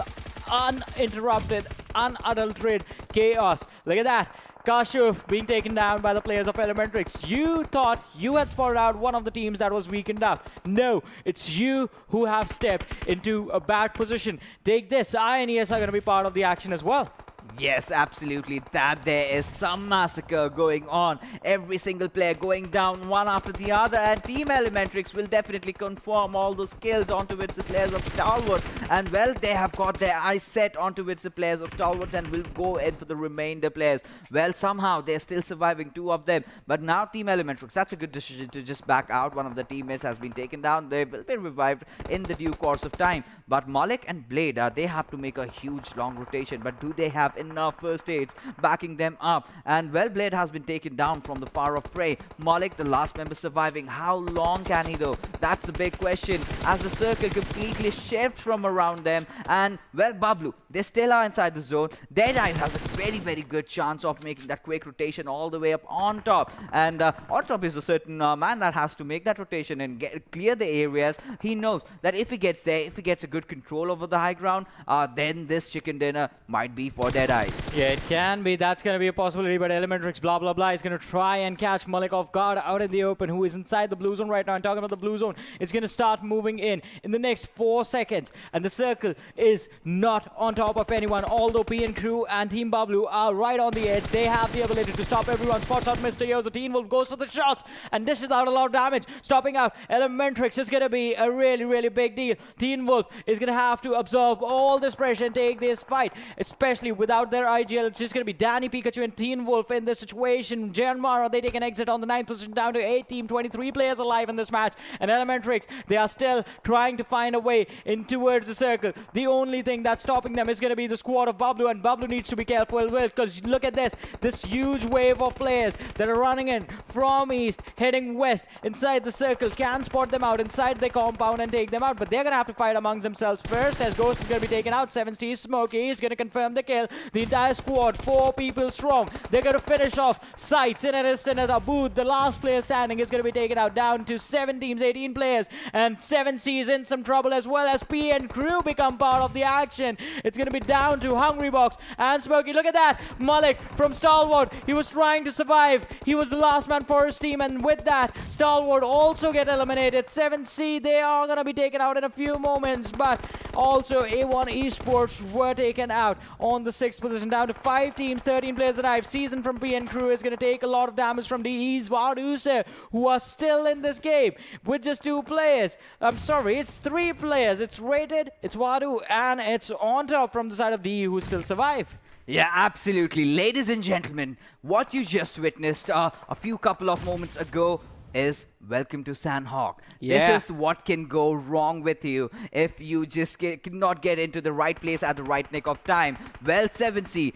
uninterrupted, unadulterated chaos. Look at that. Kashuf being taken down by the players of ElementriX. You thought you had spotted out one of the teams that was weakened up. No, it's you who have stepped into a bad position. Take this, INES are going to be part of the action as well. Yes, absolutely. That there is some massacre going on. Every single player going down one after the other, and Team ElementriX will definitely confirm all those kills onto which the players of Stalwart. And well, they have got their eyes set onto which the players of Stalwart and will go in for the remainder players. Well, somehow they're still surviving, two of them. But now Team ElementriX, that's a good decision to just back out. One of the teammates has been taken down. They will be revived in the due course of time. But Malik and Blade, they have to make a huge long rotation. But do they have enough first aids backing them up? And well, Blade has been taken down from the far off prey. Malik, the last member surviving. How long can he though? That's the big question as the circle completely shifts from around them. And well, Bablu, they still are inside the zone. DEADEYES has a very good chance of making that quick rotation all the way up on top. And on top is a certain man that has to make that rotation and clear the areas. He knows that if he gets there, if he gets a good control over the high ground, then this chicken dinner might be for DEADEYES. Yeah, it can be. That's going to be a possibility. But ElementriX, blah, blah, blah, is going to try and catch Malik off guard out in the open, who is inside the blue zone right now. I'm talking about the blue zone. It's going to start moving in the next 4 seconds. And the circle is not on top of anyone. Although PN Crew and Team Bablu are right on the edge. They have the ability to stop everyone. Spots out Mr. Yozo. Teen Wolf goes for the shots and dishes out a lot of damage. Stopping out ElementriX is going to be a really big deal. Teen Wolf is going to have to absorb all this pressure and take this fight, especially without their IGL. It's just going to be Danny, Pikachu, and Teen Wolf in this situation. JyanMaara, they take an exit on the 9th position down to 8 team, 23 players alive in this match. And ElementriX, they are still trying to find a way in towards the circle. The only thing that's stopping them is going to be the squad of Bablu, and Bablu needs to be careful with, because look at this huge wave of players that are running in from east, heading west, inside the circle. Can spot them out inside the compound and take them out, but they're going to have to fight amongst themselves first, as Ghost is going to be taken out. 70 Smokey is going to confirm the kill. The entire squad, 4 people strong. They're going to finish off SCYTES in an instant as Abud, the last player standing, is going to be taken out, down to 7 teams, 18 players, and 7C is in some trouble, as well as PN Crew become part of the action. It's going to be down to Hungrybox and Smokey. Look at that. Malik from Stalwart, he was trying to survive. He was the last man for his team, and with that, Stalwart also get eliminated. 7C, they are going to be taken out in a few moments, but also A1 Esports were taken out on the 6th position, down to 5 teams, 13 players alive. Season from PN Crew is going to take a lot of damage from DE's Vaduse, who are still in this game with just 2 players. I'm sorry, it's 3 players. It's Rated, it's Vadu, and it's on top from the side of DE, who still survive. Yeah, absolutely. Ladies and gentlemen, what you just witnessed a few couple of moments ago is welcome to Sanhok. Yeah. This is what can go wrong with you if you just cannot get into the right place at the right nick of time. Well, 7C,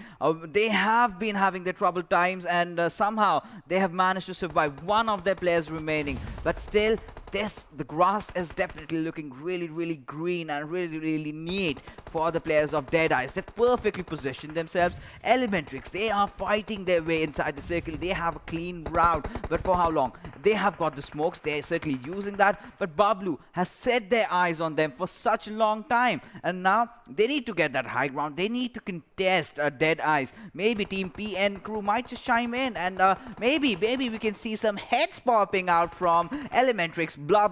they have been having their troubled times, and somehow they have managed to survive. One of their players remaining, but still, the grass is definitely looking really green and really neat for the players of DEADEYES. They've perfectly positioned themselves. ElementriX, they are fighting their way inside the circle. They have a clean route, but for how long? They have got the smokes. They're certainly using that, but Bablu has set their eyes on them for such a long time, and now they need to get that high ground. They need to contest DEADEYES. Maybe Team PN Crew might just chime in, and maybe we can see some heads popping out from ElementriX, blah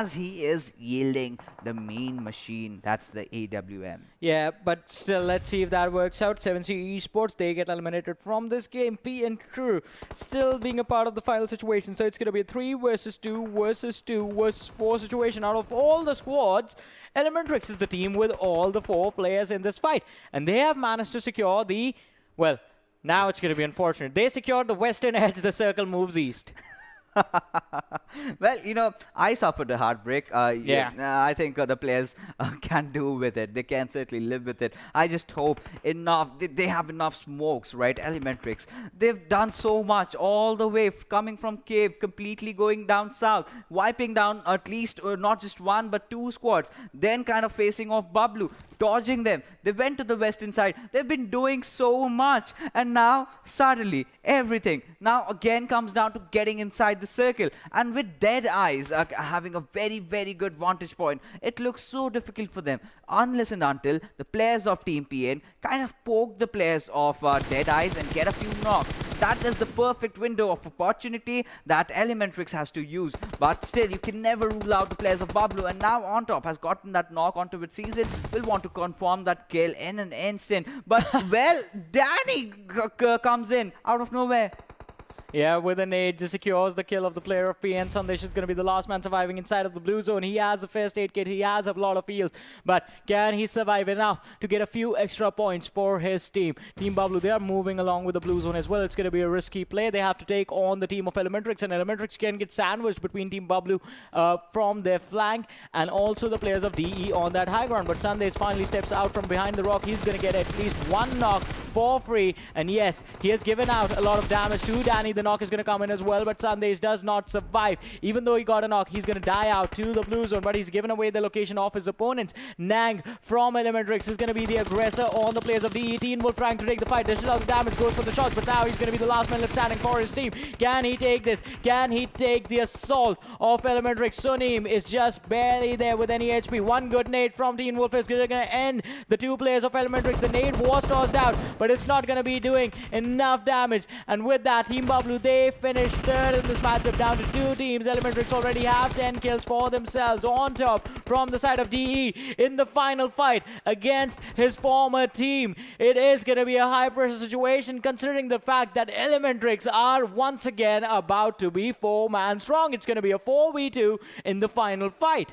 as he is yielding the main machine. That's the AWM. Yeah, but still, let's see if that works out. 7C Esports, they get eliminated from this game. PN Crew still being a part of the final situation, so it's going to be a 3 versus 2 versus 2 versus 4 situation. Out of all the squads, ElementriX is the team with all the 4 players in this fight, and they have managed to secure the, well, now it's going to be unfortunate. They secured the western edge. The circle moves east. Well, you know, I suffered a heartbreak. I think the players can do with it. They can certainly live with it. I just hope they have enough smokes, right? ElementriX, they've done so much all the way coming from cave, completely going down south, wiping down at least not just 1 but 2 squads, then kind of facing off Bablu. dodging them. They went to the western side. They've been doing so much. And now, suddenly, everything now again comes down to getting inside the circle. And with DEADEYES having a very, very good vantage point, it looks so difficult for them. Unless and until the players of Team PN kind of poke the players of DEADEYES and get a few knocks. That is the perfect window of opportunity that ElementriX has to use. But still, you can never rule out the players of Bablu. And now On Top has gotten that knock onto its season. Will want to confirm that kill in an instant. But, well, Danny comes in out of nowhere. Yeah, with a nade, just secures the kill of the player of PN. Sandesh is going to be the last man surviving inside of the blue zone. He has a first aid kit. He has a lot of heals. But can he survive enough to get a few extra points for his team? Team Bablu, they are moving along with the blue zone as well. It's going to be a risky play. They have to take on the team of ElementriX. And ElementriX can get sandwiched between Team Bablu from their flank and also the players of DE on that high ground. But Sandesh finally steps out from behind the rock. He's going to get at least one knock for free. And yes, he has given out a lot of damage to Danny. The knock is going to come in as well, but Sandesh does not survive. Even though he got a knock, he's going to die out to the blue zone, but he's given away the location of his opponents. Nang from ElementriX is going to be the aggressor on the players of DE. Teen Wolf trying to take the fight. Dishes out the damage, goes for the shots, but now he's going to be the last man left standing for his team. Can he take this? Can he take the assault of ElementriX? Sunim is just barely there with any HP. One good nade from Teen Wolf is going to end the two players of ElementriX. The nade was tossed out, but it's not going to be doing enough damage. And with that, Team Bablu, they finished third in this matchup, down to two teams. ElementriX already have 10 kills for themselves. On top from the side of DE in the final fight against his former team. It is going to be a high pressure situation considering the fact that ElementriX are once again about to be 4-man strong. It's going to be a 4v2 in the final fight.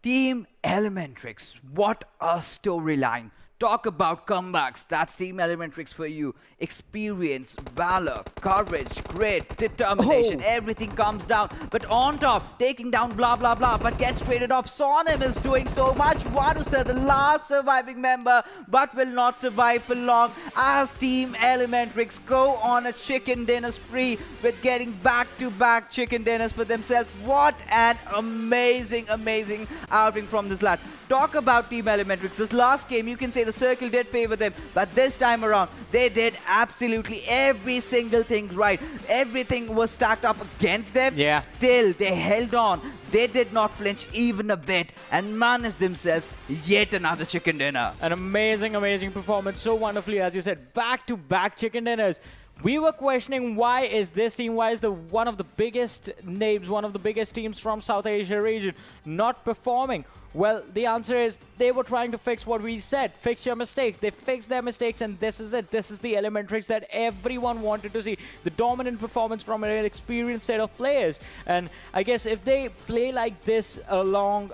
Team ElementriX, what a storyline. Talk about comebacks. That's Team ElementriX for you. Experience, valor, courage, grit, determination, everything comes down. But On Top, taking down blah blah blah, but gets traded off. Sonim is doing so much. Vanusa, the last surviving member, but will not survive for long as Team ElementriX go on a chicken dinner spree with getting back-to-back chicken dinners for themselves. What an amazing, amazing outing from this lad. Talk about Team ElementriX. This last game, you can say the circle did favor them, but this time around, they did absolutely every single thing right. Everything was stacked up against them. Yeah. Still, they held on. They did not flinch even a bit and managed themselves yet another chicken dinner. An amazing, amazing performance. So wonderfully, as you said, back-to-back chicken dinners. We were questioning why is this team, why is one of the biggest names, one of the biggest teams from South Asia region not performing? Well, the answer is they were trying to fix what we said. Fix your mistakes. They fixed their mistakes, and this is it. This is the ElementriX that everyone wanted to see. The dominant performance from an experienced set of players. And I guess if they play like this along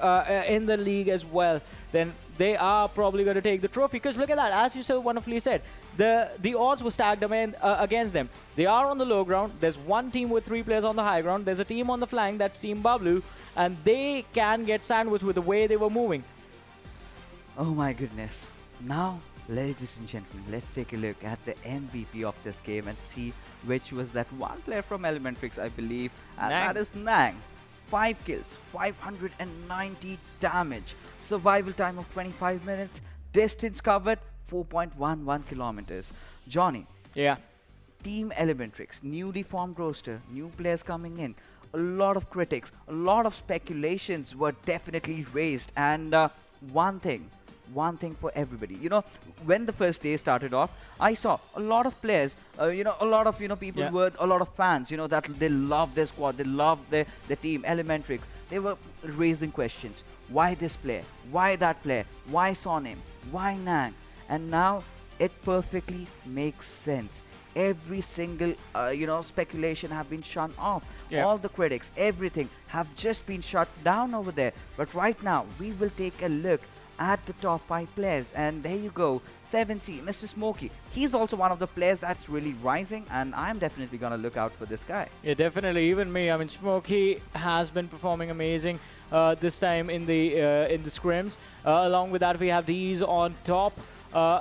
in the league as well, then they are probably going to take the trophy. Because look at that, as you so wonderfully said, the odds were stacked against them. They are on the low ground. There's one team with 3 players on the high ground. There's a team on the flank, that's Team Bablu, and they can get sandwiched with the way they were moving. Oh my goodness. Now, ladies and gentlemen, let's take a look at the MVP of this game and see which was that one player from ElementriX, I believe, and that is Nang. 5 kills, 590 damage, survival time of 25 minutes, distance covered 4.11 kilometers. Johnny. Yeah. Team ElementriX, newly formed roster, new players coming in, a lot of critics, a lot of speculations were definitely raised, and one thing for everybody. You know, when the first day started off, I saw a lot of players, a lot of, people were, a lot of fans, that they love their squad, they love their team, ElementriX. They were raising questions. Why this player? Why that player? Why Sonim? Why Nang? And now it perfectly makes sense. Every single, speculation have been shut off. Yeah. All the critics, everything have just been shut down over there. But right now, we will take a look at the top 5 players, and there you go. 7C, Mr. Smokey. He's also one of the players that's really rising, and I'm definitely gonna look out for this guy. Yeah, definitely. Even me. I mean, Smokey has been performing amazing this time in the scrims. Along with that, we have these on top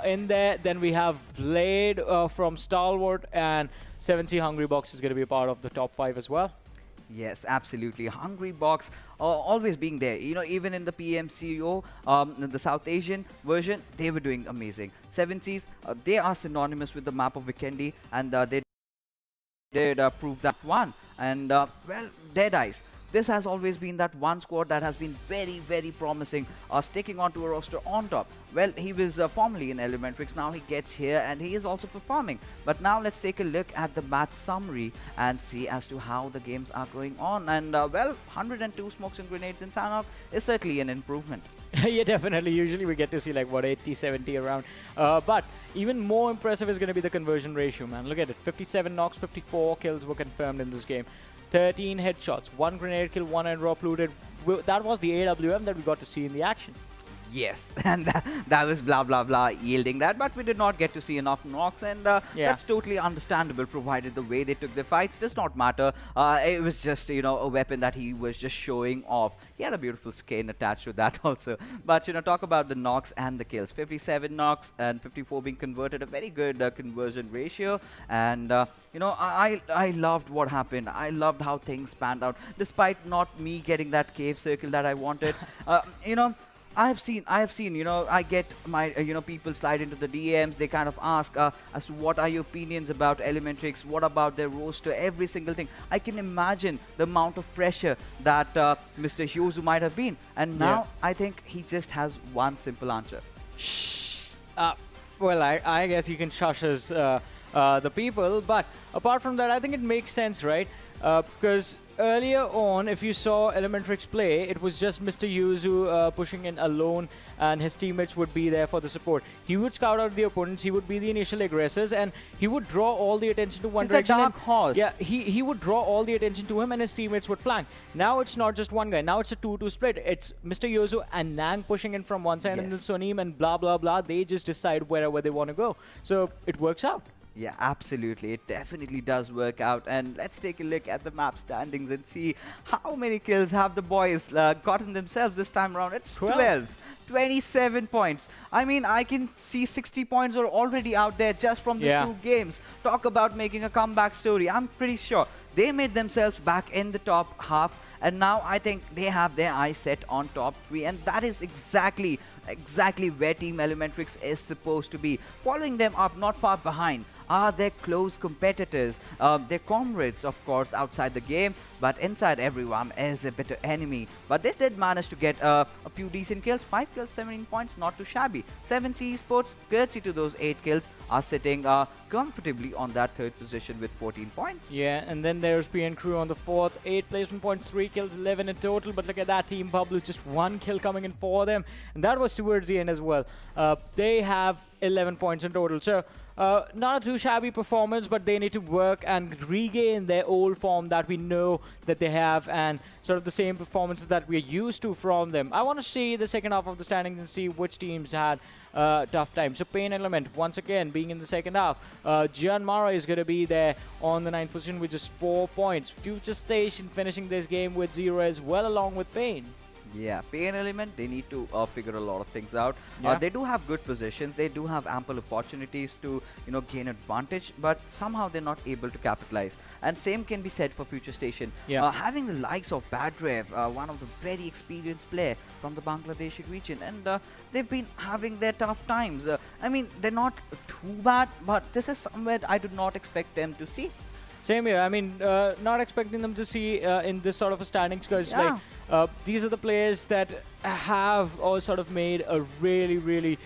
in there. Then we have Blade from Stalwart, and 7C Hungry Box is going to be a part of the top 5 as well. Yes, absolutely. Hungry Box always being there. You know, even in the PMCO, the South Asian version, they were doing amazing. Seven Seas, they are synonymous with the map of Vikendi, and they did prove that one. And well, Deadeyes. This has always been that one squad that has been very, very promising, sticking onto a roster on top. Well, he was formerly in ElementriX, now he gets here and he is also performing. But now let's take a look at the match summary and see as to how the games are going on. And well, 102 smokes and grenades in Sanhok is certainly an improvement. Yeah, definitely. Usually we get to see like, what, 80, 70 around. But even more impressive is going to be the conversion ratio, man. Look at it. 57 knocks, 54 kills were confirmed in this game. 13 headshots, 1 grenade kill, 1 airdrop looted. That was the AWM that we got to see in the action. Yes, and that was blah blah blah yielding that, but we did not get to see enough knocks, and that's totally understandable, provided the way they took the fights does not matter. It was just, you know, a weapon that he was just showing off. He had a beautiful skin attached to that also. But, you know, talk about the knocks and the kills. 57 knocks and 54 being converted, a very good conversion ratio. And, you know, I loved what happened. I loved how things panned out, despite not me getting that cave circle that I wanted. You know, I have seen, you know, I get my, you know, people slide into the DMs, they kind of ask as to what are your opinions about ElementriX, what about their roster, every single thing. I can imagine the amount of pressure that Mr. Hyozu might have been. And now I think he just has one simple answer. Shh. Well, I guess he can shush his, the people, but apart from that, I think it makes sense, right? Because earlier on, if you saw ElementriX play, it was just Mr. Hyozu pushing in alone, and his teammates would be there for the support. He would scout out the opponents, he would be the initial aggressors, and he would draw all the attention to one direction. He's the dark horse. Yeah, he would draw all the attention to him, and his teammates would flank. Now it's not just one guy. Now it's a 2-2 split. It's Mr. Hyozu and Nang pushing in from one side, and then Sonim and blah blah blah. They just decide wherever they want to go. So it works out. Yeah, absolutely. It definitely does work out. And let's take a look at the map standings and see how many kills have the boys gotten themselves this time around. It's 12. 27 points. I mean, I can see 60 points are already out there just from these two games. Talk about making a comeback story. I'm pretty sure they made themselves back in the top half. And now I think they have their eyes set on top 3. And that is exactly where Team ElementriX is supposed to be. Following them up, not far behind, are their close competitors, their comrades, of course, outside the game, but inside everyone is a bitter enemy. But this did manage to get a few decent kills. 5 kills, 17 points, not too shabby. 7C Esports, courtesy to those 8 kills, are sitting comfortably on that 3rd position with 14 points. Yeah, and then there's PN Crew on the 4th, 8 placement points, 3 kills, 11 in total. But look at that team, Bablu, just 1 kill coming in for them, and that was towards the end as well. They have 11 points in total. So not a too shabby performance, but they need to work and regain their old form that we know that they have, and sort of the same performances that we're used to from them. I want to see the second half of the standings and see which teams had tough time. So PAINxELMT, once again, being in the second half. JyanMaara is going to be there on the 9th position with just 4 points. FutureStation finishing this game with 0 as well, along with Pain. Yeah, PAINxELMT, they need to figure a lot of things out. They do have good positions, they do have ample opportunities to, you know, gain advantage, but somehow they're not able to capitalize. And same can be said for FutureStation. Having the likes of Badrev, one of the very experienced player from the Bangladeshi region, and they've been having their tough times. I mean, they're not too bad, but this is somewhere I do not expect them to see. Same here. I mean, not expecting them to see in this sort of a standings, because like these are the players that have all sort of made a really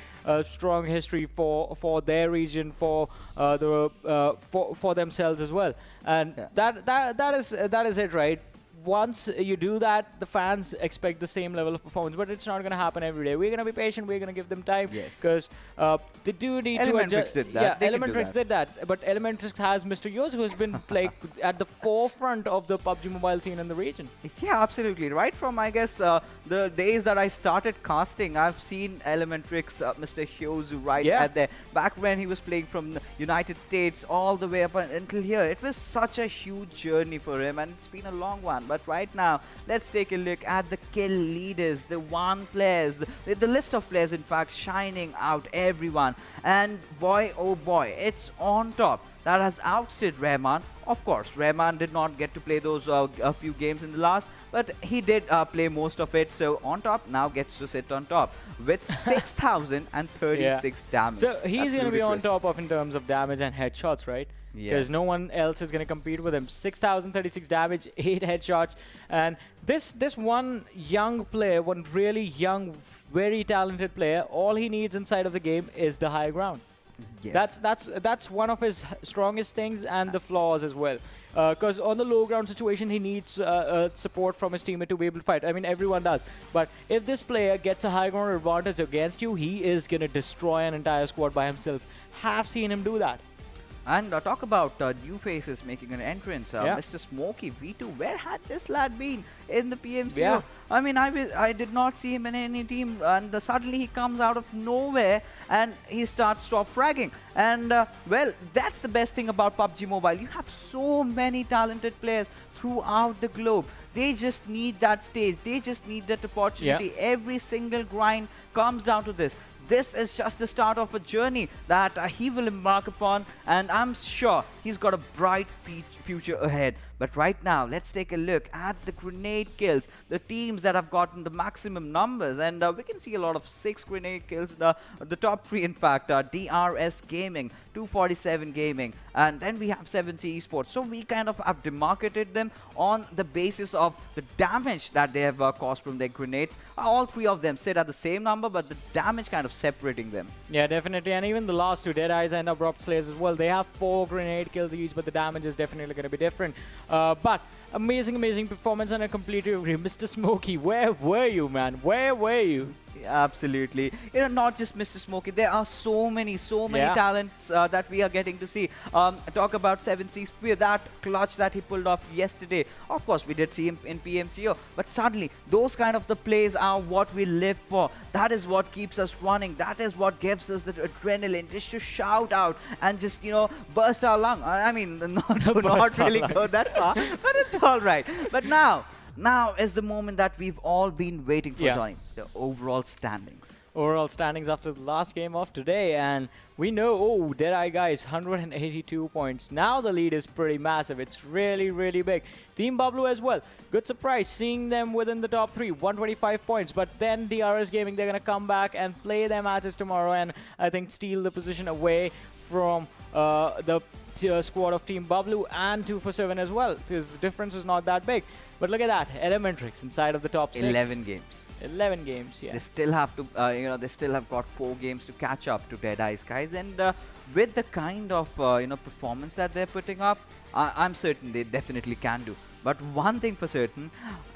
strong history for their region, for for themselves as well, and that is it, right? Once you do that, the fans expect the same level of performance, but it's not going to happen every day. We're going to be patient. We're going to give them time, because they do need to adjust. Did that. Yeah, ElementriX did that, but ElementriX has Mr. Hyozu, who's been like at the forefront of the PUBG mobile scene in the region. Yeah, absolutely. Right from, I guess, the days that I started casting, I've seen ElementriX, Mr. Hyozu right at there. Back when he was playing from the United States all the way up until here, it was such a huge journey for him, and it's been a long one. But right now, let's take a look at the kill leaders, the one players, the list of players, in fact, shining out everyone. And boy, oh boy, it's on top. that has outstayed Rahman. Of course, Rahman did not get to play those a few games in the last, but he did play most of it. So on top, now gets to sit on top with 6,036 damage. So he's going to be on ludicrous. top of in terms of damage and headshots, right? Because Yes. no one else is going to compete with him. 6,036 damage, 8 headshots, and this one young player, one really young, very talented player, all he needs inside of the game is the high ground. Yes. That's one of his strongest things and the flaws as well. Because on the low ground situation, he needs support from his teammate to be able to fight. I mean, everyone does. But if this player gets a high ground advantage against you, he is going to destroy an entire squad by himself. Have seen him do that. And talk about new faces making an entrance. Yeah. Mr. Smokey V2, where had this lad been in the PMCO? Yeah. I mean, I did not see him in any team, and suddenly he comes out of nowhere and he starts top fragging. And well, that's the best thing about PUBG Mobile. You have so many talented players throughout the globe. They just need that stage. They just need that opportunity. Every single grind comes down to this. This is just the start of a journey that he will embark upon, and I'm sure he's got a bright future ahead. But right now, let's take a look at the grenade kills, the teams that have gotten the maximum numbers, and we can see a lot of 6 grenade kills. The top 3, in fact, are DRS Gaming, 247 Gaming, and then we have 7C Esports. So we kind of have demarcated them on the basis of the damage that they have caused from their grenades. All 3 of them sit at the same number, but the damage kind of separating them. Yeah, definitely. And even the last 2, Deadeyes and Abrupt Slayers as well, they have 4 grenade kills each, but the damage is definitely going to be different. But amazing performance and a complete recovery. Mr. Smokey, where were you, man? Where were you? Absolutely. You know, not just Mr. Smokey. There are so many talents that we are getting to see. Talk about 7C Spear, that clutch that he pulled off yesterday. Of course, we did see him in PMCO, but suddenly those kind of the plays are what we live for. That is what keeps us running. That is what gives us the adrenaline, just to shout out and just, you know, burst our lung. I mean, not really go that far, but it's all right. But now is the moment that we've all been waiting for, Johnny. The overall standings. Overall standings after the last game of today, and we know, Deadeye guys, 182 points. Now the lead is pretty massive. It's really big. Team Bablu as well. Good surprise seeing them within the top 3, 125 points. But then DRS Gaming, they're going to come back and play their matches tomorrow and I think steal the position away from the squad of Team Bablu and 247 as well, because the difference is not that big. But look at that, ElementriX inside of the top 6. 11 games. 11 games, yeah. They still have to, they still have got 4 games to catch up to Deadeyes, guys. And with the kind of, performance that they're putting up, I'm certain they definitely can do. But one thing for certain,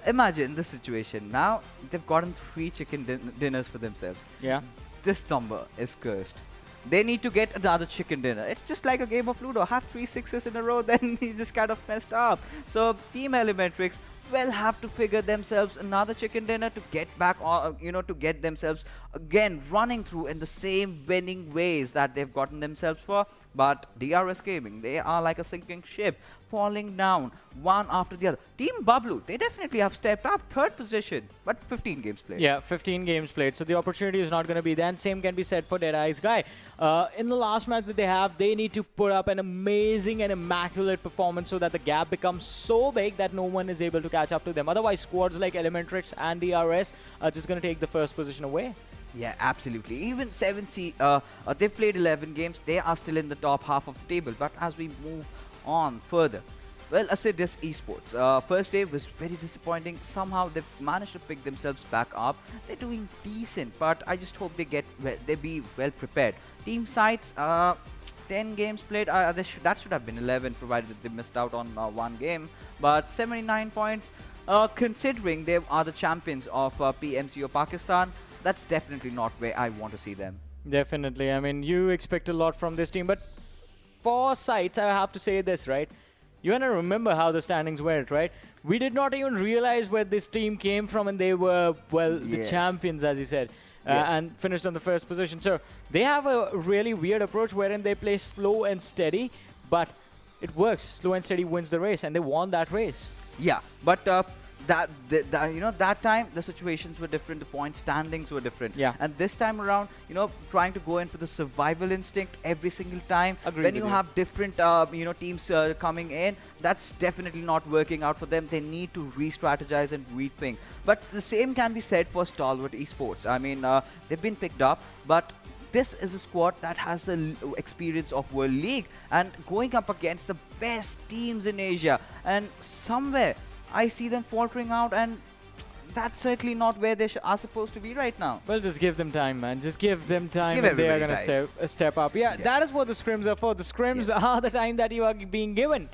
imagine this situation. Now, they've gotten 3 chicken dinners for themselves. Yeah. This number is cursed. They need to get another chicken dinner. It's just like a game of Ludo. Have 3 6s in a row, then you just kind of messed up. So Team ElementriX will have to figure themselves another chicken dinner to get back on, to get themselves again running through in the same winning ways that they've gotten themselves for. But DRS Gaming, they are like a sinking ship, falling down one after the other. Team Bablu, they definitely have stepped up, 3rd position, but 15 games played. Yeah, 15 games played, so the opportunity is not going to be there. And same can be said for Deadeye's guy. In the last match that they have, they need to put up an amazing and immaculate performance so that the gap becomes so big that no one is able to catch up to them. Otherwise, squads like ElementriX and DRS are just going to take the 1st position away. Yeah, absolutely. Even 7C, they've played 11 games. They are still in the top half of the table. But as we move on further, well, Assiduous Esports. First day was very disappointing. Somehow they've managed to pick themselves back up. They're doing decent, but I just hope they be well prepared. Team Sites, 10 games played. That should have been 11, provided they missed out on 1 game. But 79 points. Considering they are the champions of PMCO Pakistan, that's definitely not where I want to see them. Definitely. I mean, you expect a lot from this team, but for Sites, I have to say this, right? You want to remember how the standings went, right? We did not even realize where this team came from, and they were, well, the champions, as you said, and finished on the 1st position. So they have a really weird approach wherein they play slow and steady, but it works. Slow and steady wins the race, and they won that race. Yeah, but that time the situations were different, the point standings were different. Yeah. And this time around, trying to go in for the survival instinct every single time. Agreed When with you you. have different, teams coming in, that's definitely not working out for them. They need to re-strategize and rethink. But the same can be said for Stalwart Esports. I mean, they've been picked up, but this is a squad that has the experience of World League and going up against the best teams in Asia. And somewhere, I see them faltering out, and that's certainly not where they are supposed to be right now. Well, just give them time, man. Just give them time, Give and they are going everybody to step up. Yeah, that is what the scrims are for. The scrims are the time that you are being given.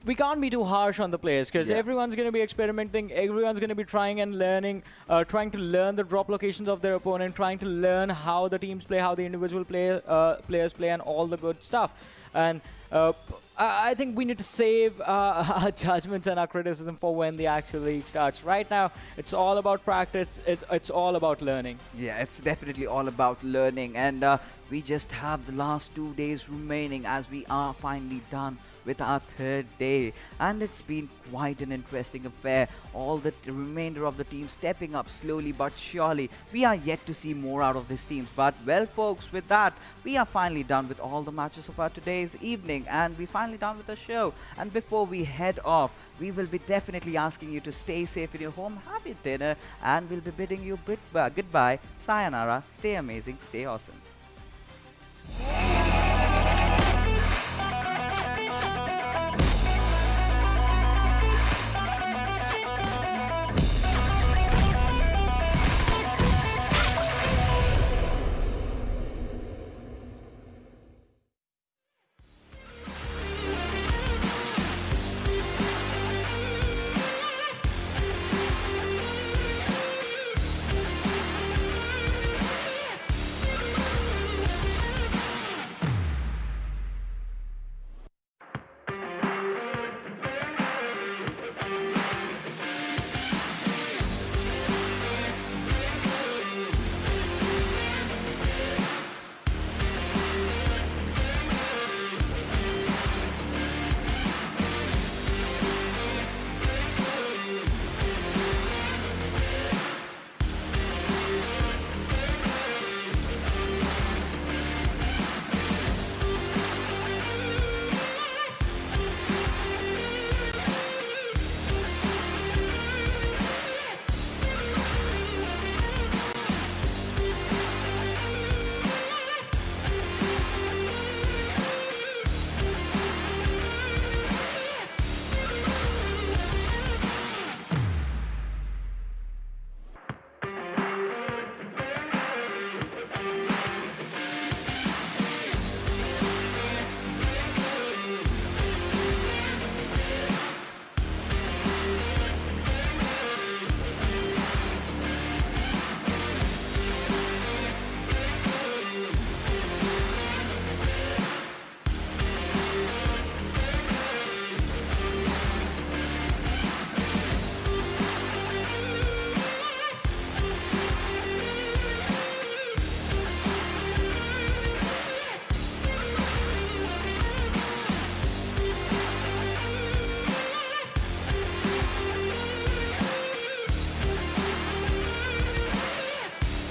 We can't be too harsh on the players because everyone's going to be experimenting. Everyone's going to be trying and learning, trying to learn the drop locations of their opponent, trying to learn how the teams play, how the individual players play, and all the good stuff. And I think we need to save our judgments and our criticism for when the actual league starts. Right now, it's all about practice. It's all about learning. Yeah, it's definitely all about learning. And we just have the last 2 days remaining as we are finally done with our third day, and it's been quite an interesting affair. All the remainder of the team stepping up slowly but surely. We are yet to see more out of these teams, but well folks, with that we are finally done with all the matches of our today's evening, and we're finally done with the show. And before we head off, we will be definitely asking you to stay safe in your home, have your dinner, and we'll be bidding you goodbye, sayonara, stay amazing, stay awesome.